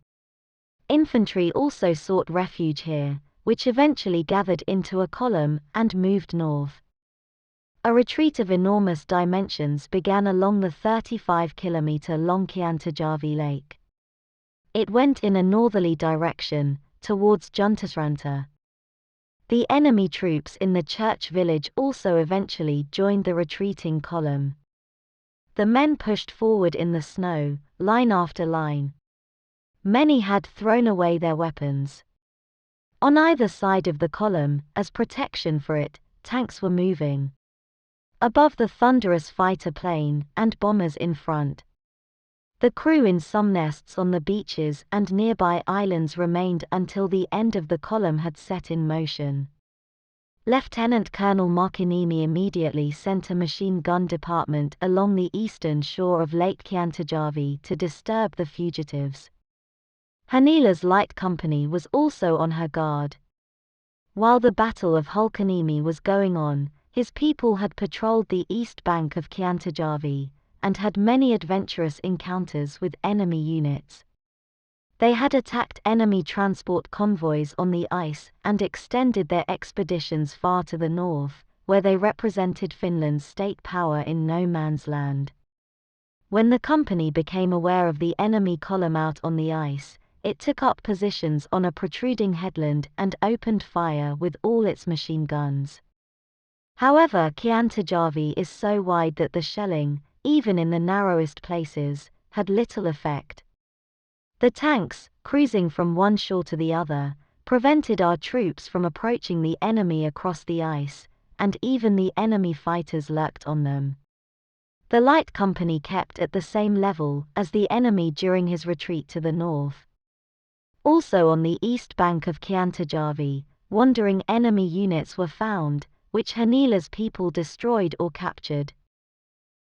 Infantry also sought refuge here, which eventually gathered into a column and moved north. A retreat of enormous dimensions began along the 35-kilometer-long Kiantajärvi Lake. It went in a northerly direction, towards Juntusranta. The enemy troops in the church village also eventually joined the retreating column. The men pushed forward in the snow, line after line. Many had thrown away their weapons. On either side of the column, as protection for it, tanks were moving. Above the thunderous fighter plane and bombers in front. The crew in some nests on the beaches and nearby islands remained until the end of the column had set in motion. Lieutenant Colonel Markiniemi immediately sent a machine gun department along the eastern shore of Lake Kiantajärvi to disturb the fugitives. Hanila's light company was also on her guard. While the Battle of Hulkaniemi was going on, his people had patrolled the east bank of Kiantajärvi, and had many adventurous encounters with enemy units. They had attacked enemy transport convoys on the ice and extended their expeditions far to the north, where they represented Finland's state power in no man's land. When the company became aware of the enemy column out on the ice, it took up positions on a protruding headland and opened fire with all its machine guns. However, Kiantajärvi is so wide that the shelling, even in the narrowest places, had little effect. The tanks, cruising from one shore to the other, prevented our troops from approaching the enemy across the ice, and even the enemy fighters lurked on them. The light company kept at the same level as the enemy during his retreat to the north. Also on the east bank of Kiantajärvi, wandering enemy units were found, which Hanila's people destroyed or captured.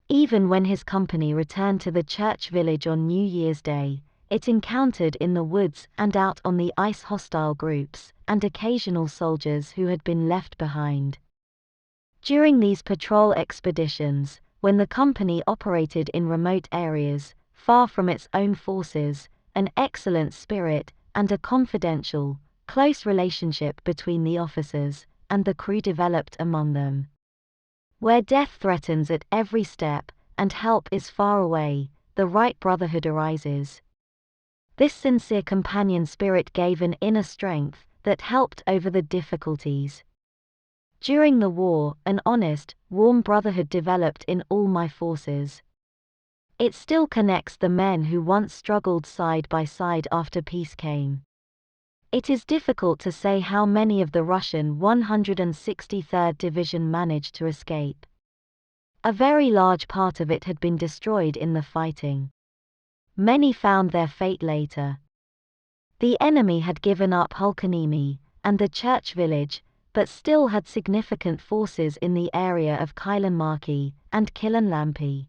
Even when his company returned to the church village on New Year's Day, it encountered in the woods and out on the ice hostile groups and occasional soldiers who had been left behind. During these patrol expeditions, when the company operated in remote areas, far from its own forces, an excellent spirit and a confidential, close relationship between the officers and the crew developed among them. Where death threatens at every step and help is far away, the right brotherhood arises. This sincere companion spirit gave an inner strength that helped over the difficulties. During the war, an honest, warm brotherhood developed in all my forces. It still connects the men who once struggled side by side after peace came. It is difficult to say how many of the Russian 163rd Division managed to escape. A very large part of it had been destroyed in the fighting. Many found their fate later. The enemy had given up Hulkaniemi and the church village, but still had significant forces in the area of Kailanmäki and Kilänlampi.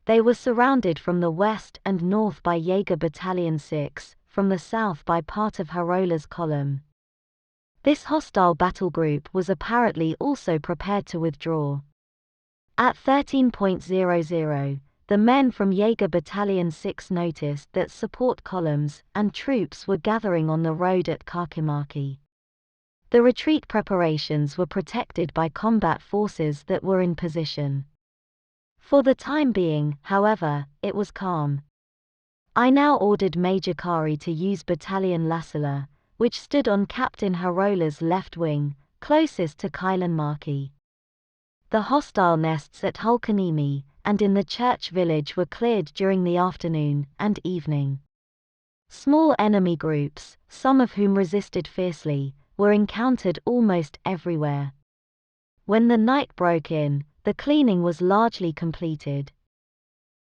They were surrounded from the west and north by Jaeger Battalion 6, from the south by part of Harola's column. This hostile battle group was apparently also prepared to withdraw. At 13:00, the men from Jaeger Battalion 6 noticed that support columns and troops were gathering on the road at Karkimäki. The retreat preparations were protected by combat forces that were in position. For the time being, however, it was calm. I now ordered Major Kari to use Battalion Lassila, which stood on Captain Harola's left wing, closest to Kailanmäki. The hostile nests at Hulkaniemi and in the church village were cleared during the afternoon and evening. Small enemy groups, some of whom resisted fiercely, were encountered almost everywhere. When the night broke in, the cleaning was largely completed.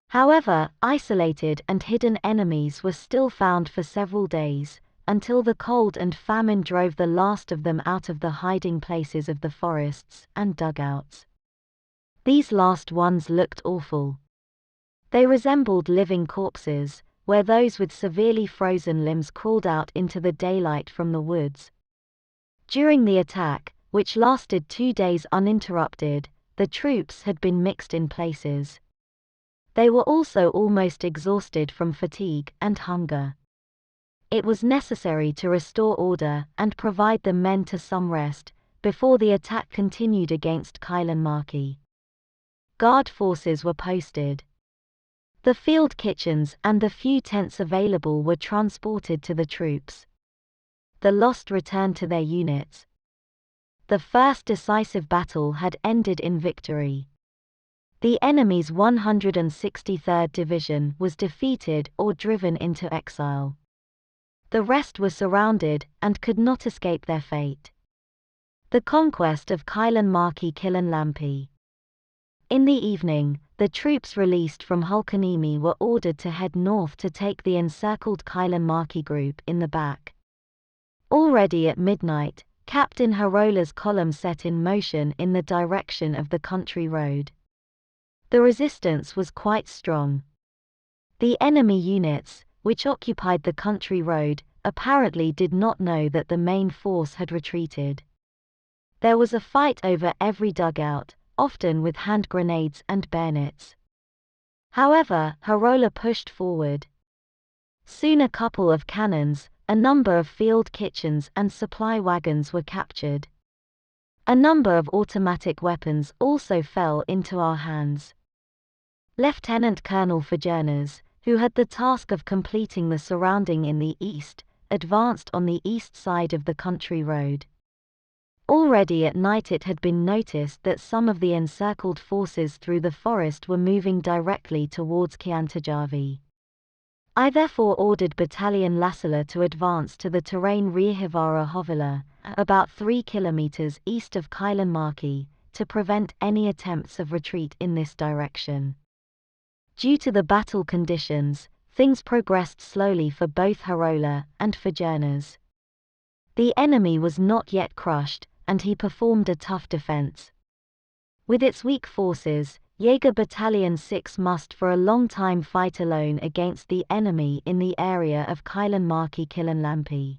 However, isolated and hidden enemies were still found for several days, until the cold and famine drove the last of them out of the hiding places of the forests and dugouts. These last ones looked awful. They resembled living corpses, where those with severely frozen limbs crawled out into the daylight from the woods. During the attack, which lasted 2 days uninterrupted, the troops had been mixed in places. They were also almost exhausted from fatigue and hunger. It was necessary to restore order and provide the men to some rest, before the attack continued against Kailanmäki. Guard forces were posted. The field kitchens and the few tents available were transported to the troops. The lost returned to their units. The first decisive battle had ended in victory. The enemy's 163rd Division was defeated or driven into exile. The rest were surrounded and could not escape their fate. The conquest of Kailanmäki-Kilänlampi. In the evening, the troops released from Hulkaniemi were ordered to head north to take the encircled Kailanmäki group in the back. Already at midnight, Captain Harola's column set in motion in the direction of the country road. The resistance was quite strong. The enemy units, which occupied the country road, apparently did not know that the main force had retreated. There was a fight over every dugout, often with hand grenades and bayonets. However, Harola pushed forward. Soon a couple of cannons, a number of field kitchens and supply wagons were captured. A number of automatic weapons also fell into our hands. Lieutenant Colonel Fajernas, who had the task of completing the surrounding in the east, advanced on the east side of the country road. Already at night it had been noticed that some of the encircled forces through the forest were moving directly towards Kiantajärvi. I therefore ordered Battalion Lassila to advance to the terrain Riihivara Hovila, about 3 kilometers east of Kailanmäki, to prevent any attempts of retreat in this direction. Due to the battle conditions, things progressed slowly for both Harola and for Furnas. The enemy was not yet crushed, and he performed a tough defense. With its weak forces, Jaeger Battalion 6 must for a long time fight alone against the enemy in the area of Kailanmäki-Kilanlampi.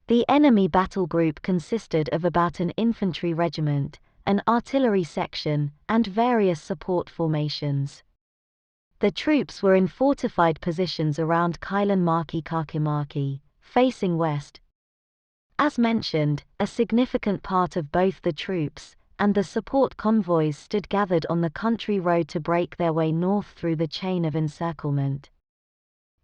The enemy battle group consisted of about an infantry regiment, an artillery section, and various support formations. The troops were in fortified positions around Kailanmäki-Kakimäki, facing west. As mentioned, a significant part of both the troops and the support convoys stood gathered on the country road to break their way north through the chain of encirclement.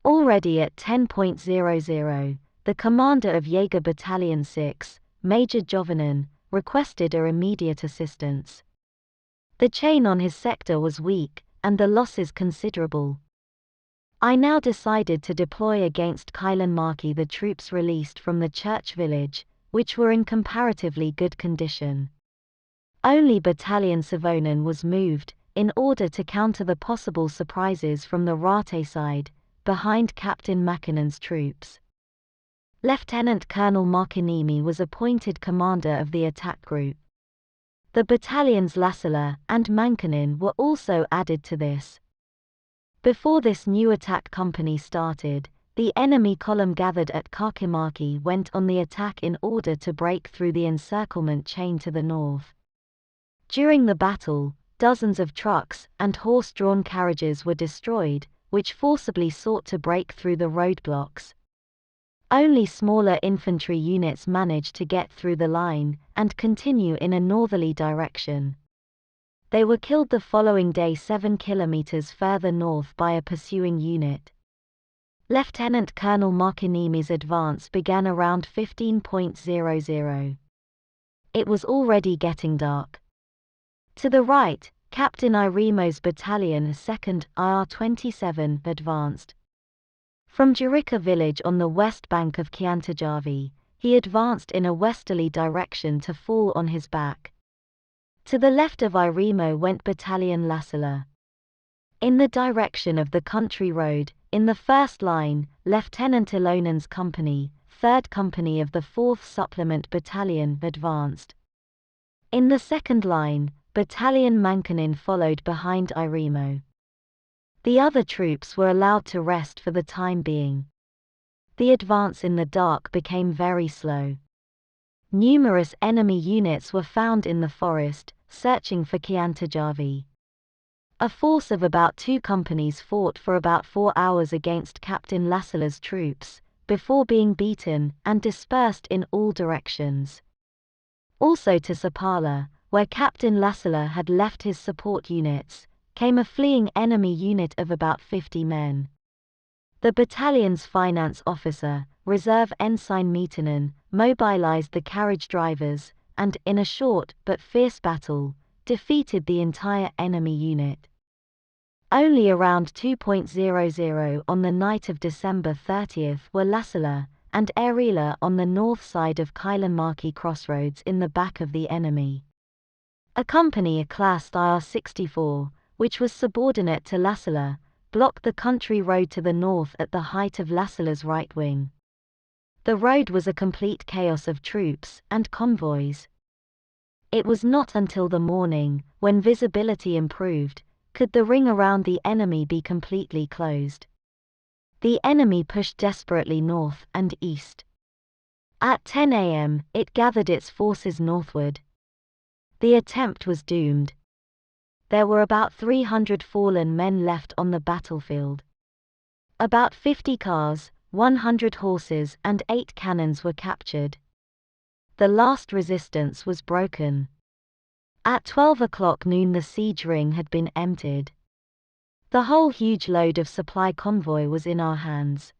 Already at 10:00, the commander of Jaeger Battalion 6, Major Jovanen, requested our immediate assistance. The chain on his sector was weak, and the losses considerable. I now decided to deploy against Kailanmäki the troops released from the church village, which were in comparatively good condition. Only Battalion Savonen was moved, in order to counter the possible surprises from the Rate side, behind Captain Mäkinen's troops. Lieutenant Colonel Markkinimi was appointed commander of the attack group. The battalions Lassila and Mänkinen were also added to this. Before this new attack company started, the enemy column gathered at Kakimäki went on the attack in order to break through the encirclement chain to the north. During the battle, dozens of trucks and horse-drawn carriages were destroyed, which forcibly sought to break through the roadblocks. Only smaller infantry units managed to get through the line and continue in a northerly direction. They were killed the following day 7 kilometers further north by a pursuing unit. Lieutenant Colonel Markkinimi's advance began around 15:00. It was already getting dark. To the right, Captain Irimo's battalion 2nd IR-27 advanced. From Jurika village on the west bank of Kiantajärvi, he advanced in a westerly direction to fall on his back. To the left of Irimo went Battalion Lassila. In the direction of the country road, in the first line, Lieutenant Ilonen's company, 3rd Company of the 4th Supplement Battalion advanced. In the second line, Battalion Mänkinen followed behind Irimo. The other troops were allowed to rest for the time being. The advance in the dark became very slow. Numerous enemy units were found in the forest, searching for Kiantajärvi. A force of about 2 companies fought for about 4 hours against Captain Lassila's troops, before being beaten and dispersed in all directions. Also to Sapala, where Captain Lassila had left his support units, came a fleeing enemy unit of about 50 men. The battalion's finance officer, Reserve Ensign Mietonen, mobilized the carriage drivers, and, in a short but fierce battle, defeated the entire enemy unit. Only around 2:00 on the night of December 30 were Lassila and Erila on the north side of Kailanmäki crossroads in the back of the enemy. A company classed IR-64, which was subordinate to Lassila, blocked the country road to the north at the height of Lassila's right wing. The road was a complete chaos of troops and convoys. It was not until the morning, when visibility improved, could the ring around the enemy be completely closed. The enemy pushed desperately north and east. At 10 a.m., it gathered its forces northward. The attempt was doomed. There were about 300 fallen men left on the battlefield. About 50 cars, 100 horses and 8 cannons were captured. The last resistance was broken. At 12 noon the siege ring had been emptied. The whole huge load of supply convoy was in our hands.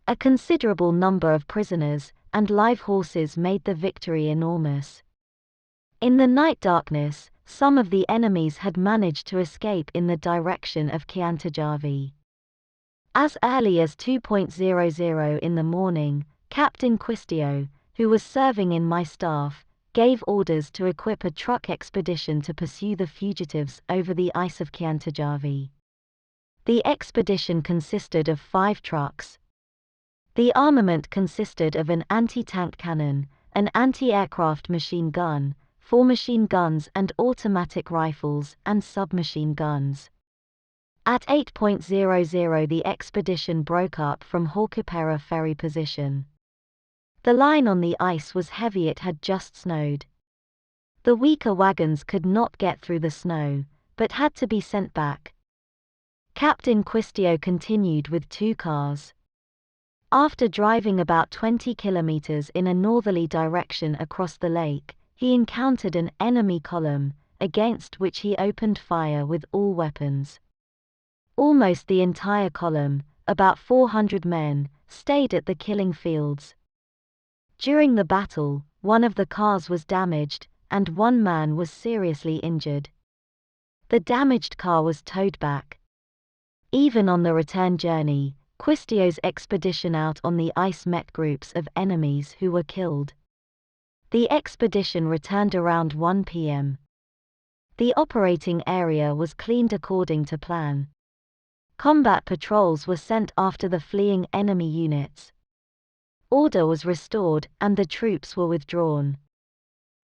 A considerable number of prisoners and live horses made the victory enormous. In the night darkness, some of the enemies had managed to escape in the direction of Kiantajärvi. As early as 2:00 in the morning, Captain Quistio, who was serving in my staff, gave orders to equip a truck expedition to pursue the fugitives over the ice of Kiantajärvi. The expedition consisted of 5 trucks. The armament consisted of an anti-tank cannon, an anti-aircraft machine gun, 4 machine guns and automatic rifles and submachine guns. At 8:00 the expedition broke up from Haukipera ferry position. The line on the ice was heavy, it had just snowed. The weaker wagons could not get through the snow, but had to be sent back. Captain Quistio continued with 2 cars. After driving about 20 kilometers in a northerly direction across the lake, he encountered an enemy column, against which he opened fire with all weapons. Almost the entire column, about 400 men, stayed at the killing fields. During the battle, one of the cars was damaged, and 1 man was seriously injured. The damaged car was towed back. Even on the return journey, Quistio's expedition out on the ice met groups of enemies who were killed. The expedition returned around 1 p.m. The operating area was cleaned according to plan. Combat patrols were sent after the fleeing enemy units. Order was restored and the troops were withdrawn.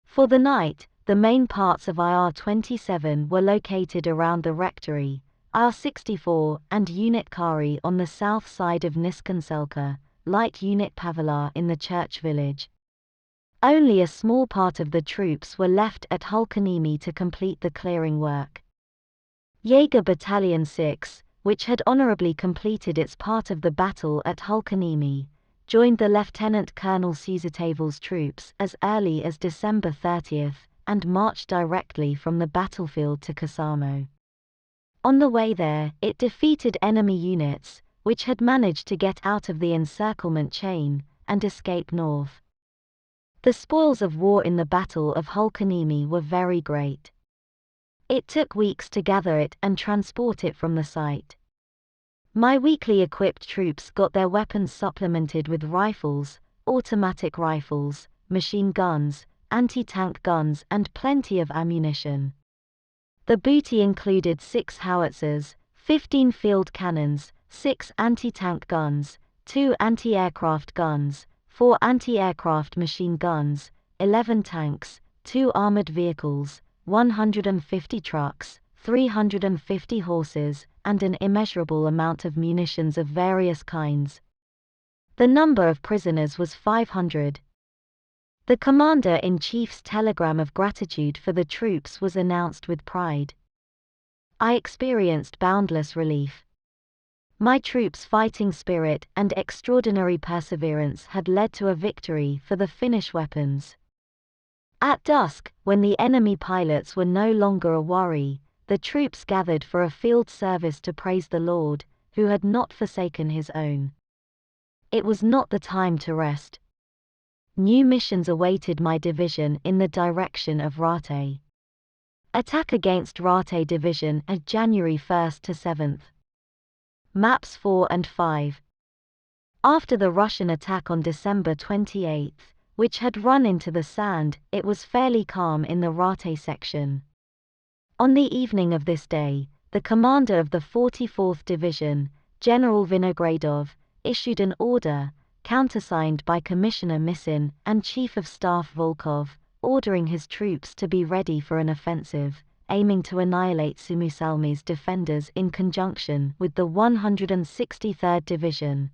For the night, the main parts of IR-27 were located around the rectory, IR-64 and Unit Kari on the south side of Niskanselka, Light Unit Pavala in the church village. Only a small part of the troops were left at Hulkaniemi to complete the clearing work. Jaeger Battalion 6, which had honorably completed its part of the battle at Hulkaniemi, joined the Lieutenant Colonel Suusatavel's troops as early as December 30 and marched directly from the battlefield to Kasamo. On the way there, it defeated enemy units, which had managed to get out of the encirclement chain and escape north. The spoils of war in the Battle of Hulkaniemi were very great. It took weeks to gather it and transport it from the site. My weakly equipped troops got their weapons supplemented with rifles, automatic rifles, machine guns, anti-tank guns and plenty of ammunition. The booty included 6 howitzers, 15 field cannons, 6 anti-tank guns, 2 anti-aircraft guns, 4 anti-aircraft machine guns, 11 tanks, 2 armored vehicles, 150 trucks, 350 horses, and an immeasurable amount of munitions of various kinds. The number of prisoners was 500. The Commander-in-Chief's telegram of gratitude for the troops was announced with pride. I experienced boundless relief. My troops' fighting spirit and extraordinary perseverance had led to a victory for the Finnish weapons. At dusk, when the enemy pilots were no longer a worry, the troops gathered for a field service to praise the Lord, who had not forsaken his own. It was not the time to rest. New missions awaited my division in the direction of Rate. Attack against Rate Division at January 1 to 7. Maps 4 and 5. After the Russian attack on December 28, which had run into the sand, it was fairly calm in the Rate section. On the evening of this day, the commander of the 44th Division, General Vinogradov, issued an order, countersigned by Commissioner Missin and Chief of Staff Volkov, ordering his troops to be ready for an offensive, aiming to annihilate Suomussalmi's defenders in conjunction with the 163rd Division.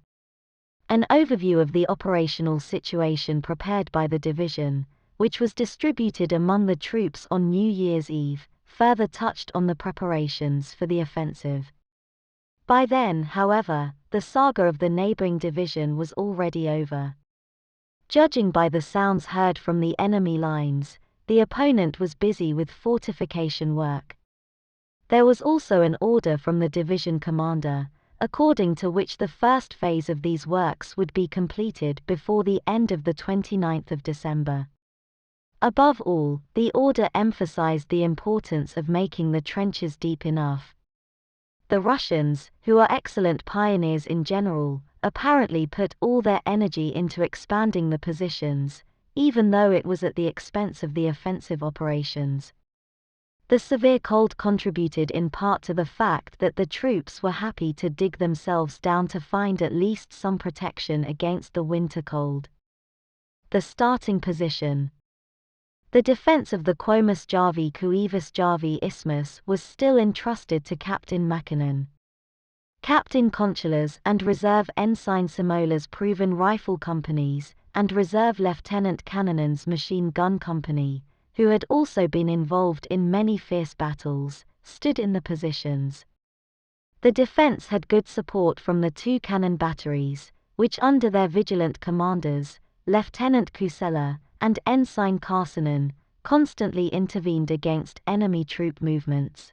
An overview of the operational situation prepared by the division, which was distributed among the troops on New Year's Eve, further touched on the preparations for the offensive. By then, however, the saga of the neighboring division was already over. Judging by the sounds heard from the enemy lines, the opponent was busy with fortification work. There was also an order from the division commander, according to which the first phase of these works would be completed before the end of the 29th of December. Above all, the order emphasized the importance of making the trenches deep enough. The Russians, who are excellent pioneers in general, apparently put all their energy into expanding the positions, even though it was at the expense of the offensive operations. The severe cold contributed in part to the fact that the troops were happy to dig themselves down to find at least some protection against the winter cold. The starting position. The defense of the Suomussalmi-Kuivasjärvi Isthmus was still entrusted to Captain Mäkinen. Captain Konchala's and Reserve Ensign Samola's proven rifle companies, and Reserve Lieutenant Kannonen's machine gun company, who had also been involved in many fierce battles, stood in the positions. The defense had good support from the 2 cannon batteries, which under their vigilant commanders, Lieutenant Kusela and Ensign Karsanen, constantly intervened against enemy troop movements.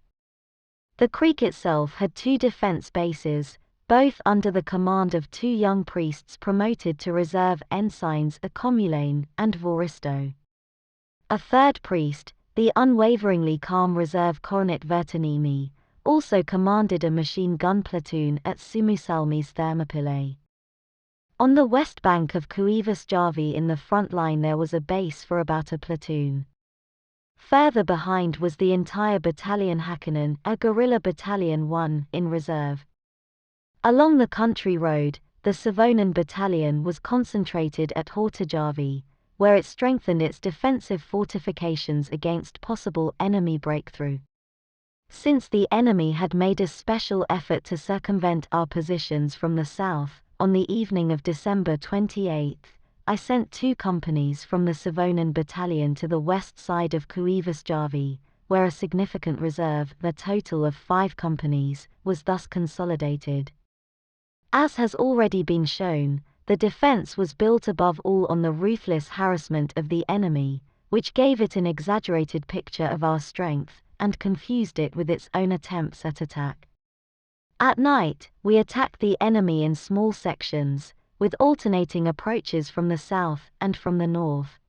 The creek itself had 2 defense bases, both under the command of 2 young priests promoted to reserve ensigns Akomulainen and Vuoristo. A third priest, the unwaveringly calm reserve Cornet Vertaniemi, also commanded a machine gun platoon at Suomussalmi's Thermopylae. On the west bank of Kuivasjärvi in the front line there was a base for about a platoon. Further behind was the entire battalion Häkkinen, a guerrilla battalion 1, in reserve. Along the country road, the Savonen battalion was concentrated at Hautajarvi, where it strengthened its defensive fortifications against possible enemy breakthrough. Since the enemy had made a special effort to circumvent our positions from the south, on the evening of December 28, I sent 2 companies from the Savonen battalion to the west side of Kuivasjärvi, where a significant reserve, a total of 5 companies, was thus consolidated. As has already been shown, the defense was built above all on the ruthless harassment of the enemy, which gave it an exaggerated picture of our strength, and confused it with its own attempts at attack. At night, we attacked the enemy in small sections, with alternating approaches from the south and from the north.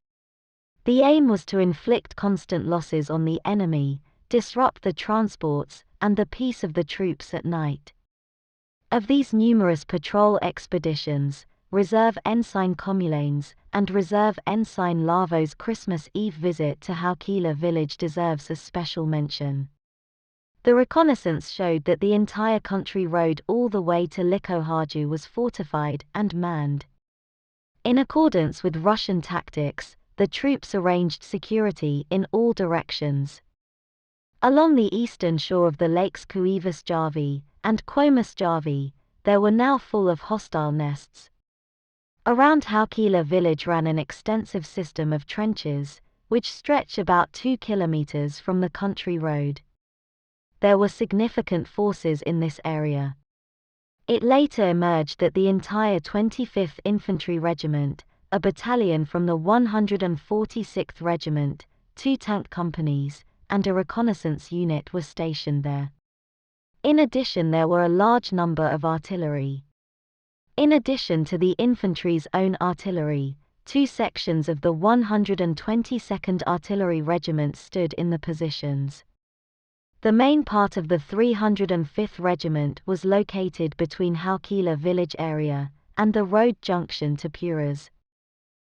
The aim was to inflict constant losses on the enemy, disrupt the transports, and the peace of the troops at night. Of these numerous patrol expeditions, Reserve Ensign Komulainen's and Reserve Ensign Lavo's Christmas Eve visit to Haukila village deserves a special mention. The reconnaissance showed that the entire country road all the way to Likkoharju was fortified and manned. In accordance with Russian tactics, the troops arranged security in all directions. Along the eastern shore of the lakes Kuivasjärvi and Suomussalmi, there were now full of hostile nests. Around Haukila village ran an extensive system of trenches, which stretched about 2 kilometers from the country road. There were significant forces in this area. It later emerged that the entire 25th Infantry Regiment, a battalion from the 146th Regiment, 2 tank companies, and a reconnaissance unit were stationed there. In addition, there were a large number of artillery. In addition to the infantry's own artillery, 2 sections of the 122nd Artillery Regiment stood in the positions. The main part of the 305th Regiment was located between Haukila village area and the road junction to Puras.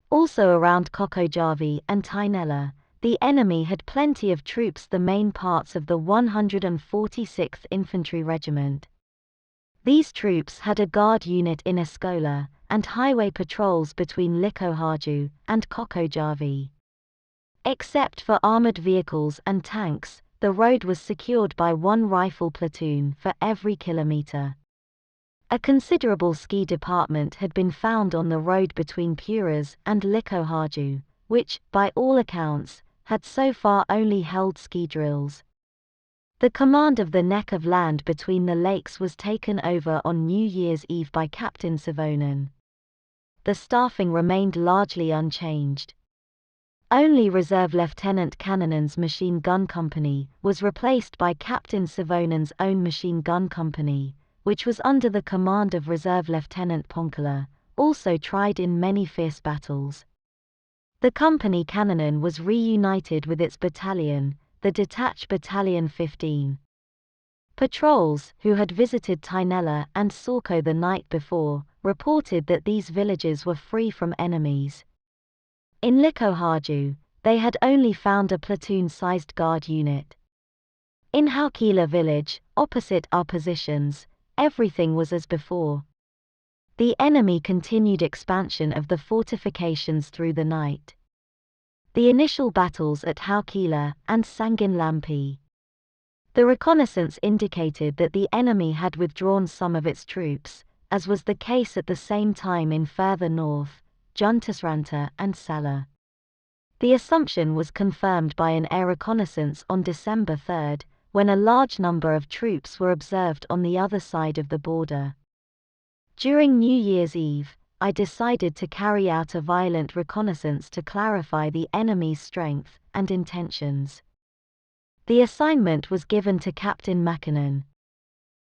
Also around Kokojärvi and Tainela, the enemy had plenty of troops. The main parts of the 146th Infantry Regiment. These troops had a guard unit in Eskola, and highway patrols between Likkoharju and Kokojärvi. Except for armored vehicles and tanks, the road was secured by 1 rifle platoon for every kilometer. A considerable ski department had been found on the road between Puras and Likkoharju, which, by all accounts, had so far only held ski drills. The command of the neck of land between the lakes was taken over on New Year's Eve by Captain Savonen. The staffing remained largely unchanged. Only Reserve Lieutenant Kannonen's machine gun company was replaced by Captain Savonen's own machine gun company, which was under the command of Reserve Lieutenant Ponkala, also tried in many fierce battles. The company cannon was reunited with its battalion, the detached Battalion 15. Patrols, who had visited Tainela and Sorko the night before, reported that these villages were free from enemies. In Likohaju, they had only found a platoon-sized guard unit. In Haukila village, opposite our positions, everything was as before. The enemy continued expansion of the fortifications through the night. The initial battles at Haukila and Sanginlampi. The reconnaissance indicated that the enemy had withdrawn some of its troops, as was the case at the same time in further north, Juntasranta and Sala. The assumption was confirmed by an air reconnaissance on December 3, when a large number of troops were observed on the other side of the border. During New Year's Eve, I decided to carry out a violent reconnaissance to clarify the enemy's strength and intentions. The assignment was given to Captain Makinen.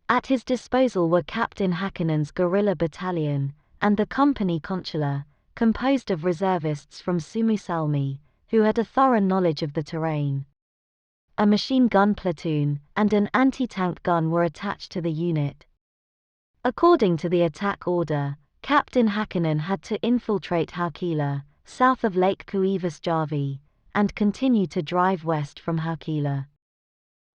At his disposal were Captain Hakanen's guerrilla battalion, and the company Conchula, composed of reservists from Suomussalmi, who had a thorough knowledge of the terrain. A machine gun platoon and an anti-tank gun were attached to the unit. According to the attack order, Captain Hakanen had to infiltrate Haukila, south of Lake Kuivasjärvi, and continue to drive west from Haukila.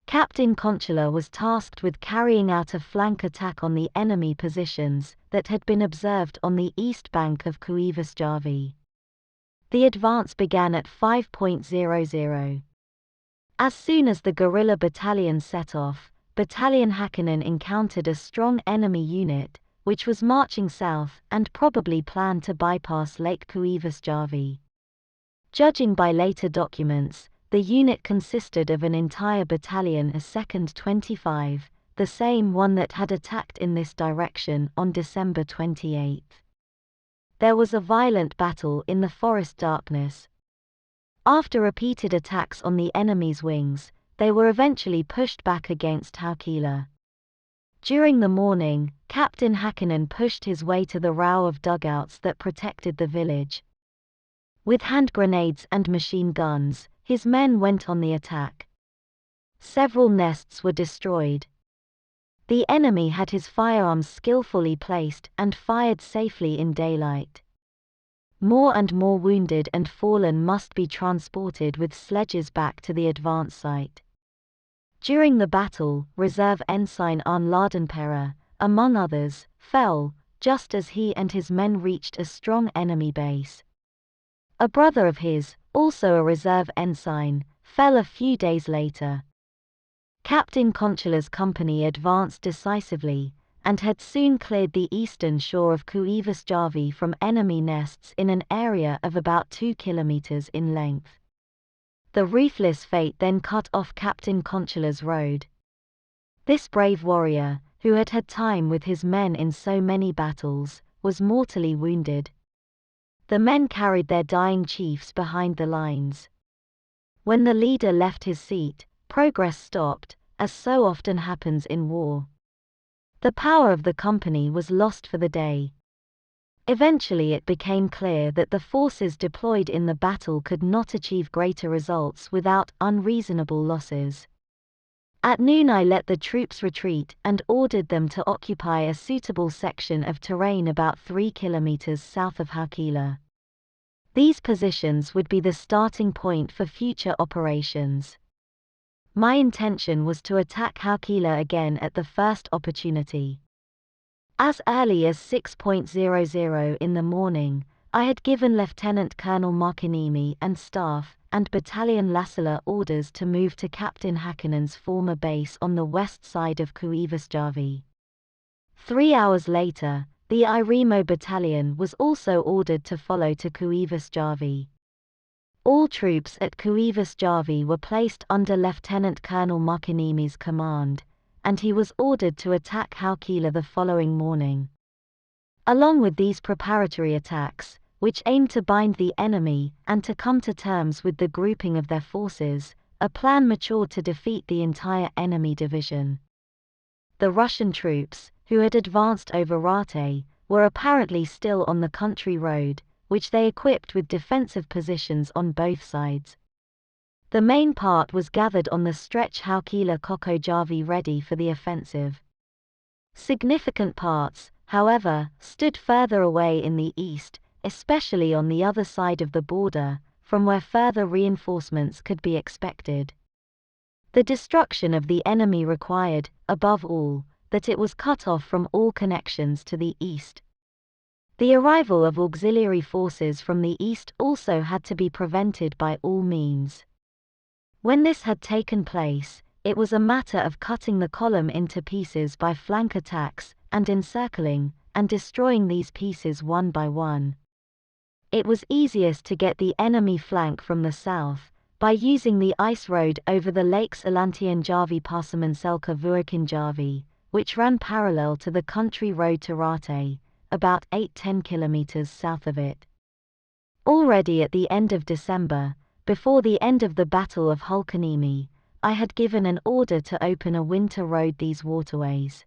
Captain Conchula was tasked with carrying out a flank attack on the enemy positions that had been observed on the east bank of Kuivasjärvi. The advance began at 5:00. As soon as the guerrilla battalion set off, Battalion Hakanen encountered a strong enemy unit, which was marching south and probably planned to bypass Lake Kuivasjärvi. Judging by later documents, the unit consisted of an entire battalion as 2nd 25, the same one that had attacked in this direction on December 28. There was a violent battle in the forest darkness. After repeated attacks on the enemy's wings, they were eventually pushed back against Haukila. During the morning, Captain Hakanen pushed his way to the row of dugouts that protected the village. With hand grenades and machine guns, his men went on the attack. Several nests were destroyed. The enemy had his firearms skillfully placed and fired safely in daylight. More and more wounded and fallen must be transported with sledges back to the advance site. During the battle, Reserve Ensign Arn Ladenpera, among others, fell, just as he and his men reached a strong enemy base. A brother of his, also a reserve ensign, fell a few days later. Captain Conchula's company advanced decisively, and had soon cleared the eastern shore of Kuivasjärvi from enemy nests in an area of about 2 kilometers in length. The ruthless fate then cut off Captain Conchula's road. This brave warrior, who had had time with his men in so many battles, was mortally wounded. The men carried their dying chiefs behind the lines. When the leader left his seat, progress stopped, as so often happens in war. The power of the company was lost for the day. Eventually it became clear that the forces deployed in the battle could not achieve greater results without unreasonable losses. At noon I let the troops retreat and ordered them to occupy a suitable section of terrain about 3 kilometers south of Haukila. These positions would be the starting point for future operations. My intention was to attack Haukila again at the first opportunity. As early as 6:00 in the morning, I had given Lieutenant Colonel Markinimi and staff and Battalion Lassila orders to move to Captain Hakanen's former base on the west side of Kuivasjärvi. 3 hours later, the Irimo Battalion was also ordered to follow to Kuivasjärvi. All troops at Kuivasjärvi were placed under Lieutenant Colonel Markinimi's command, and he was ordered to attack Haukila the following morning. Along with these preparatory attacks, which aimed to bind the enemy and to come to terms with the grouping of their forces, a plan matured to defeat the entire enemy division. The Russian troops, who had advanced over Raate, were apparently still on the country road, which they equipped with defensive positions on both sides. The main part was gathered on the stretch Haukila Koko Javi ready for the offensive. Significant parts, however, stood further away in the east, especially on the other side of the border, from where further reinforcements could be expected. The destruction of the enemy required, above all, that it was cut off from all connections to the east. The arrival of auxiliary forces from the east also had to be prevented by all means. When this had taken place, it was a matter of cutting the column into pieces by flank attacks, and encircling, and destroying these pieces one by one. It was easiest to get the enemy flank from the south, by using the ice road over the lakes Elantianjavi Passamanselka Vuokinjavi, which ran parallel to the country road to Raate, about 8–10 kilometers south of it. Already at the end of December, before the end of the Battle of Hulkaniemi, I had given an order to open a winter road these waterways.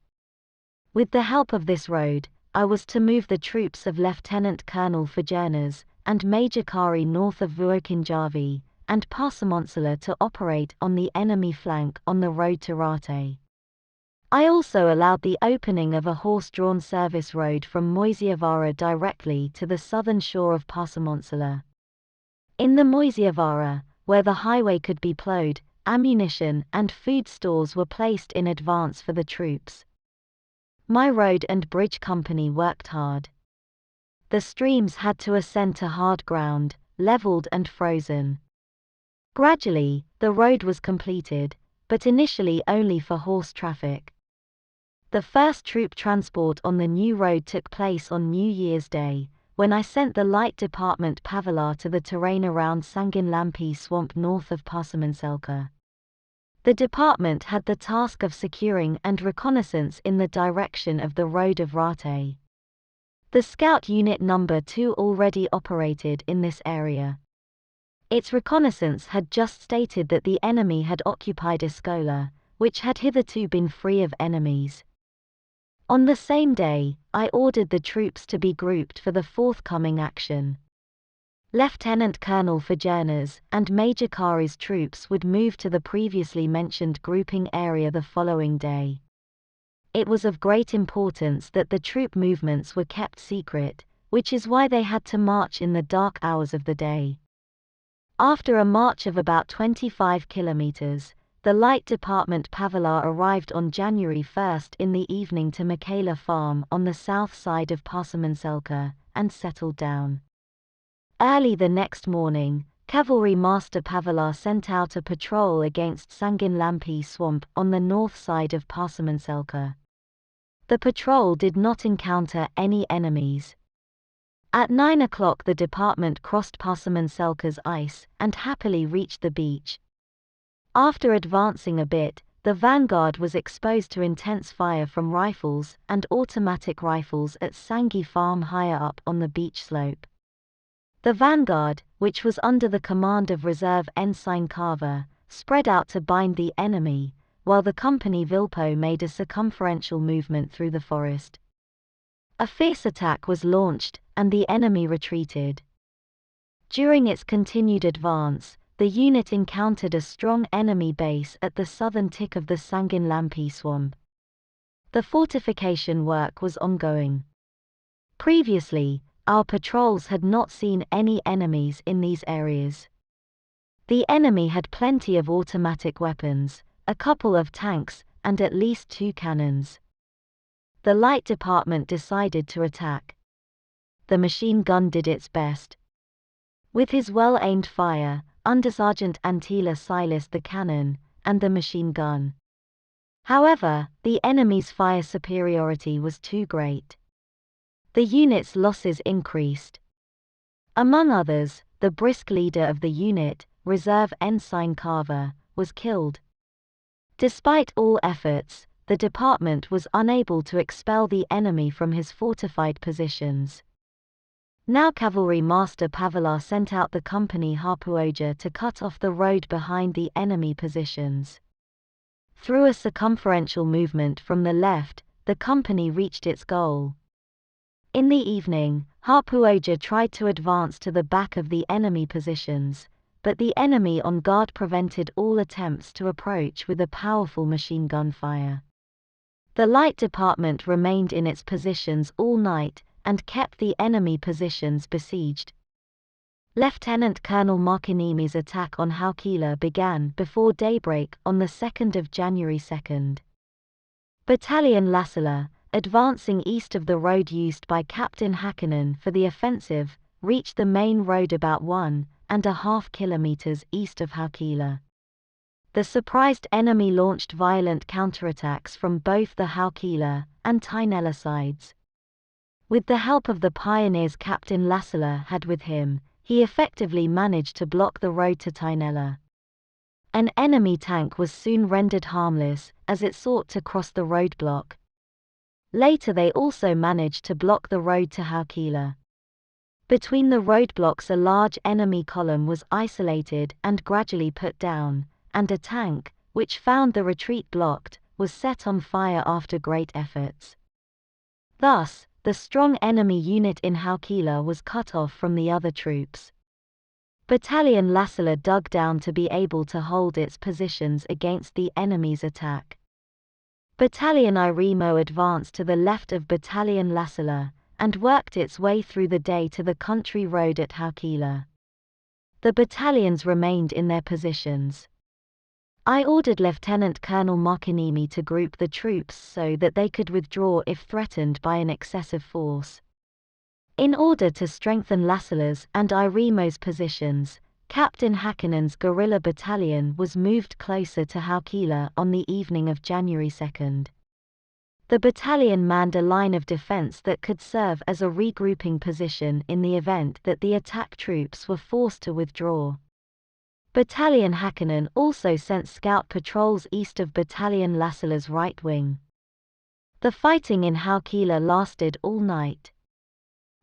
With the help of this road, I was to move the troops of Lieutenant Colonel Fajernas and Major Kari north of Vuokinjavi and Passamonsala to operate on the enemy flank on the road to Raate. I also allowed the opening of a horse-drawn service road from Moisiavara directly to the southern shore of Passamonsala. In the Moisiavara, where the highway could be plowed, ammunition and food stores were placed in advance for the troops. My road and bridge company worked hard. The streams had to ascend to hard ground, leveled and frozen. Gradually, the road was completed, but initially only for horse traffic. The first troop transport on the new road took place on New Year's Day, when I sent the Light Department Pavila to the terrain around Sanginlampi swamp north of Passamanselka. The department had the task of securing and reconnaissance in the direction of the road of Raate. The Scout Unit No. 2 already operated in this area. Its reconnaissance had just stated that the enemy had occupied Escola, which had hitherto been free of enemies. On the same day, I ordered the troops to be grouped for the forthcoming action. Lieutenant Colonel Fajernas and Major Kari's troops would move to the previously mentioned grouping area the following day. It was of great importance that the troop movements were kept secret, which is why they had to march in the dark hours of the day. After a march of about 25 kilometers, the Light Department Pavila arrived on January 1 in the evening to Michaela Farm on the south side of Passamanselka, and settled down. Early the next morning, Cavalry Master Pavila sent out a patrol against Sanginlampi swamp on the north side of Passamanselka. The patrol did not encounter any enemies. At 9 o'clock the department crossed Passamanselka's ice and happily reached the beach. After advancing a bit, the vanguard was exposed to intense fire from rifles and automatic rifles at Sangi Farm higher up on the beach slope. The vanguard, which was under the command of Reserve Ensign Carver, spread out to bind the enemy, while the company Vilpo made a circumferential movement through the forest. A fierce attack was launched, and the enemy retreated. During its continued advance, the unit encountered a strong enemy base at the southern tip of the Sanginlampi swamp. The fortification work was ongoing. Previously, our patrols had not seen any enemies in these areas. The enemy had plenty of automatic weapons, a couple of tanks, and at least 2 cannons. The Light Department decided to attack. The machine gun did its best. With his well-aimed fire, Undersergeant Antila silenced the cannon and the machine gun. However, the enemy's fire superiority was too great. The unit's losses increased. Among others, the brisk leader of the unit, Reserve Ensign Carver, was killed. Despite all efforts, the department was unable to expel the enemy from his fortified positions. Now Cavalry Master Pavila sent out the company Hapuoja to cut off the road behind the enemy positions. Through a circumferential movement from the left, the company reached its goal. In the evening, Hapuoja tried to advance to the back of the enemy positions, but the enemy on guard prevented all attempts to approach with a powerful machine gun fire. The light department remained in its positions all night and kept the enemy positions besieged. Lieutenant Colonel Markinimi's attack on Haukila began before daybreak on the 2nd of January 2nd. Battalion Lassila, advancing east of the road used by Captain Häkkinen for the offensive, reached the main road about 1.5 kilometers east of Haukila. The surprised enemy launched violent counterattacks from both the Haukila and Tainela sides. With the help of the pioneers Captain Lassila had with him, he effectively managed to block the road to Tainela. An enemy tank was soon rendered harmless as it sought to cross the roadblock. Later they also managed to block the road to Haukila. Between the roadblocks a large enemy column was isolated and gradually put down, and a tank, which found the retreat blocked, was set on fire after great efforts. Thus, the strong enemy unit in Haukila was cut off from the other troops. Battalion Lassila dug down to be able to hold its positions against the enemy's attack. Battalion Irimo advanced to the left of Battalion Lassila, and worked its way through the day to the country road at Haukila. The battalions remained in their positions. I ordered Lieutenant Colonel Markinimi to group the troops so that they could withdraw if threatened by an excessive force. In order to strengthen Lassila's and Irimo's positions, Captain Häkkinen's guerrilla battalion was moved closer to Haukila on the evening of January 2nd. The battalion manned a line of defense that could serve as a regrouping position in the event that the attack troops were forced to withdraw. Battalion Häkkinen also sent scout patrols east of Battalion Lassila's right wing. The fighting in Haukila lasted all night.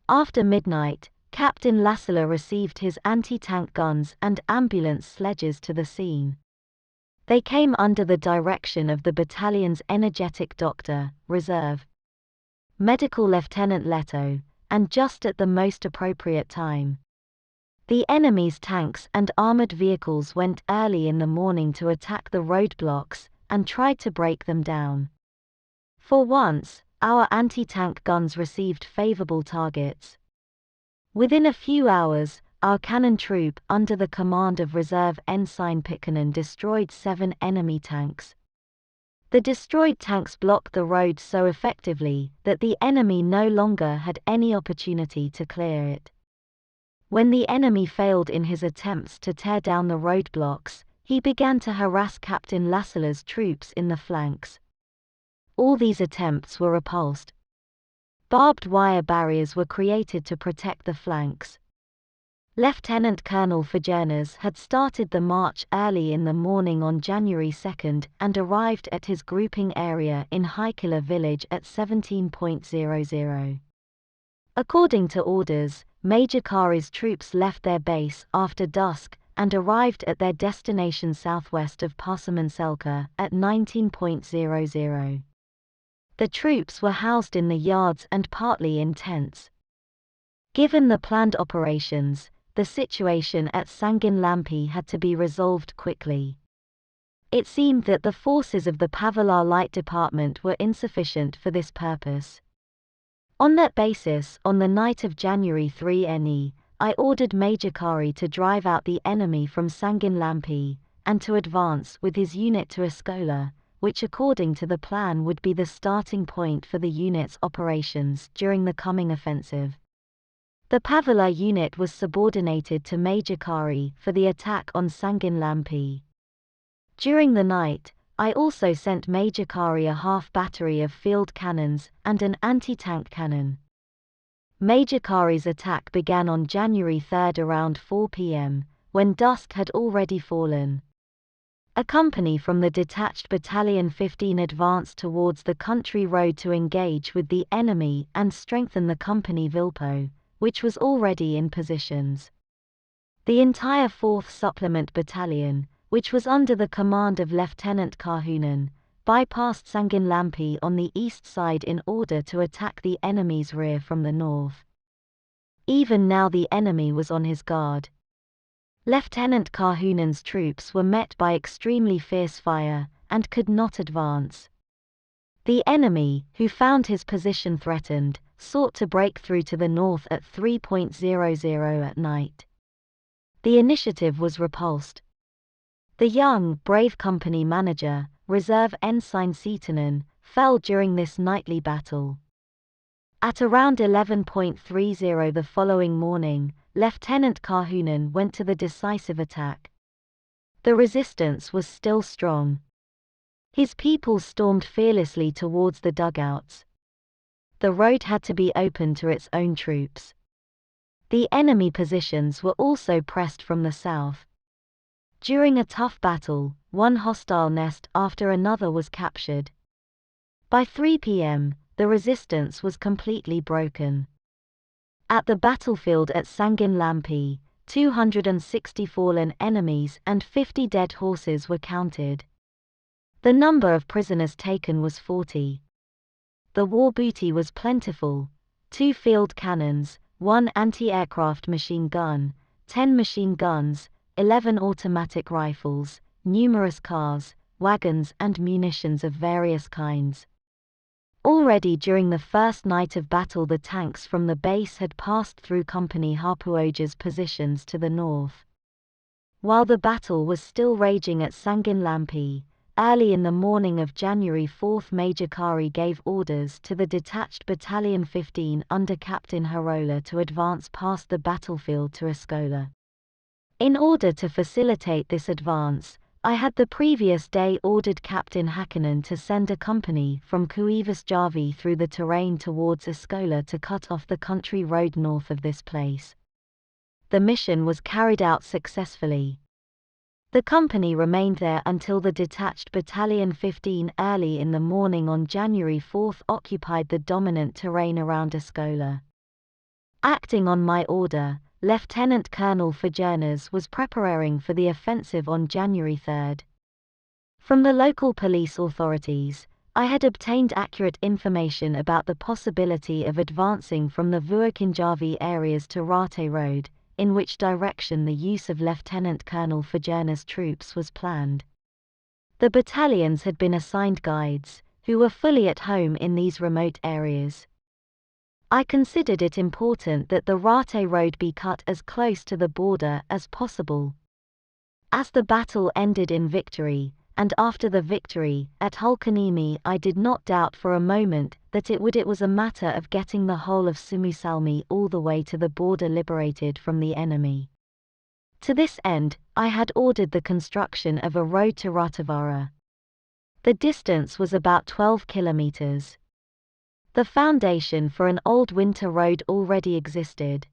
After midnight, Captain Lassila received his anti-tank guns and ambulance sledges to the scene. They came under the direction of the battalion's energetic doctor, reserve medical Lieutenant Leto, and just at the most appropriate time. The enemy's tanks and armored vehicles went early in the morning to attack the roadblocks and tried to break them down. For once, our anti-tank guns received favorable targets. Within a few hours, our cannon troop under the command of Reserve Ensign Pikkanen destroyed 7 enemy tanks. The destroyed tanks blocked the road so effectively that the enemy no longer had any opportunity to clear it. When the enemy failed in his attempts to tear down the roadblocks, he began to harass Captain Lassila's troops in the flanks. All these attempts were repulsed. Barbed wire barriers were created to protect the flanks. Lieutenant Colonel Fajernas had started the march early in the morning on January 2nd and arrived at his grouping area in Haukila village at 17:00. According to orders, Major Kari's troops left their base after dusk and arrived at their destination southwest of Passamanselka at 19:00. The troops were housed in the yards and partly in tents. Given the planned operations, the situation at Sanginlampi had to be resolved quickly. It seemed that the forces of the Pavala Light Department were insufficient for this purpose. On that basis, on the night of January 3, I ordered Major Kari to drive out the enemy from Sanginlampi, and to advance with his unit to Eskola, which according to the plan would be the starting point for the unit's operations during the coming offensive. The Pavala unit was subordinated to Major Kari for the attack on Sanginlampi. During the night, I also sent Major Kari a half battery of field cannons and an anti-tank cannon. Major Kari's attack began on January 3 around 4 p.m., when dusk had already fallen. A company from the detached Battalion 15 advanced towards the country road to engage with the enemy and strengthen the company Vilpo, which was already in positions. The entire 4th Supplement Battalion, which was under the command of Lieutenant Karhunen, bypassed Sanginlampi on the east side in order to attack the enemy's rear from the north. Even now the enemy was on his guard. Lieutenant Kahunen's troops were met by extremely fierce fire, and could not advance. The enemy, who found his position threatened, sought to break through to the north at 3:00 at night. The initiative was repulsed. The young, brave company manager, Reserve Ensign Seetonen, fell during this nightly battle. At around 11:30 the following morning, Lieutenant Kahunen went to the decisive attack. The resistance was still strong. His people stormed fearlessly towards the dugouts. The road had to be opened to its own troops. The enemy positions were also pressed from the south. During a tough battle, one hostile nest after another was captured. By 3 p.m., the resistance was completely broken. At the battlefield at Sanginlampi, 260 fallen enemies and 50 dead horses were counted. The number of prisoners taken was 40. The war booty was plentiful: 2 field cannons, 1 anti-aircraft machine gun, 10 machine guns, 11 automatic rifles, numerous cars, wagons and munitions of various kinds. Already during the first night of battle the tanks from the base had passed through Company Hapuoja's positions to the north. While the battle was still raging at Sanginlampi, early in the morning of January 4 Major Kari gave orders to the detached Battalion 15 under Captain Harola to advance past the battlefield to Eskola. In order to facilitate this advance, I had the previous day ordered Captain Hakkinen to send a company from Kuivasjärvi through the terrain towards Eskola to cut off the country road north of this place. The mission was carried out successfully. The company remained there until the detached Battalion 15 early in the morning on January 4 occupied the dominant terrain around Eskola. Acting on my order, Lieutenant Colonel Fajernas was preparing for the offensive on January 3. From the local police authorities, I had obtained accurate information about the possibility of advancing from the Vuokinjärvi areas to Rate Road, in which direction the use of Lieutenant Colonel Fajernas' troops was planned. The battalions had been assigned guides, who were fully at home in these remote areas. I considered it important that the Rate Road be cut as close to the border as possible. As the battle ended in victory, and after the victory at Hulkaniemi, I did not doubt for a moment that it was a matter of getting the whole of Suomussalmi all the way to the border liberated from the enemy. To this end, I had ordered the construction of a road to Ratavaara. The distance was about 12 kilometers. The foundation for an old winter road already existed.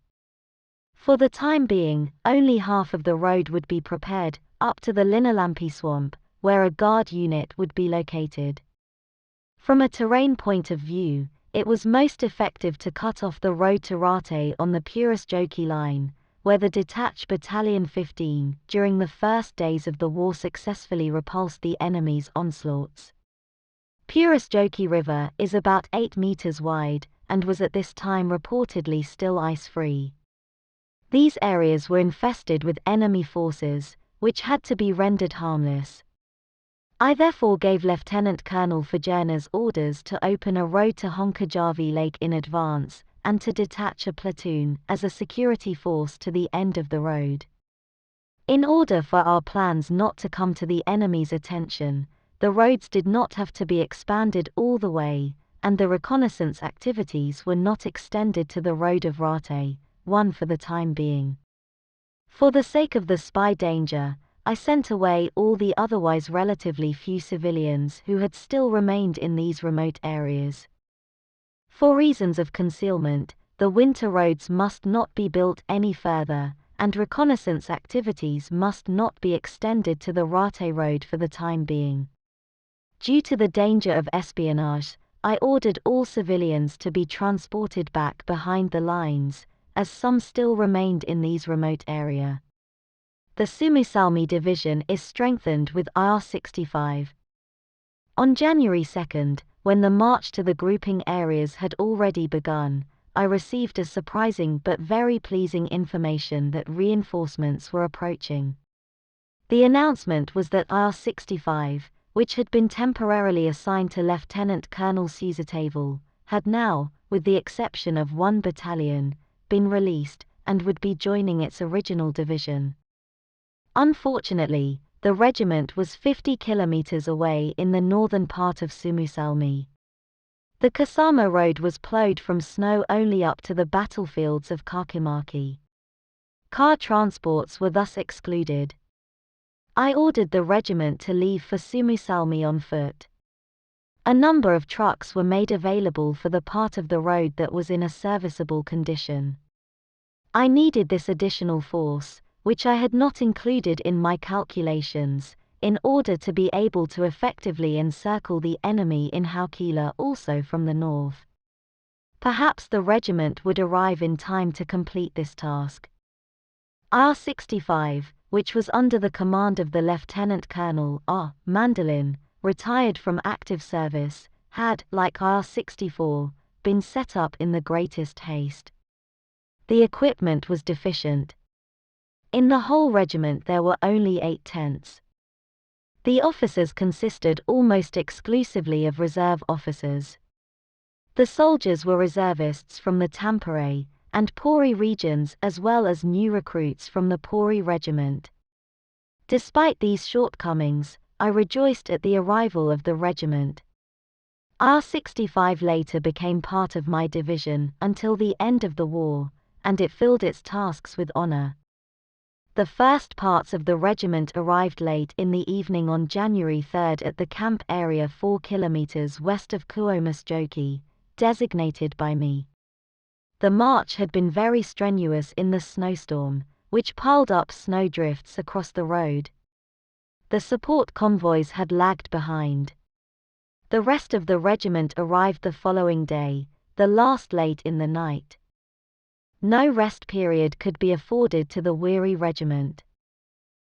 For the time being, only half of the road would be prepared, up to the Linnalampi swamp, where a guard unit would be located. From a terrain point of view, it was most effective to cut off the road to Rate on the Purisjoki line, where the detached Battalion 15, during the first days of the war, successfully repulsed the enemy's onslaughts. Purisjoki River is about 8 meters wide, and was at this time reportedly still ice-free. These areas were infested with enemy forces, which had to be rendered harmless. I therefore gave Lieutenant Colonel Fajernas orders to open a road to Honkajärvi Lake in advance, and to detach a platoon as a security force to the end of the road. In order for our plans not to come to the enemy's attention, the roads did not have to be expanded all the way, and the reconnaissance activities were not extended to the road of Rate, one for the time being. For the sake of the spy danger, I sent away all the otherwise relatively few civilians who had still remained in these remote areas. For reasons of concealment, the winter roads must not be built any further, and reconnaissance activities must not be extended to the Rate Road for the time being. Due to the danger of espionage, I ordered all civilians to be transported back behind the lines, as some still remained in these remote areas. The Suomussalmi division is strengthened with IR-65. On January 2nd, when the march to the grouping areas had already begun, I received a surprising but very pleasing information that reinforcements were approaching. The announcement was that IR-65, which had been temporarily assigned to Lieutenant Colonel Caesartavel, had now, with the exception of one battalion, been released, and would be joining its original division. Unfortunately, the regiment was 50 kilometers away in the northern part of Suomussalmi. The Kasama road was plowed from snow only up to the battlefields of Karkimäki. Car transports were thus excluded. I ordered the regiment to leave for Suomussalmi on foot. A number of trucks were made available for the part of the road that was in a serviceable condition. I needed this additional force, which I had not included in my calculations, in order to be able to effectively encircle the enemy in Haukila also from the north. Perhaps the regiment would arrive in time to complete this task. IR-65, which was under the command of the Lieutenant Colonel R. Mandolin, retired from active service, had, like IR-64, been set up in the greatest haste. The equipment was deficient. In the whole regiment there were only 8 tents. The officers consisted almost exclusively of reserve officers. The soldiers were reservists from the Tampere and Pori regions as well as new recruits from the Pori regiment. Despite these shortcomings, I rejoiced at the arrival of the regiment. IR-65 later became part of my division until the end of the war, and it filled its tasks with honor. The first parts of the regiment arrived late in the evening on January 3rd at the camp area 4 kilometers west of Suomusjoki, designated by me. The march had been very strenuous in the snowstorm, which piled up snowdrifts across the road. The support convoys had lagged behind. The rest of the regiment arrived the following day, the last late in the night. No rest period could be afforded to the weary regiment.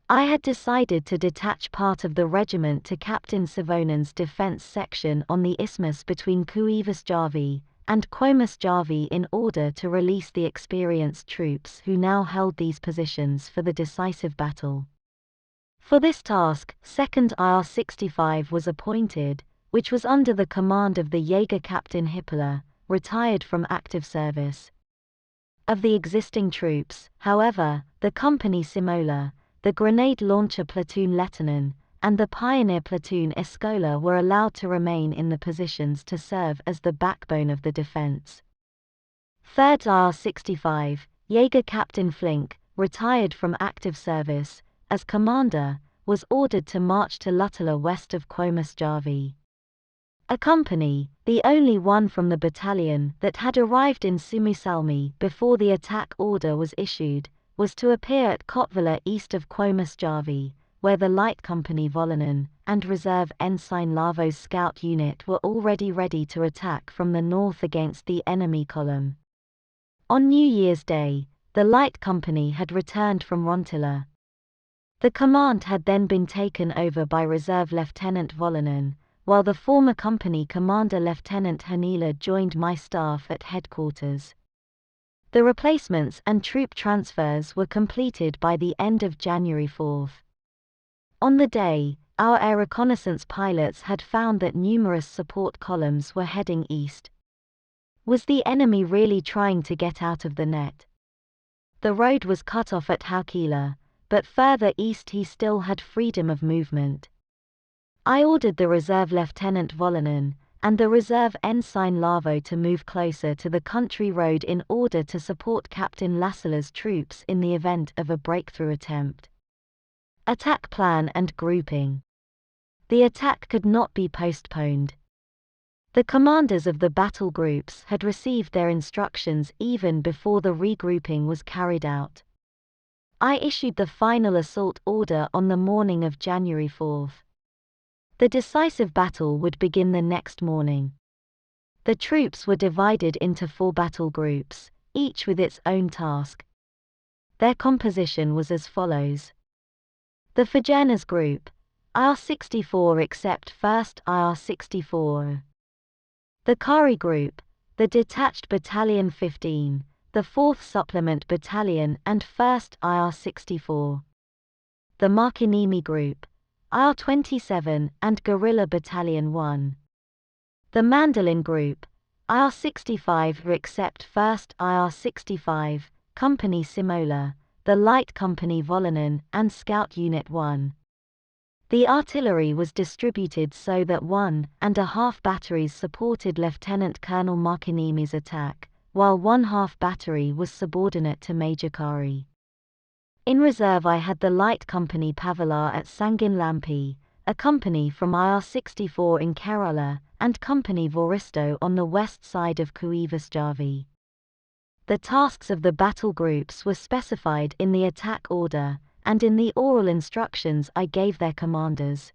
I had decided to detach part of the regiment to Captain Savonen's defense section on the isthmus between Kuivasjärvi and Suomusjärvi in order to release the experienced troops who now held these positions for the decisive battle. For this task, 2nd IR-65 was appointed, which was under the command of the Jaeger Captain Hippala, retired from active service. Of the existing troops, however, the Company Simola, the Grenade Launcher Platoon Lieutenant, and the Pioneer Platoon Escola were allowed to remain in the positions to serve as the backbone of the defense. 3rd IR-65, Jaeger Captain Flink, retired from active service, as commander, was ordered to march to Luttila west of Suomusjärvi. A company, the only one from the battalion that had arrived in Suomussalmi before the attack order was issued, was to appear at Kotvela east of Suomusjärvi, where the Light Company Volonen and Reserve Ensign Lavo's scout unit were already ready to attack from the north against the enemy column. On New Year's Day, the Light Company had returned from Rontila. The command had then been taken over by Reserve Lieutenant Volonen, while the former company commander Lieutenant Hanila joined my staff at headquarters. The replacements and troop transfers were completed by the end of January 4th. On the day, our air reconnaissance pilots had found that numerous support columns were heading east. Was the enemy really trying to get out of the net? The road was cut off at Haukila, but further east he still had freedom of movement. I ordered the Reserve Lieutenant Volonen and the Reserve Ensign Lavo to move closer to the country road in order to support Captain Lassala's troops in the event of a breakthrough attempt. Attack plan and grouping. The attack could not be postponed. The commanders of the battle groups had received their instructions even before the regrouping was carried out. I issued the final assault order on the morning of January 4th. The decisive battle would begin the next morning. The troops were divided into 4 battle groups, each with its own task. Their composition was as follows. The Fajernas Group, IR-64 except 1st IR-64. The Kari Group, the Detached Battalion 15, the 4th Supplement Battalion and 1st IR-64. The Markinimi Group, IR-27 and Guerrilla Battalion 1. The Mandolin Group, IR-65 except 1st IR-65, Company Simola, the Light Company Volonen and Scout Unit 1. The artillery was distributed so that 1.5 batteries supported Lieutenant Colonel Markinimi's attack, while 1/2 battery was subordinate to Major Kari. In reserve I had the Light Company Pavalar at Sanginlampi, a company from IR-64 in Kerala, and Company Voristo on the west side of Kuivasjärvi. The tasks of the battle groups were specified in the attack order, and in the oral instructions I gave their commanders.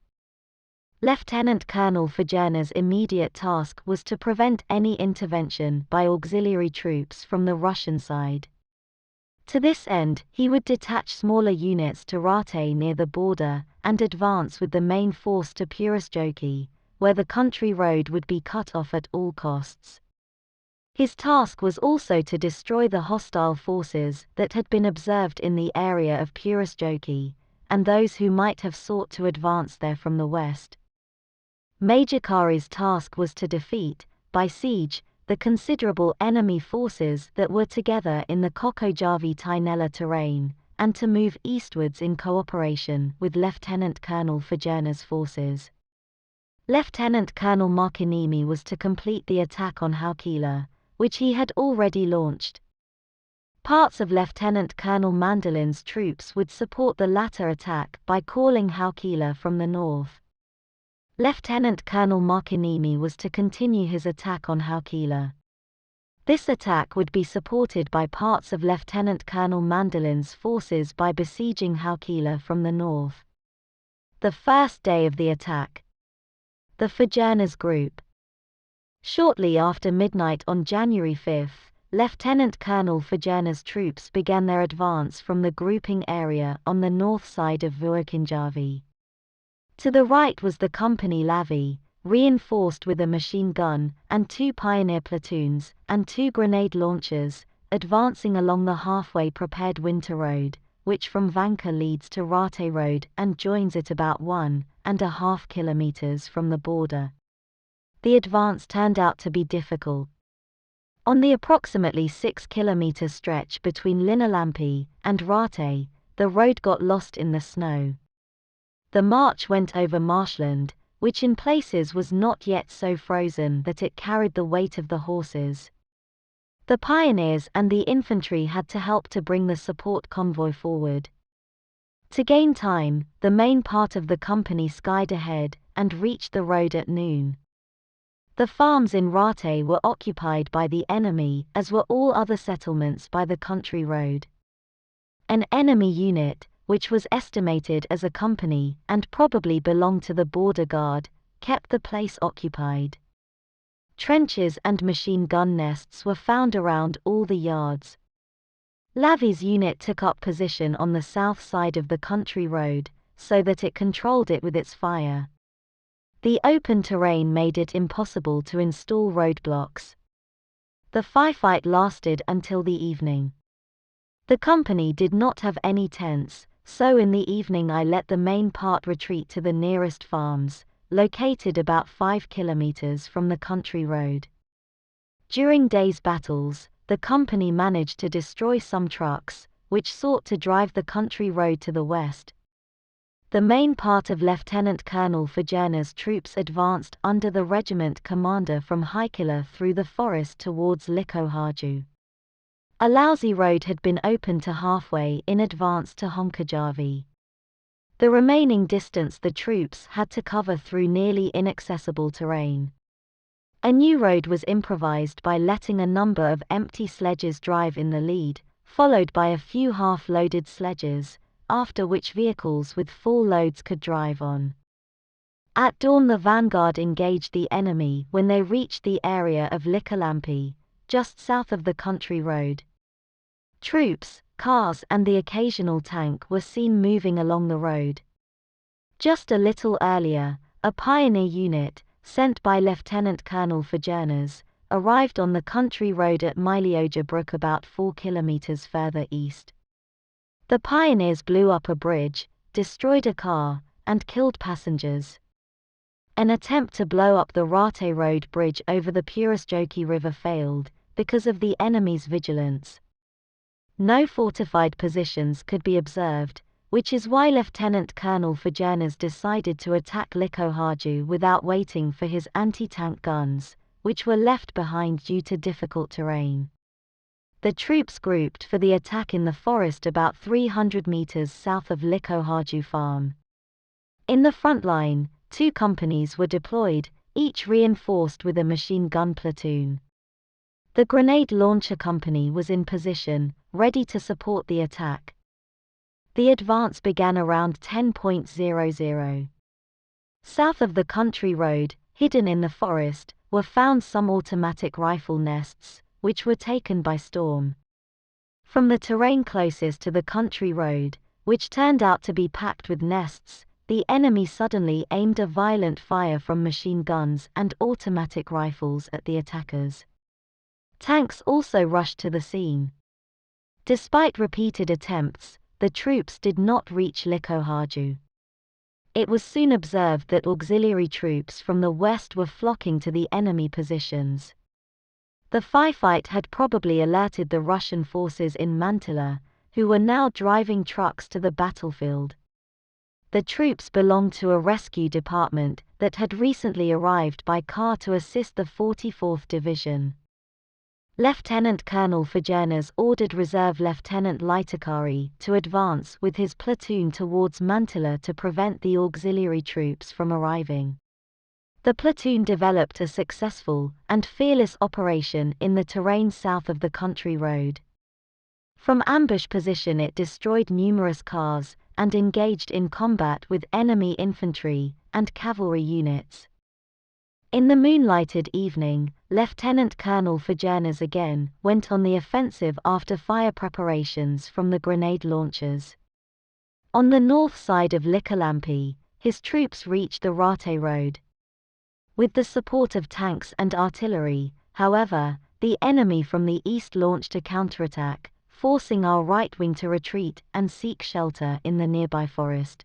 Lieutenant Colonel Fajerna's immediate task was to prevent any intervention by auxiliary troops from the Russian side. To this end, he would detach smaller units to Rate near the border, and advance with the main force to Purasjoki, where the country road would be cut off at all costs. His task was also to destroy the hostile forces that had been observed in the area of Purasjoki, and those who might have sought to advance there from the west. Major Kari's task was to defeat, by siege, the considerable enemy forces that were together in the Kokojärvi-Tainela terrain, and to move eastwards in cooperation with Lieutenant Colonel Fajerna's forces. Lieutenant Colonel Markinimi was to complete the attack on Haukila, which he had already launched. Parts of Lieutenant Colonel Mandolin's troops would support the latter attack by calling Haukila from the north. Lieutenant Colonel Markinimi was to continue his attack on Haukila. This attack would be supported by parts of Lieutenant Colonel Mandolin's forces by besieging Haukila from the north. The first day of the attack. The Fajerna's Group. Shortly after midnight on January 5, Lieutenant Colonel Fajerna's troops began their advance from the grouping area on the north side of Vuokinjärvi. To the right was the Company Lavi, reinforced with a machine gun, and 2 pioneer platoons, and 2 grenade launchers, advancing along the halfway prepared winter road, which from Vanka leads to Rate Road and joins it about 1.5 kilometers from the border. The advance turned out to be difficult. On the approximately 6-kilometer stretch between Linnalampi and Rate, the road got lost in the snow. The march went over marshland, which in places was not yet so frozen that it carried the weight of the horses. The pioneers and the infantry had to help to bring the support convoy forward. To gain time, the main part of the company skied ahead, and reached the road at noon. The farms in Rate were occupied by the enemy, as were all other settlements by the country road. An enemy unit, which was estimated as a company and probably belonged to the border guard, kept the place occupied. Trenches and machine gun nests were found around all the yards. Lavi's unit took up position on the south side of the country road, so that it controlled it with its fire. The open terrain made it impossible to install roadblocks. The firefight lasted until the evening. The company did not have any tents, so in the evening I let the main part retreat to the nearest farms, located about 5 kilometers from the country road. During day's battles, the company managed to destroy some trucks, which sought to drive the country road to the west. The main part of Lieutenant Colonel Fajerna's troops advanced under the regiment commander from Haikila through the forest towards Likohaju. A lousy road had been opened to halfway in advance to Honkajärvi. The remaining distance the troops had to cover through nearly inaccessible terrain. A new road was improvised by letting a number of empty sledges drive in the lead, followed by a few half-loaded sledges, after which vehicles with full loads could drive on. At dawn the vanguard engaged the enemy when they reached the area of Likalampi, just south of the country road. Troops, cars and the occasional tank were seen moving along the road. Just a little earlier, a pioneer unit, sent by Lieutenant Colonel Fajernas, arrived on the country road at Milioja Brook about 4 kilometers further east. The pioneers blew up a bridge, destroyed a car, and killed passengers. An attempt to blow up the Rate Road bridge over the Purasjoki River failed, because of the enemy's vigilance. No fortified positions could be observed, which is why Lieutenant Colonel Fajernas decided to attack Likohaju without waiting for his anti-tank guns, which were left behind due to difficult terrain. The troops grouped for the attack in the forest about 300 meters south of Likohaju farm. In the front line, 2 companies were deployed, each reinforced with a machine gun platoon. The grenade launcher company was in position, ready to support the attack. The advance began around 10:00. South of the country road, hidden in the forest, were found some automatic rifle nests, which were taken by storm. From the terrain closest to the country road, which turned out to be packed with nests, the enemy suddenly aimed a violent fire from machine guns and automatic rifles at the attackers. Tanks also rushed to the scene. Despite repeated attempts, the troops did not reach Likohaju. It was soon observed that auxiliary troops from the west were flocking to the enemy positions. The firefight had probably alerted the Russian forces in Mantila, who were now driving trucks to the battlefield. The troops belonged to a rescue department that had recently arrived by car to assist the 44th Division. Lieutenant Colonel Fajernas ordered Reserve Lieutenant Litakari to advance with his platoon towards Mantila to prevent the auxiliary troops from arriving. The platoon developed a successful and fearless operation in the terrain south of the country road. From ambush position it destroyed numerous cars and engaged in combat with enemy infantry and cavalry units. In the moonlighted evening, Lieutenant Colonel Fajernas again went on the offensive after fire preparations from the grenade launchers. On the north side of Likalampi, his troops reached the Rate Road. With the support of tanks and artillery, however, the enemy from the east launched a counterattack, forcing our right wing to retreat and seek shelter in the nearby forest.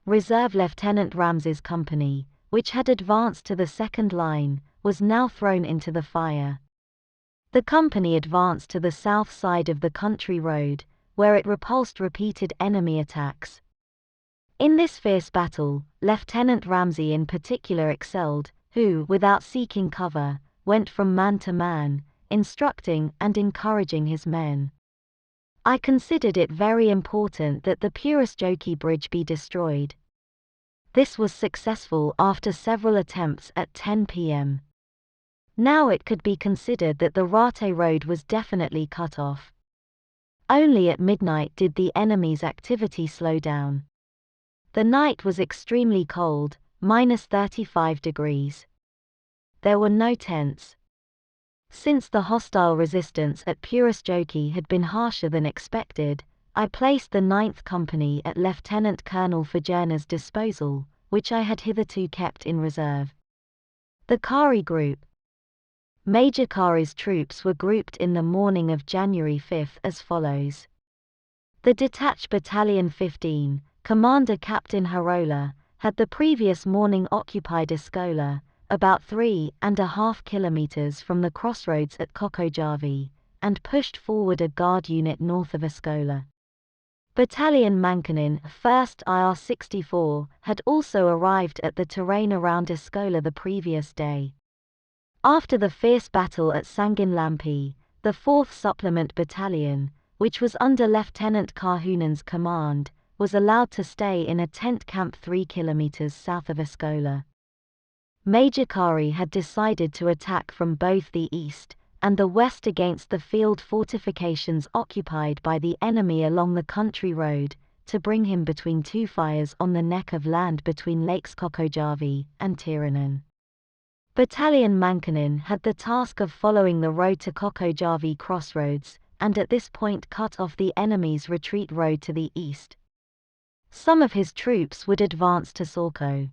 Reserve Lieutenant Ramsey's company, which had advanced to the second line, was now thrown into the fire. The company advanced to the south side of the country road, where it repulsed repeated enemy attacks. In this fierce battle, Lieutenant Ramsey in particular excelled, who, without seeking cover, went from man to man, instructing and encouraging his men. I considered it very important that the Purasjoki bridge be destroyed. This was successful after several attempts at 10 p.m. Now it could be considered that the Rate Road was definitely cut off. Only at midnight did the enemy's activity slow down. The night was extremely cold, -35 degrees. There were no tents. Since the hostile resistance at Purasjoki had been harsher than expected, I placed the 9th Company at Lieutenant Colonel Fajernas' disposal, which I had hitherto kept in reserve. The Kari Group. Major Kari's troops were grouped in the morning of January 5 as follows. The detached Battalion 15, Commander Captain Harola, had the previous morning occupied Eskola, about 3.5 kilometers from the crossroads at Kokojavi, and pushed forward a guard unit north of Eskola. Battalion Mankanin 1st IR-64 had also arrived at the terrain around Eskola the previous day. After the fierce battle at Sanginlampi, the 4th Supplement Battalion, which was under Lieutenant Kahunen's command, was allowed to stay in a tent camp 3 kilometers south of Eskola. Major Kari had decided to attack from both the east and the west against the field fortifications occupied by the enemy along the country road, to bring him between 2 fires on the neck of land between Lakes Kokojavi and Tiranen. Battalion Mankanin had the task of following the road to Kokojavi crossroads, and at this point cut off the enemy's retreat road to the east. Some of his troops would advance to Sorko.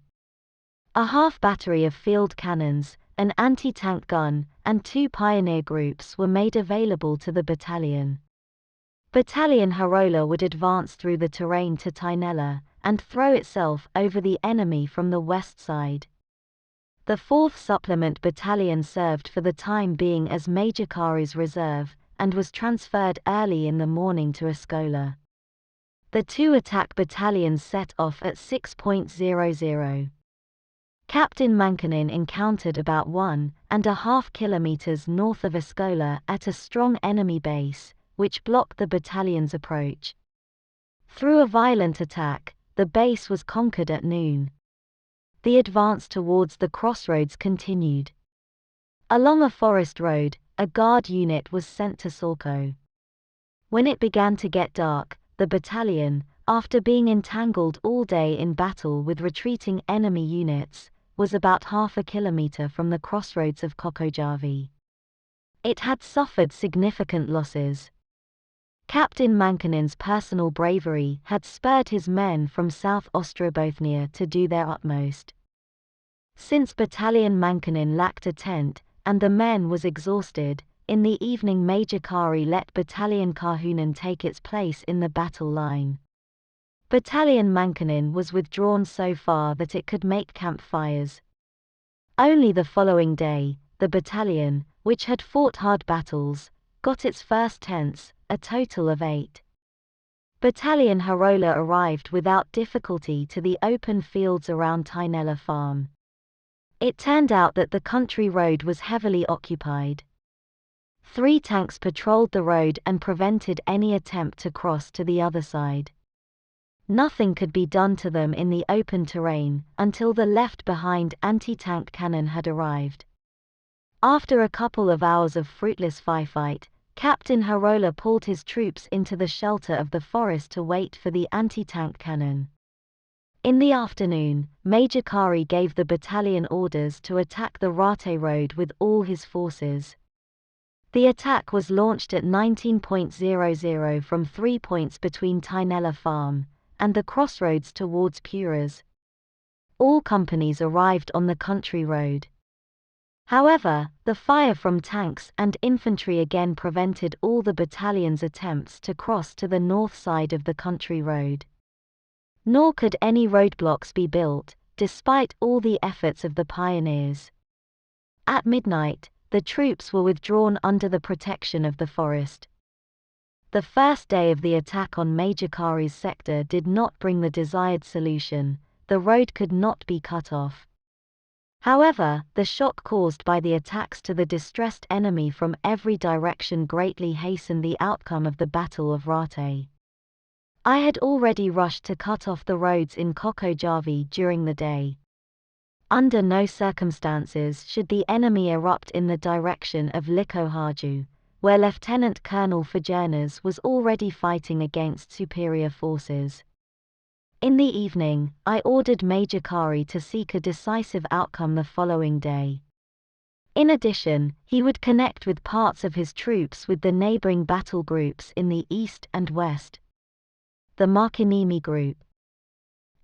A half battery of field cannons, an anti-tank gun, and 2 pioneer groups were made available to the battalion. Battalion Harola would advance through the terrain to Tainela, and throw itself over the enemy from the west side. The 4th Supplement Battalion served for the time being as Major Kari's reserve, and was transferred early in the morning to Eskola. The 2 attack battalions set off at 6:00. Captain Mankinen encountered about 1.5 kilometers north of Eskola at a strong enemy base, which blocked the battalion's approach. Through a violent attack, the base was conquered at noon. The advance towards the crossroads continued. Along a forest road, a guard unit was sent to Sorko. When it began to get dark, the battalion, after being entangled all day in battle with retreating enemy units, was about half a kilometer from the crossroads of Kokojavi. It had suffered significant losses. Captain Mankinen's personal bravery had spurred his men from South Ostrobothnia to do their utmost. Since Battalion Mankinen lacked a tent, and the men was exhausted, in the evening Major Kari let Battalion Kahunen take its place in the battle line. Battalion Mankinen was withdrawn so far that it could make campfires. Only the following day, the battalion, which had fought hard battles, got its first tents, a total of 8. Battalion Harola arrived without difficulty to the open fields around Tainela farm. It turned out that the country road was heavily occupied. 3 tanks patrolled the road and prevented any attempt to cross to the other side. Nothing could be done to them in the open terrain until the left-behind anti-tank cannon had arrived. After a couple of hours of fruitless firefight, Captain Harola pulled his troops into the shelter of the forest to wait for the anti-tank cannon. In the afternoon, Major Kari gave the battalion orders to attack the Rate road with all his forces. The attack was launched at 19:00 from 3 points between Tainela farm and the crossroads towards Puras. All companies arrived on the country road. However, the fire from tanks and infantry again prevented all the battalion's attempts to cross to the north side of the country road. Nor could any roadblocks be built, despite all the efforts of the pioneers. At midnight, the troops were withdrawn under the protection of the forest. The first day of the attack on Major Kari's sector did not bring the desired solution. The road could not be cut off. However, the shock caused by the attacks to the distressed enemy from every direction greatly hastened the outcome of the Battle of Rate. I had already rushed to cut off the roads in Kokojavi during the day. Under no circumstances should the enemy erupt in the direction of Likohaju, where Lieutenant Colonel Fajernas was already fighting against superior forces. In the evening, I ordered Major Kari to seek a decisive outcome the following day. In addition, he would connect with parts of his troops with the neighboring battle groups in the east and west. The Markinimi Group.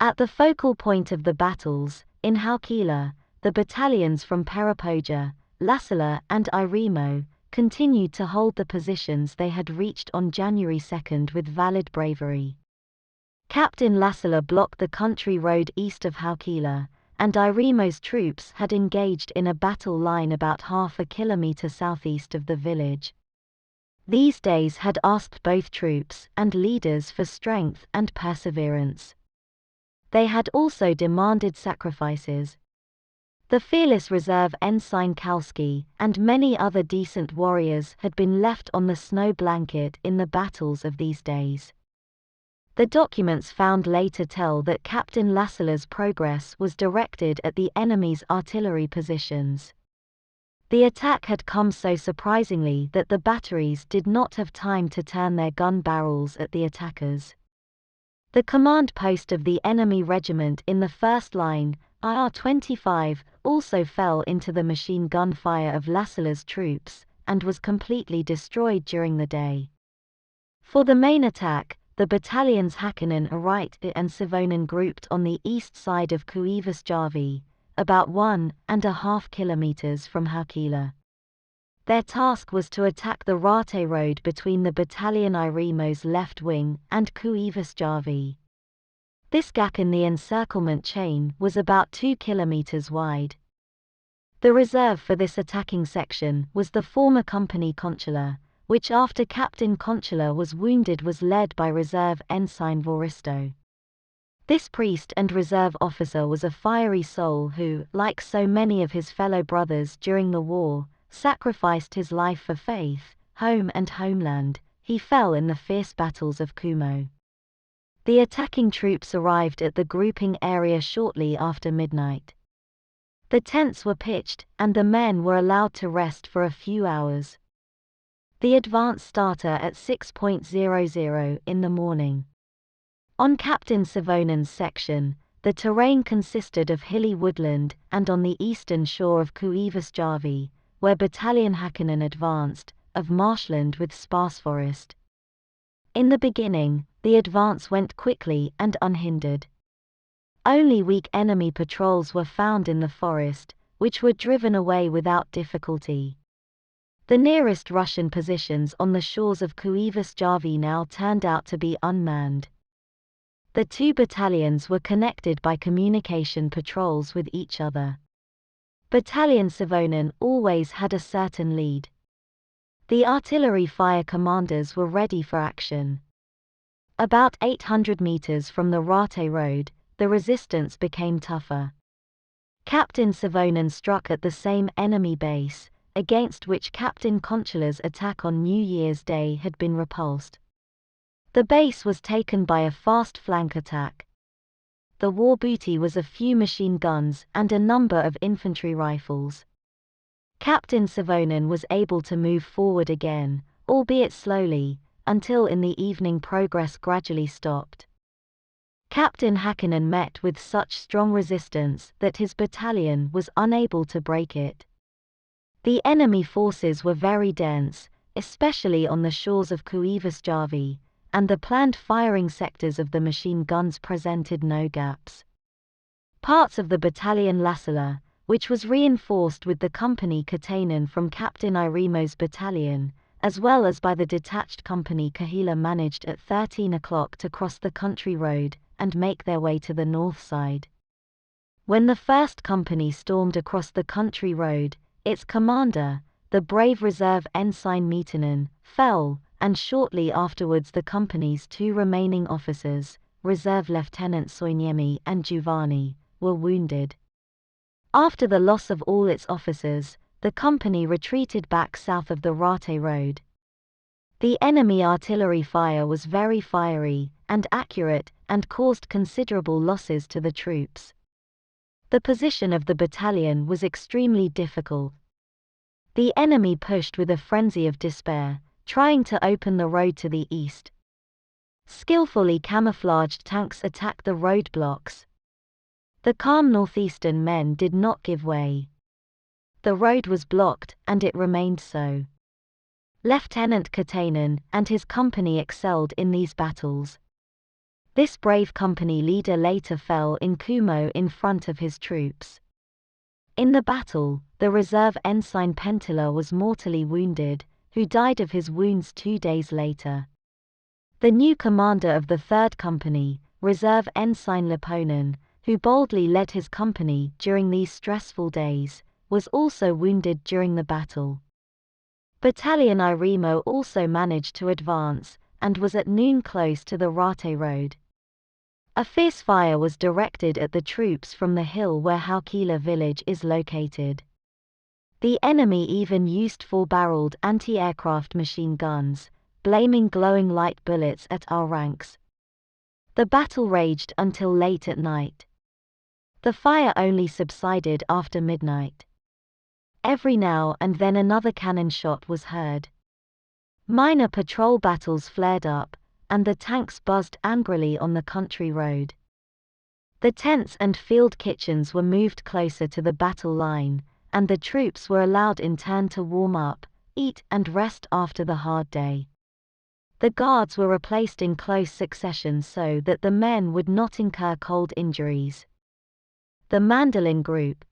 At the focal point of the battles, in Haukila, the battalions from Parapoja, Lassila and Irimo continued to hold the positions they had reached on January 2 with valid bravery. Captain Lassila blocked the country road east of Haukila, and Irimo's troops had engaged in a battle line about half a kilometer southeast of the village. These days had asked both troops and leaders for strength and perseverance. They had also demanded sacrifices. The fearless reserve Ensign Kalski and many other decent warriors had been left on the snow blanket in the battles of these days. The documents found later tell that Captain Lassila's progress was directed at the enemy's artillery positions. The attack had come so surprisingly that the batteries did not have time to turn their gun barrels at the attackers. The command post of the enemy regiment in the first line, IR-25, also fell into the machine gun fire of Lassila's troops, and was completely destroyed during the day. For the main attack, the the battalions Häkkinen, Right and Savonen grouped on the east side of Kuivasjärvi, about 1.5 kilometers from Haukila. Their task was to attack the Rate road between the battalion Irimo's left wing and Kuivasjärvi. This gap in the encirclement chain was about 2 kilometers wide. The reserve for this attacking section was the former company Conchola, which after Captain Conchola was wounded was led by Reserve Ensign Vuoristo. This priest and reserve officer was a fiery soul who, like so many of his fellow brothers during the war, sacrificed his life for faith, home and homeland. He fell in the fierce battles of Kumo. The attacking troops arrived at the grouping area shortly after midnight. The tents were pitched, and the men were allowed to rest for a few hours. The advance started at 6:00 in the morning. On Captain Savonen's section, the terrain consisted of hilly woodland, and on the eastern shore of Kuivasjärvi, where Battalion Häkkinen advanced, of marshland with sparse forest. In the beginning, the advance went quickly and unhindered. Only weak enemy patrols were found in the forest, which were driven away without difficulty. The nearest Russian positions on the shores of Kuivasjärvi now turned out to be unmanned. The two battalions were connected by communication patrols with each other. Battalion Savonen always had a certain lead. The artillery fire commanders were ready for action. About 800 meters from the Rate road, the resistance became tougher. Captain Savonen struck at the same enemy base, against which Captain Conchola's attack on New Year's Day had been repulsed. The base was taken by a fast flank attack. The war booty was a few machine guns and a number of infantry rifles. Captain Savonen was able to move forward again, albeit slowly, until in the evening progress gradually stopped. Captain Häkkinen met with such strong resistance that his battalion was unable to break it. The enemy forces were very dense, especially on the shores of Kuivasjärvi, and the planned firing sectors of the machine guns presented no gaps. Parts of the battalion Lassila, which was reinforced with the company Katainen from Captain Irimo's battalion, as well as by the detached company Kahila, managed at 13 o'clock to cross the country road and make their way to the north side. When the first company stormed across the country road, its commander, the brave reserve ensign Mietonen, fell, and shortly afterwards the company's two remaining officers, Reserve Lieutenant Soiniemi and Giovanni, were wounded. After the loss of all its officers, the company retreated back south of the Rate road. The enemy artillery fire was very fiery and accurate and caused considerable losses to the troops. The position of the battalion was extremely difficult. The enemy pushed with a frenzy of despair, trying to open the road to the east. Skillfully camouflaged tanks attacked the roadblocks. The calm northeastern men did not give way. The road was blocked, and it remained so. Lieutenant Katainen and his company excelled in these battles. This brave company leader later fell in Kumo in front of his troops. In the battle, the reserve ensign Pentila was mortally wounded, who died of his wounds 2 days later. The new commander of the 3rd Company, Reserve Ensign Leponen, who boldly led his company during these stressful days, was also wounded during the battle. Battalion Irimo also managed to advance, and was at noon close to the Rate road. A fierce fire was directed at the troops from the hill where Haukila village is located. The enemy even used 4-barreled anti-aircraft machine guns, blaming glowing light bullets at our ranks. The battle raged until late at night. The fire only subsided after midnight. Every now and then another cannon shot was heard. Minor patrol battles flared up, and the tanks buzzed angrily on the country road. The tents and field kitchens were moved closer to the battle line, and the troops were allowed in turn to warm up, eat and rest after the hard day. The guards were replaced in close succession so that the men would not incur cold injuries. The Mandolin Group.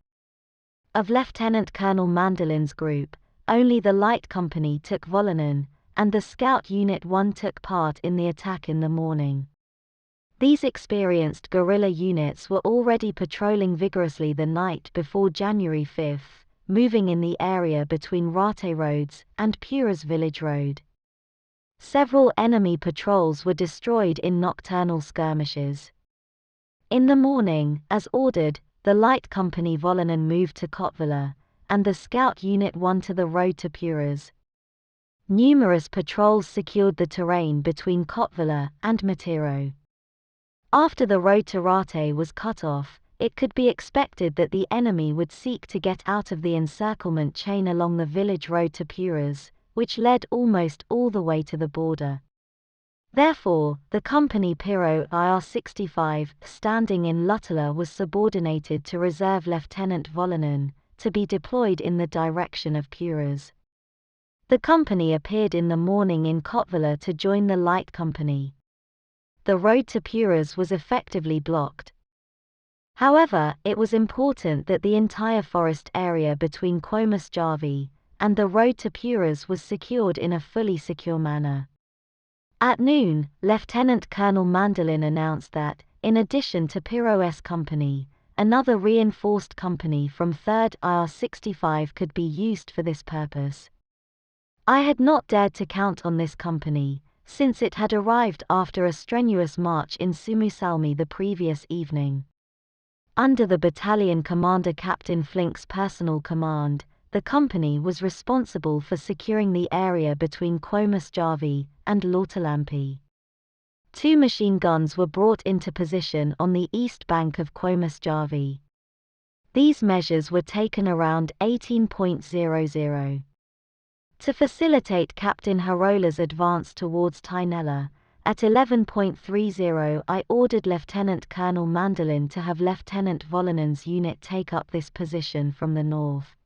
Of Lieutenant Colonel Mandolin's group, only the Light Company took Volonen, and the Scout Unit 1 took part in the attack in the morning. These experienced guerrilla units were already patrolling vigorously the night before January 5, moving in the area between Rate Roads and Puras Village Road. Several enemy patrols were destroyed in nocturnal skirmishes. In the morning, as ordered, the Light Company Volonen moved to Kotvela, and the Scout Unit 1 to the road to Puras. Numerous patrols secured the terrain between Kotvela and Matiro. After the road to Rate was cut off, it could be expected that the enemy would seek to get out of the encirclement chain along the village road to Puras, which led almost all the way to the border. Therefore, the company Piro IR-65 standing in Luttala was subordinated to Reserve Lieutenant Volonen, to be deployed in the direction of Puras. The company appeared in the morning in Kotvela to join the Light Company. The road to Puras was effectively blocked. However, it was important that the entire forest area between Suomussalmi and the road to Puras was secured in a fully secure manner. At noon, Lieutenant Colonel Mandolin announced that, in addition to Piro's company, another reinforced company from 3rd IR-65 could be used for this purpose. I had not dared to count on this company, since it had arrived after a strenuous march in Suomussalmi the previous evening. Under the battalion commander Captain Flink's personal command, the company was responsible for securing the area between Suomussalmi and Lautalampi. 2 machine guns were brought into position on the east bank of Suomussalmi. These measures were taken around 18:00. To facilitate Captain Harola's advance towards Tainela, at 11:30 I ordered Lieutenant Colonel Mandolin to have Lieutenant Volonen's unit take up this position from the north.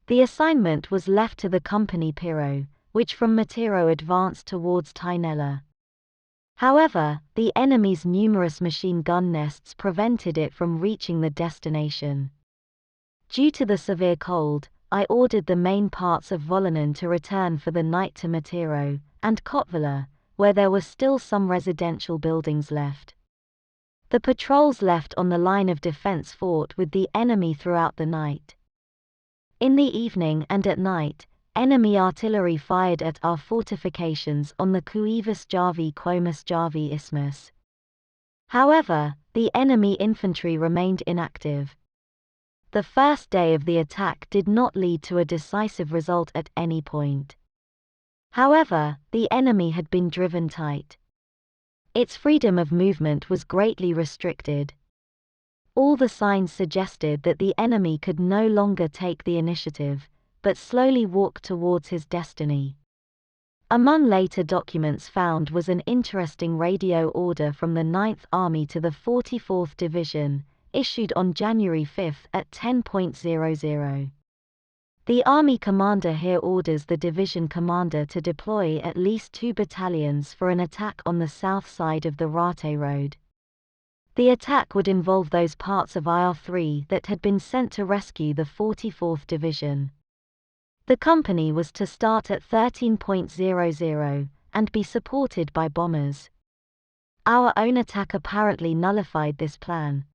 The assignment was left to the company Piro, which from Matiro advanced towards Tainela. However, the enemy's numerous machine gun nests prevented it from reaching the destination. Due to the severe cold, I ordered the main parts of Volonen to return for the night to Matiro and Kotvela, where there were still some residential buildings left. The patrols left on the line of defense fought with the enemy throughout the night. In the evening and at night, enemy artillery fired at our fortifications on the Suomussalmi isthmus. However, the enemy infantry remained inactive. The first day of the attack did not lead to a decisive result at any point. However, the enemy had been driven tight. Its freedom of movement was greatly restricted. All the signs suggested that the enemy could no longer take the initiative, but slowly walk towards his destiny. Among later documents found was an interesting radio order from the 9th Army to the 44th Division, issued on January 5 at 10:00. The Army commander here orders the division commander to deploy at least 2 battalions for an attack on the south side of the Rate Road. The attack would involve those parts of IR-3 that had been sent to rescue the 44th Division. The company was to start at 13:00 and be supported by bombers. Our own attack apparently nullified this plan.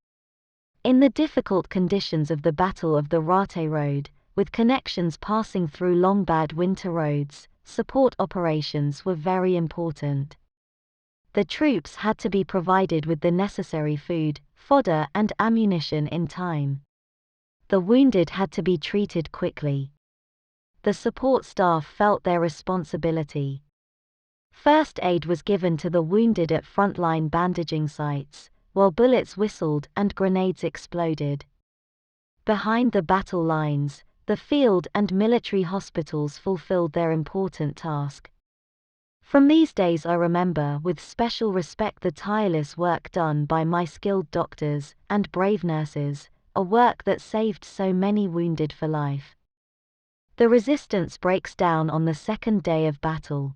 In the difficult conditions of the Battle of the Rate Road, with connections passing through long bad winter roads, support operations were very important. The troops had to be provided with the necessary food, fodder and ammunition in time. The wounded had to be treated quickly. The support staff felt their responsibility. First aid was given to the wounded at frontline bandaging sites, while bullets whistled and grenades exploded. Behind the battle lines, the field and military hospitals fulfilled their important task. From these days I remember with special respect the tireless work done by my skilled doctors and brave nurses, a work that saved so many wounded for life. The resistance breaks down on the second day of battle.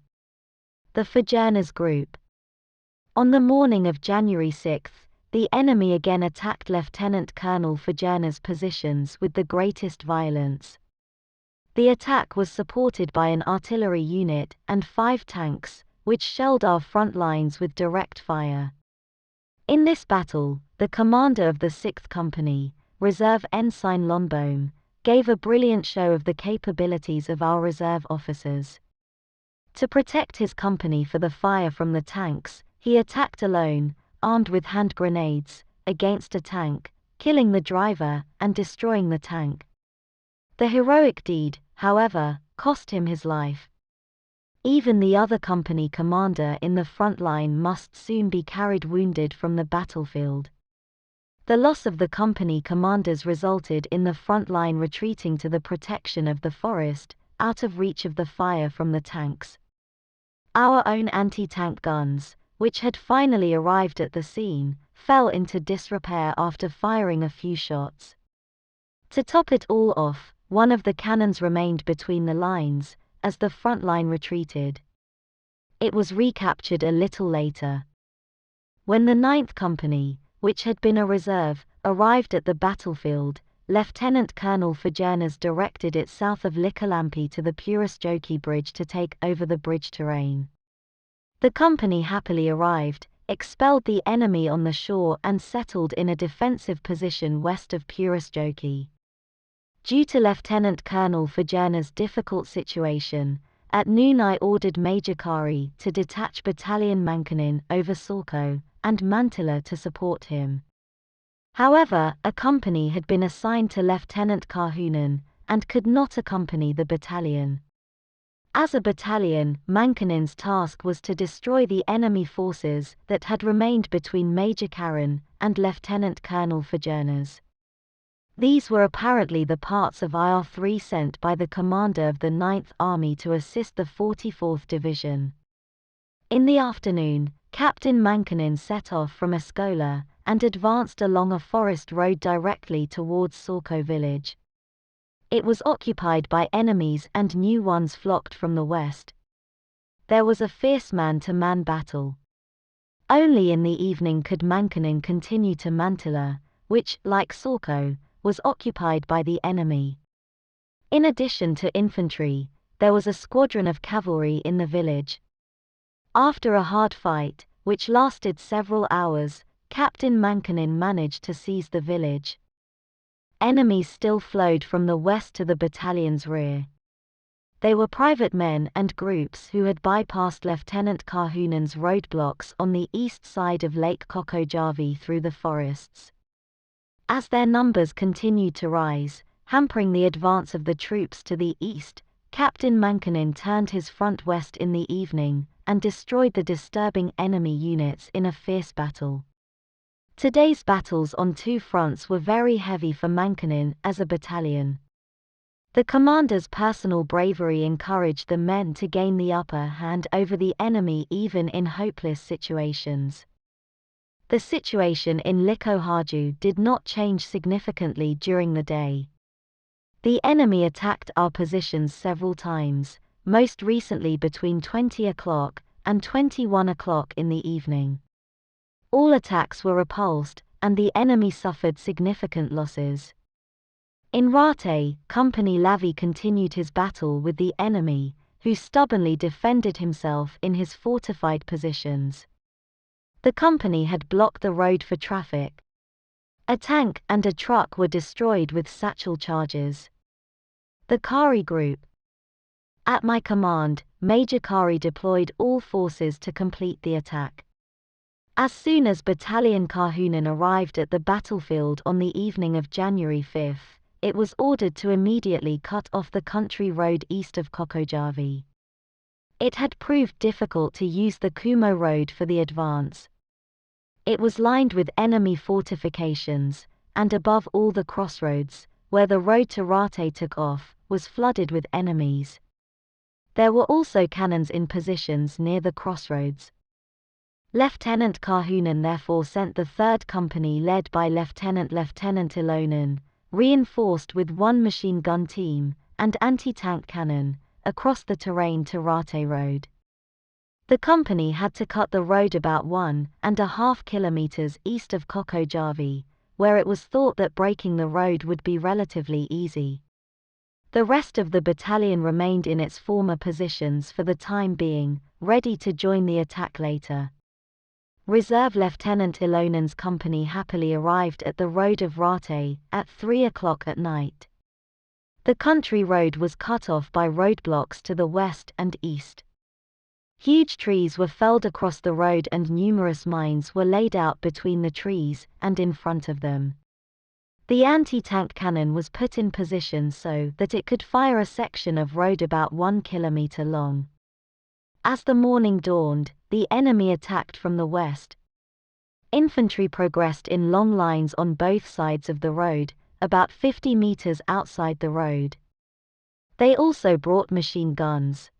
the Fajernas Group. On the morning of January 6, the enemy again attacked Lieutenant Colonel Fajerna's positions with the greatest violence. The attack was supported by an artillery unit and 5 tanks, which shelled our front lines with direct fire. In this battle, the commander of the 6th Company, Reserve Ensign Lundbom, gave a brilliant show of the capabilities of our reserve officers. To protect his company from the fire from the tanks, he attacked alone, armed with hand grenades, against a tank, killing the driver and destroying the tank. The heroic deed, however, cost him his life. Even the other company commander in the front line must soon be carried wounded from the battlefield. The loss of the company commanders resulted in the front line retreating to the protection of the forest, out of reach of the fire from the tanks. Our own anti-tank guns, which had finally arrived at the scene, fell into disrepair after firing a few shots. To top it all off, one of the cannons remained between the lines, as the front line retreated. It was recaptured a little later. When the 9th Company, which had been a reserve, arrived at the battlefield, Lieutenant Colonel Fajernas directed it south of Likkalampi to the Purisjoki bridge to take over the bridge terrain. The company happily arrived, expelled the enemy on the shore and settled in a defensive position west of Purisjoki. Due to Lieutenant Colonel Fajernas' difficult situation, at noon I ordered Major Kari to detach Battalion Mankinen over Sorko and Mantila to support him. However, a company had been assigned to Lieutenant Karhunen and could not accompany the battalion. As a battalion, Mankinen's task was to destroy the enemy forces that had remained between Major Karan and Lieutenant Colonel Fajernas. These were apparently the parts of IR-3 sent by the commander of the 9th Army to assist the 44th Division. In the afternoon, Captain Mankinen set off from Eskola and advanced along a forest road directly towards Sorko village. It was occupied by enemies and new ones flocked from the west. There was a fierce man-to-man battle. Only in the evening could Mankinen continue to Mantila, which, like Sorko, was occupied by the enemy. In addition to infantry, there was a squadron of cavalry in the village. After a hard fight, which lasted several hours, Captain Mankinen managed to seize the village. Enemies still flowed from the west to the battalion's rear. They were private men and groups who had bypassed Lieutenant Karhunen's roadblocks on the east side of Lake Kokojavi through the forests. As their numbers continued to rise, hampering the advance of the troops to the east, Captain Mankinen turned his front west in the evening and destroyed the disturbing enemy units in a fierce battle. Today's battles on 2 fronts were very heavy for Mankinen as a battalion. The commander's personal bravery encouraged the men to gain the upper hand over the enemy even in hopeless situations. The situation in Likohaju did not change significantly during the day. The enemy attacked our positions several times, most recently between 20 o'clock and 21 o'clock in the evening. All attacks were repulsed, and the enemy suffered significant losses. In Rate, Company Lavi continued his battle with the enemy, who stubbornly defended himself in his fortified positions. The company had blocked the road for traffic. A tank and a truck were destroyed with satchel charges. The Kari Group. At my command, Major Kari deployed all forces to complete the attack. As soon as Battalion Karhunen arrived at the battlefield on the evening of January 5, it was ordered to immediately cut off the country road east of Kokojavi. It had proved difficult to use the Kumo road for the advance. It was lined with enemy fortifications, and above all the crossroads, where the road to Rate took off, was flooded with enemies. There were also cannons in positions near the crossroads. Lieutenant Karhunen therefore sent the 3rd Company led by Lieutenant Ilonen, reinforced with 1 machine gun team and anti-tank cannon, across the terrain to Rate Road. The company had to cut the road about 1.5 kilometers east of Kokojarvi, where it was thought that breaking the road would be relatively easy. The rest of the battalion remained in its former positions for the time being, ready to join the attack later. Reserve Lieutenant Ilonen's company happily arrived at the road of Rate at 3 o'clock at night. The country road was cut off by roadblocks to the west and east. Huge trees were felled across the road and numerous mines were laid out between the trees and in front of them. The anti-tank cannon was put in position so that it could fire a section of road about 1 kilometer long. As the morning dawned, the enemy attacked from the west. Infantry progressed in long lines on both sides of the road, about 50 meters outside the road. They also brought machine guns.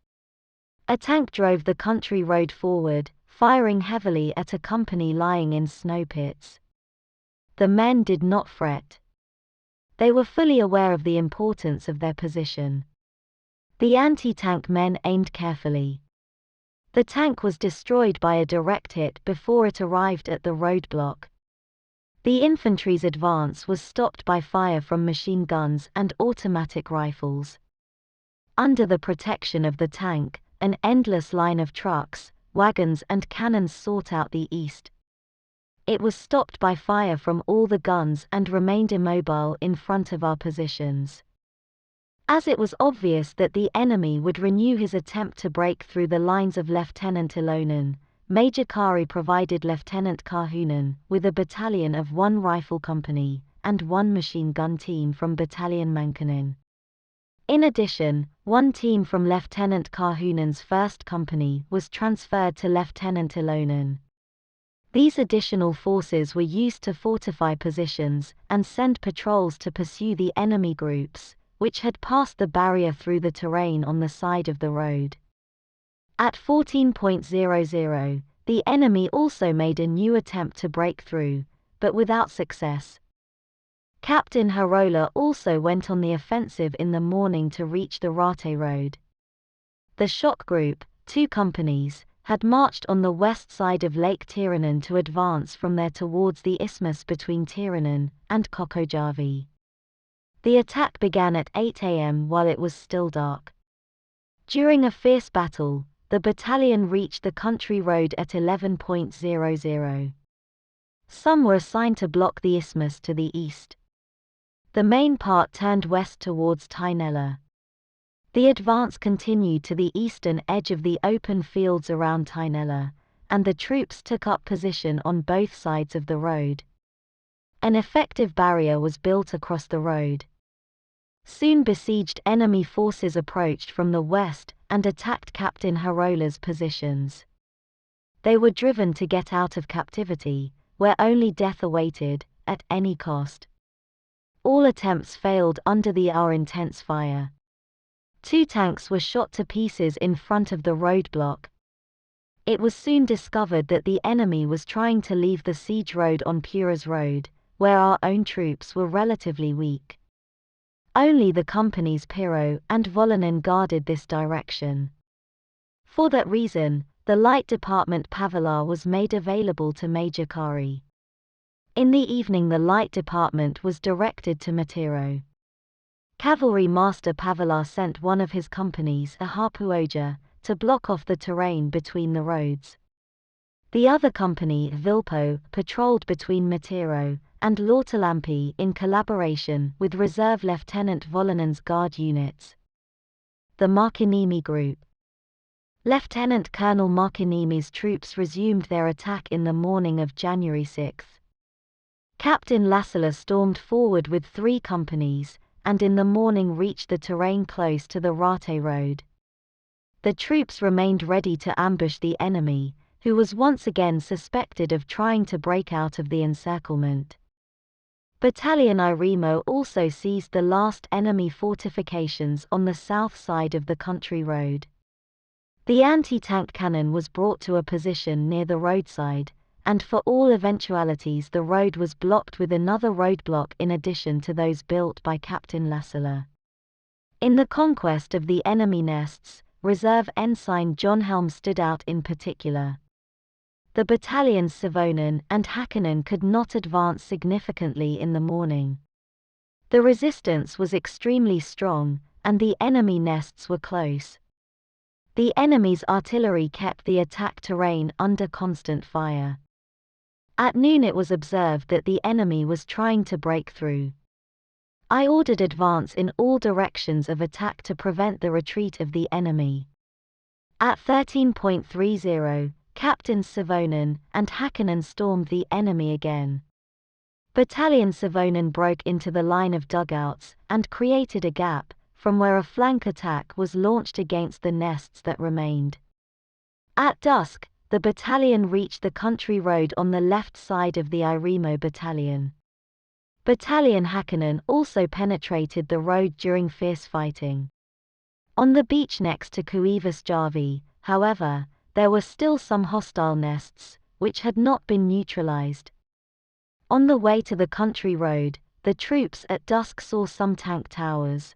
A tank drove the country road forward, firing heavily at a company lying in snow pits. The men did not fret. They were fully aware of the importance of their position. The anti-tank men aimed carefully. The tank was destroyed by a direct hit before it arrived at the roadblock. The infantry's advance was stopped by fire from machine guns and automatic rifles. Under the protection of the tank, an endless line of trucks, wagons and cannons sought out the east. It was stopped by fire from all the guns and remained immobile in front of our positions. As it was obvious that the enemy would renew his attempt to break through the lines of Lieutenant Ilonen, Major Kari provided Lieutenant Karhunen with a battalion of 1 rifle company and 1 machine gun team from Battalion Mankanen. In addition, 1 team from Lieutenant Karhunen's 1st Company was transferred to Lieutenant Ilonen. These additional forces were used to fortify positions and send patrols to pursue the enemy groups, which had passed the barrier through the terrain on the side of the road. At 14:00, the enemy also made a new attempt to break through, but without success. Captain Harola also went on the offensive in the morning to reach the Rate road. The shock group, 2 companies, had marched on the west side of Lake Tiranen to advance from there towards the isthmus between Tiranen and Kokojarvi. The attack began at 8 a.m. while it was still dark. During a fierce battle, the battalion reached the country road at 11:00. Some were assigned to block the isthmus to the east. The main part turned west towards Tainella. The advance continued to the eastern edge of the open fields around Tainella, and the troops took up position on both sides of the road. An effective barrier was built across the road. Soon besieged enemy forces approached from the west and attacked Captain Harola's positions. They were driven to get out of captivity, where only death awaited, at any cost. All attempts failed under our intense fire. 2 tanks were shot to pieces in front of the roadblock. It was soon discovered that the enemy was trying to leave the siege road on Puras Road, where our own troops were relatively weak. Only the companies Piro and Volonen guarded this direction. For that reason, the Light Department Pavelar was made available to Major Kari. In the evening the Light Department was directed to Matiro. Cavalry Master Pavelar sent one of his companies, a Hapuoja, to block off the terrain between the roads. The other company, Vilpo, patrolled between Matiro and Lautalampi in collaboration with Reserve Lieutenant Volonen's guard units. The Markinimi Group. Lieutenant Colonel Markinimi's troops resumed their attack in the morning of January 6. Captain Lassila stormed forward with 3 companies, and in the morning reached the terrain close to the Rate road. The troops remained ready to ambush the enemy, who was once again suspected of trying to break out of the encirclement. Battalion Irimo also seized the last enemy fortifications on the south side of the country road. The anti-tank cannon was brought to a position near the roadside, and for all eventualities the road was blocked with another roadblock in addition to those built by Captain Lassila. In the conquest of the enemy nests, Reserve Ensign John Helm stood out in particular. The battalions Savonen and Häkkinen could not advance significantly in the morning. The resistance was extremely strong, and the enemy nests were close. The enemy's artillery kept the attack terrain under constant fire. At noon it was observed that the enemy was trying to break through. I ordered advance in all directions of attack to prevent the retreat of the enemy. At 13:30, Captains Savonen and Häkkinen stormed the enemy again. Battalion Savonen broke into the line of dugouts and created a gap, from where a flank attack was launched against the nests that remained. At dusk, the battalion reached the country road on the left side of the Irimo battalion. Battalion Häkkinen also penetrated the road during fierce fighting. On the beach next to Kuivasjärvi, however, there were still some hostile nests, which had not been neutralized. On the way to the country road, the troops at dusk saw some tank towers.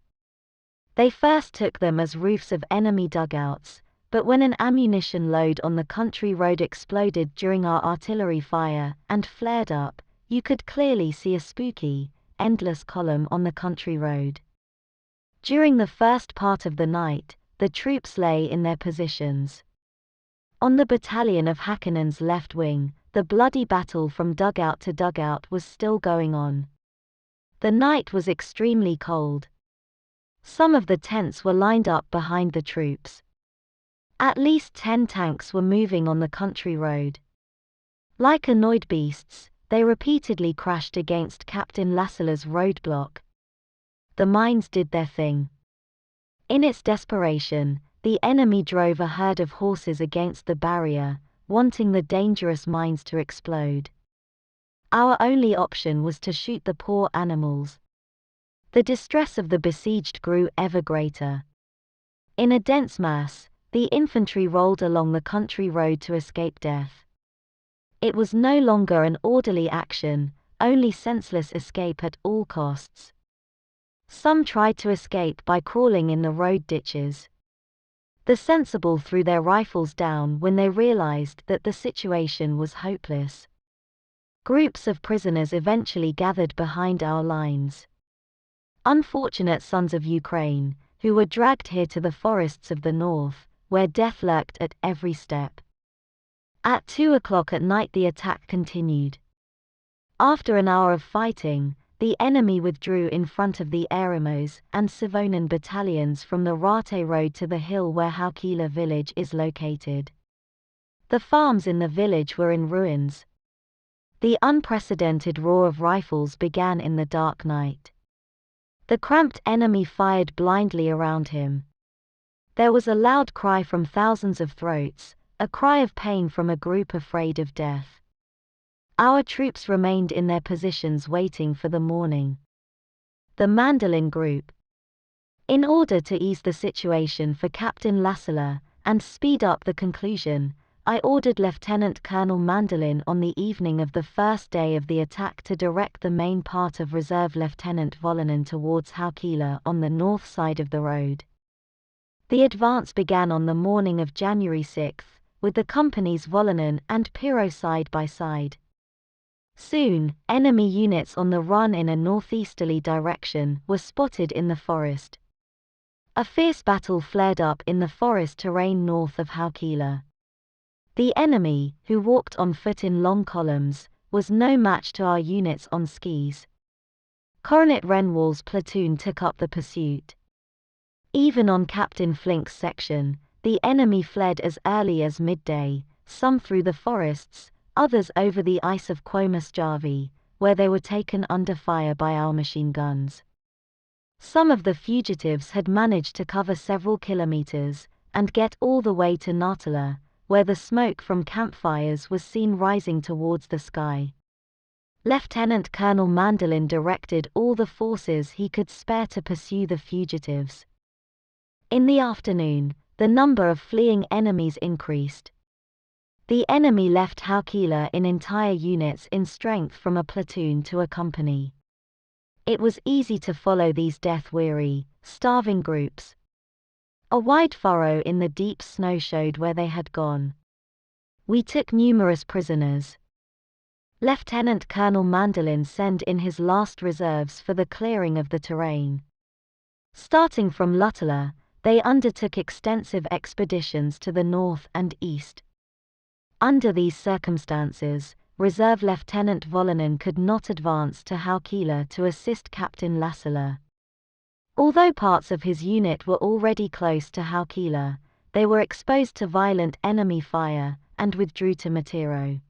They first took them as roofs of enemy dugouts, but when an ammunition load on the country road exploded during our artillery fire and flared up, you could clearly see a spooky, endless column on the country road. During the first part of the night, the troops lay in their positions. On the battalion of Häkkinen's left wing, the bloody battle from dugout to dugout was still going on. The night was extremely cold. Some of the tents were lined up behind the troops. At least 10 tanks were moving on the country road. Like annoyed beasts, they repeatedly crashed against Captain Lassala's roadblock. The mines did their thing. In its desperation, the enemy drove a herd of horses against the barrier, wanting the dangerous mines to explode. Our only option was to shoot the poor animals. The distress of the besieged grew ever greater. In a dense mass, the infantry rolled along the country road to escape death. It was no longer an orderly action, only senseless escape at all costs. Some tried to escape by crawling in the road ditches. The sensible threw their rifles down when they realized that the situation was hopeless. Groups of prisoners eventually gathered behind our lines. Unfortunate sons of Ukraine, who were dragged here to the forests of the north, where death lurked at every step. At 2 o'clock at night the attack continued. After an hour of fighting, the enemy withdrew in front of the Airimos and Savonen battalions from the Raate road to the hill where Haukila village is located. The farms in the village were in ruins. The unprecedented roar of rifles began in the dark night. The cramped enemy fired blindly around him. There was a loud cry from thousands of throats, a cry of pain from a group afraid of death. Our troops remained in their positions waiting for the morning. The Mandolin Group. In order to ease the situation for Captain Lassala and speed up the conclusion, I ordered Lieutenant Colonel Mandolin on the evening of the first day of the attack to direct the main part of Reserve Lieutenant Volonen towards Haukila on the north side of the road. The advance began on the morning of January 6, with the companies Volonen and Piro side by side. Soon, enemy units on the run in a northeasterly direction were spotted in the forest. A fierce battle flared up in the forest terrain north of Haukila. The enemy, who walked on foot in long columns, was no match to our units on skis. Cornet Renwall's platoon took up the pursuit. Even on Captain Flink's section, the enemy fled as early as midday, some through the forests, others over the ice of Kuivasjärvi, where they were taken under fire by our machine guns. Some of the fugitives had managed to cover several kilometers, and get all the way to Nautila, where the smoke from campfires was seen rising towards the sky. Lieutenant Colonel Mandolin directed all the forces he could spare to pursue the fugitives. In the afternoon, the number of fleeing enemies increased. The enemy left Haukila in entire units in strength from a platoon to a company. It was easy to follow these death-weary, starving groups. A wide furrow in the deep snow showed where they had gone. We took numerous prisoners. Lieutenant Colonel Mandolin sent in his last reserves for the clearing of the terrain. Starting from Luttala, they undertook extensive expeditions to the north and east. Under these circumstances, Reserve Lieutenant Volonen could not advance to Haukila to assist Captain Lassila. Although parts of his unit were already close to Haukila, they were exposed to violent enemy fire, and withdrew to Matiro.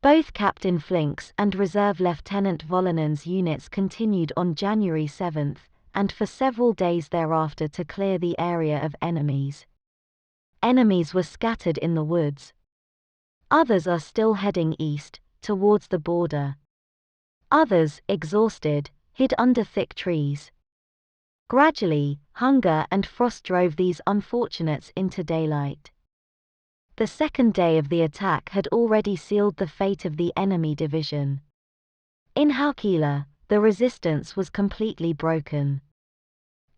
Both Captain Flink's and Reserve Lieutenant Volonen's units continued on January 7, and for several days thereafter to clear the area of enemies. Enemies were scattered in the woods. Others are still heading east, towards the border. Others, exhausted, hid under thick trees. Gradually, hunger and frost drove these unfortunates into daylight. The second day of the attack had already sealed the fate of the enemy division. In Haukila, the resistance was completely broken.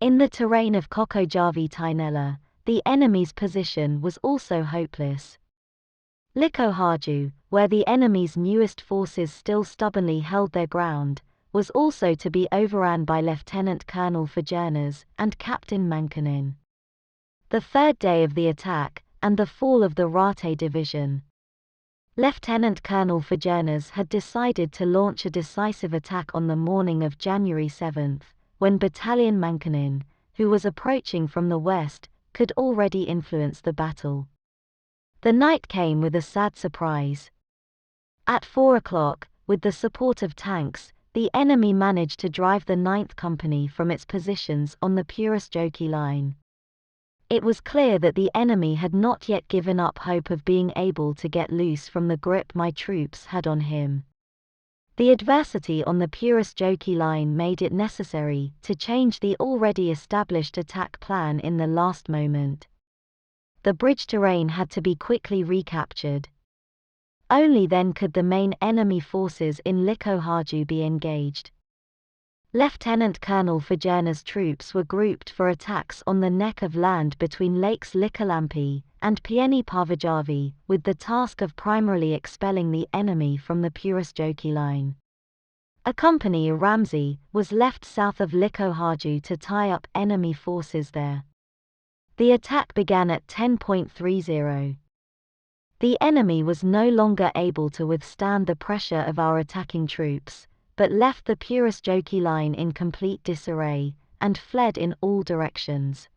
In the terrain of Kokojavi Tainela, the enemy's position was also hopeless. Likohaju, where the enemy's newest forces still stubbornly held their ground, was also to be overrun by Lieutenant Colonel Fajernas and Captain Mankanin. The third day of the attack, and the fall of the Rate division. Lieutenant Colonel Fajernas had decided to launch a decisive attack on the morning of January 7, when Battalion Mankanin, who was approaching from the west, could already influence the battle. The night came with a sad surprise. At 4 o'clock, with the support of tanks, the enemy managed to drive the 9th Company from its positions on the Purasjoki line. It was clear that the enemy had not yet given up hope of being able to get loose from the grip my troops had on him. The adversity on the Purasjoki line made it necessary to change the already established attack plan in the last moment. The bridge terrain had to be quickly recaptured. Only then could the main enemy forces in Likohaju be engaged. Lieutenant Colonel Fajerna's troops were grouped for attacks on the neck of land between Lakes Likalampi and Pieni Parvajavi, with the task of primarily expelling the enemy from the Purasjoki line. A company Ramsey was left south of Likohaju to tie up enemy forces there. The attack began at 10:30. The enemy was no longer able to withstand the pressure of our attacking troops, but left the Purasjoki line in complete disarray, and fled in all directions.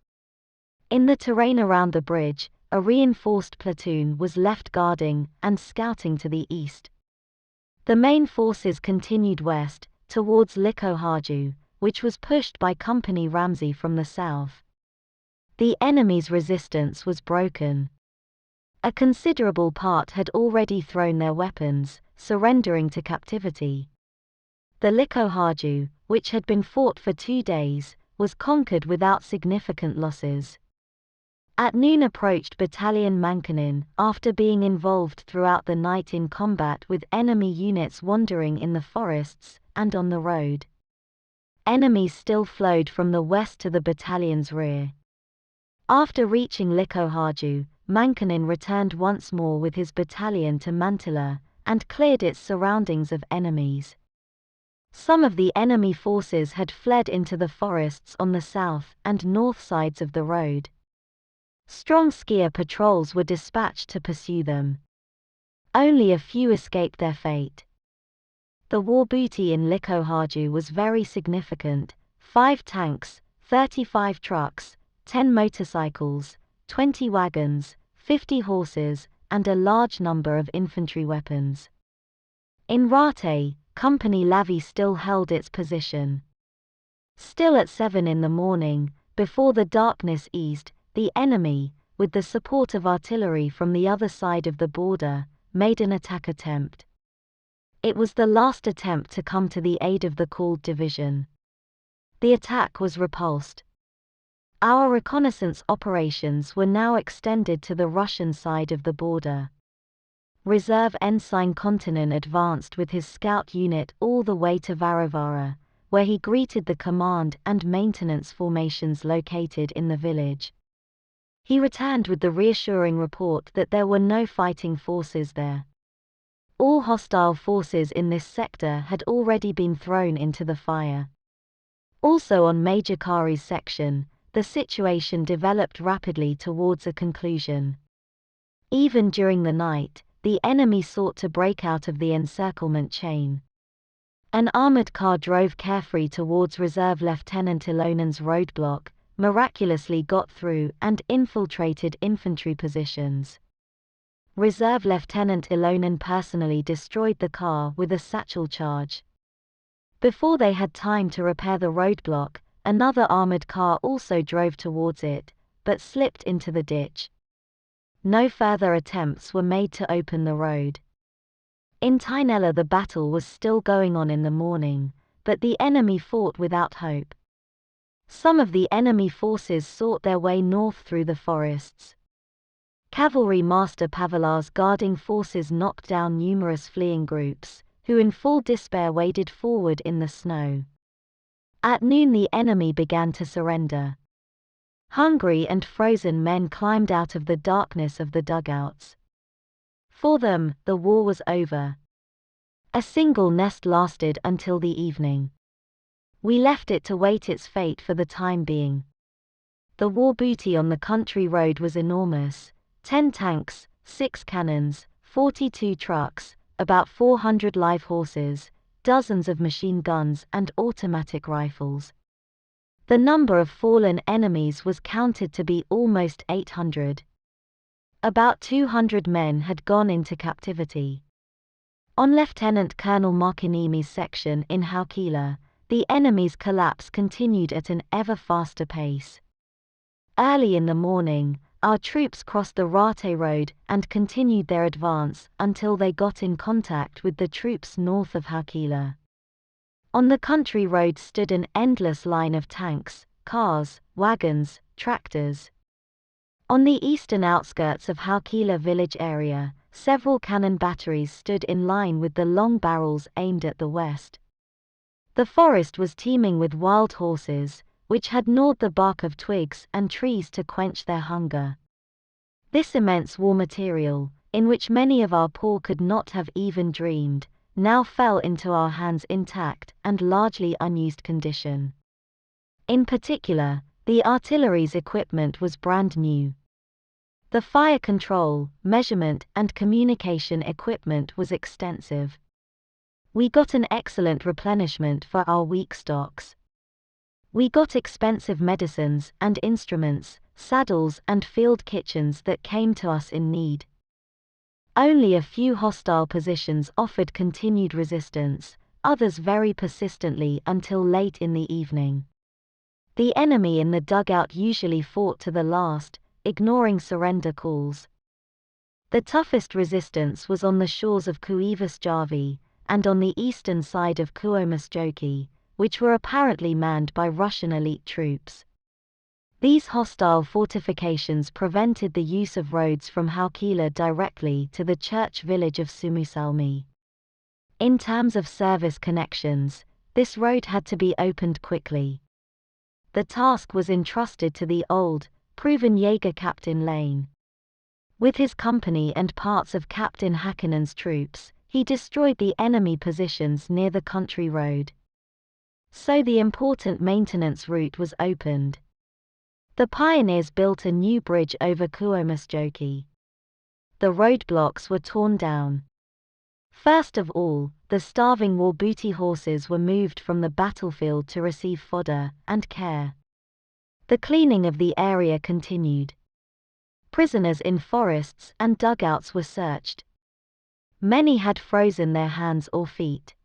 In the terrain around the bridge, a reinforced platoon was left guarding and scouting to the east. The main forces continued west, towards Likohaju, which was pushed by Company Ramsey from the south. The enemy's resistance was broken. A considerable part had already thrown their weapons, surrendering to captivity. The Likohaju, which had been fought for 2 days, was conquered without significant losses. At noon approached Battalion Mankanin, after being involved throughout the night in combat with enemy units wandering in the forests and on the road. Enemies still flowed from the west to the battalion's rear. After reaching Likohaju, Mankanin returned once more with his battalion to Mantila, and cleared its surroundings of enemies. Some of the enemy forces had fled into the forests on the south and north sides of the road. Strong skier patrols were dispatched to pursue them. Only a few escaped their fate. The war booty in Likohaju was very significant: 5 tanks, 35 trucks, 10 motorcycles, 20 wagons, 50 horses, and a large number of infantry weapons. In Rate, Company Lavi still held its position. Still at 7 in the morning, before the darkness eased, the enemy, with the support of artillery from the other side of the border, made an attack attempt. It was the last attempt to come to the aid of the called division. The attack was repulsed. Our reconnaissance operations were now extended to the Russian side of the border. Reserve Ensign Kontanen advanced with his scout unit all the way to Varavara, where he greeted the command and maintenance formations located in the village. He returned with the reassuring report that there were no fighting forces there. All hostile forces in this sector had already been thrown into the fire. Also on Major Kari's section, the situation developed rapidly towards a conclusion. Even during the night, the enemy sought to break out of the encirclement chain. An armored car drove carefree towards Reserve Lieutenant Ilonen's roadblock, miraculously got through and infiltrated infantry positions. Reserve Lieutenant Ilonen personally destroyed the car with a satchel charge. Before they had time to repair the roadblock, another armored car also drove towards it, but slipped into the ditch. No further attempts were made to open the road. In Tainela the battle was still going on in the morning, but the enemy fought without hope. Some of the enemy forces sought their way north through the forests. Cavalry Master Pavelar's guarding forces knocked down numerous fleeing groups, who in full despair waded forward in the snow. At noon the enemy began to surrender. Hungry and frozen men climbed out of the darkness of the dugouts. For them, the war was over. A single nest lasted until the evening. We left it to wait its fate for the time being. The war booty on the country road was enormous: 10 tanks, 6 cannons, 42 trucks, about 400 live horses, dozens of machine guns and automatic rifles. The number of fallen enemies was counted to be almost 800. About 200 men had gone into captivity. On Lieutenant Colonel Markinimi's section in Haukila, the enemy's collapse continued at an ever faster pace. Early in the morning, our troops crossed the Rate Road and continued their advance until they got in contact with the troops north of Haukila. On the country road stood an endless line of tanks, cars, wagons, tractors. On the eastern outskirts of Haukila village area, several cannon batteries stood in line with the long barrels aimed at the west. The forest was teeming with wild horses, which had gnawed the bark of twigs and trees to quench their hunger. This immense war material, in which many of our poor could not have even dreamed, now fell into our hands intact and largely unused condition. In particular, the artillery's equipment was brand new. The fire control, measurement and communication equipment was extensive. We got an excellent replenishment for our weak stocks. We got expensive medicines and instruments, saddles and field kitchens that came to us in need. Only a few hostile positions offered continued resistance, others very persistently until late in the evening. The enemy in the dugout usually fought to the last, ignoring surrender calls. The toughest resistance was on the shores of Kuivasjärvi, and on the eastern side of Suomussalmi, which were apparently manned by Russian elite troops. These hostile fortifications prevented the use of roads from Haukila directly to the church village of Suomussalmi. In terms of service connections, this road had to be opened quickly. The task was entrusted to the old, proven Jaeger Captain Lane. With his company and parts of Captain Hakkinen's troops, he destroyed the enemy positions near the country road. So the important maintenance route was opened. The pioneers built a new bridge over Suomussalmi. The roadblocks were torn down. First of all, the starving war booty horses were moved from the battlefield to receive fodder and care. The cleaning of the area continued. Prisoners in forests and dugouts were searched. Many had frozen their hands or feet.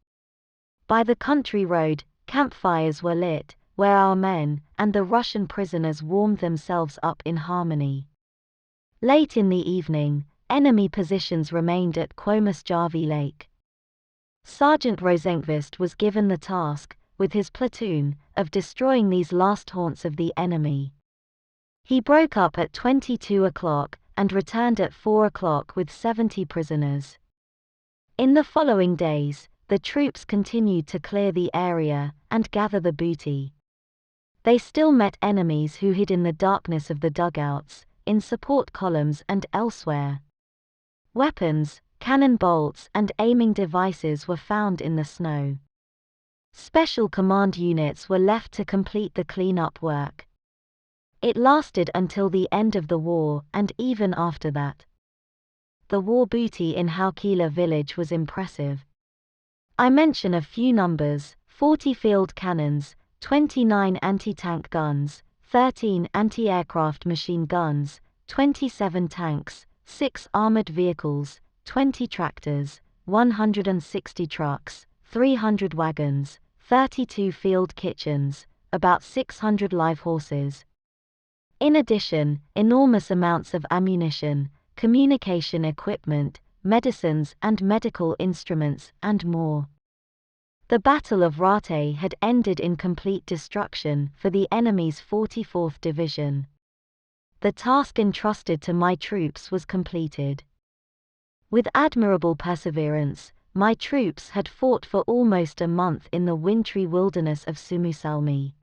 By the country road, campfires were lit, where our men and the Russian prisoners warmed themselves up in harmony. Late in the evening, enemy positions remained at Suomussalmi Lake. Sergeant Rosenqvist was given the task, with his platoon, of destroying these last haunts of the enemy. He broke up at 22 o'clock and returned at 4 o'clock with 70 prisoners. In the following days, the troops continued to clear the area and gather the booty. They still met enemies who hid in the darkness of the dugouts, in support columns and elsewhere. Weapons, cannon bolts and aiming devices were found in the snow. Special command units were left to complete the clean-up work. It lasted until the end of the war and even after that. The war booty in Haukila village was impressive. I mention a few numbers: 40 field cannons, 29 anti-tank guns, 13 anti-aircraft machine guns, 27 tanks, 6 armored vehicles, 20 tractors, 160 trucks, 300 wagons, 32 field kitchens, about 600 live horses. In addition, enormous amounts of ammunition, communication equipment, medicines and medical instruments, and more. The Battle of Raate had ended in complete destruction for the enemy's 44th Division. The task entrusted to my troops was completed. With admirable perseverance, my troops had fought for almost a month in the wintry wilderness of Suomussalmi.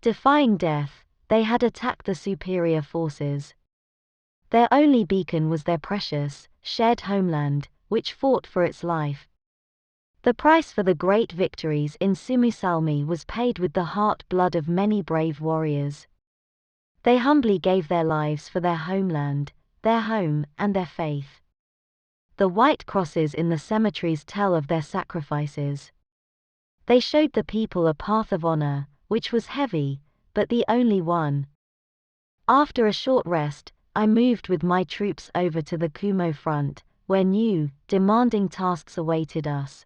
Defying death, they had attacked the superior forces. Their only beacon was their precious, shared homeland, which fought for its life. The price for the great victories in Suomussalmi was paid with the heart-blood of many brave warriors. They humbly gave their lives for their homeland, their home, and their faith. The white crosses in the cemeteries tell of their sacrifices. They showed the people a path of honor, which was heavy, but the only one. After a short rest, I moved with my troops over to the Kumo front, where new, demanding tasks awaited us.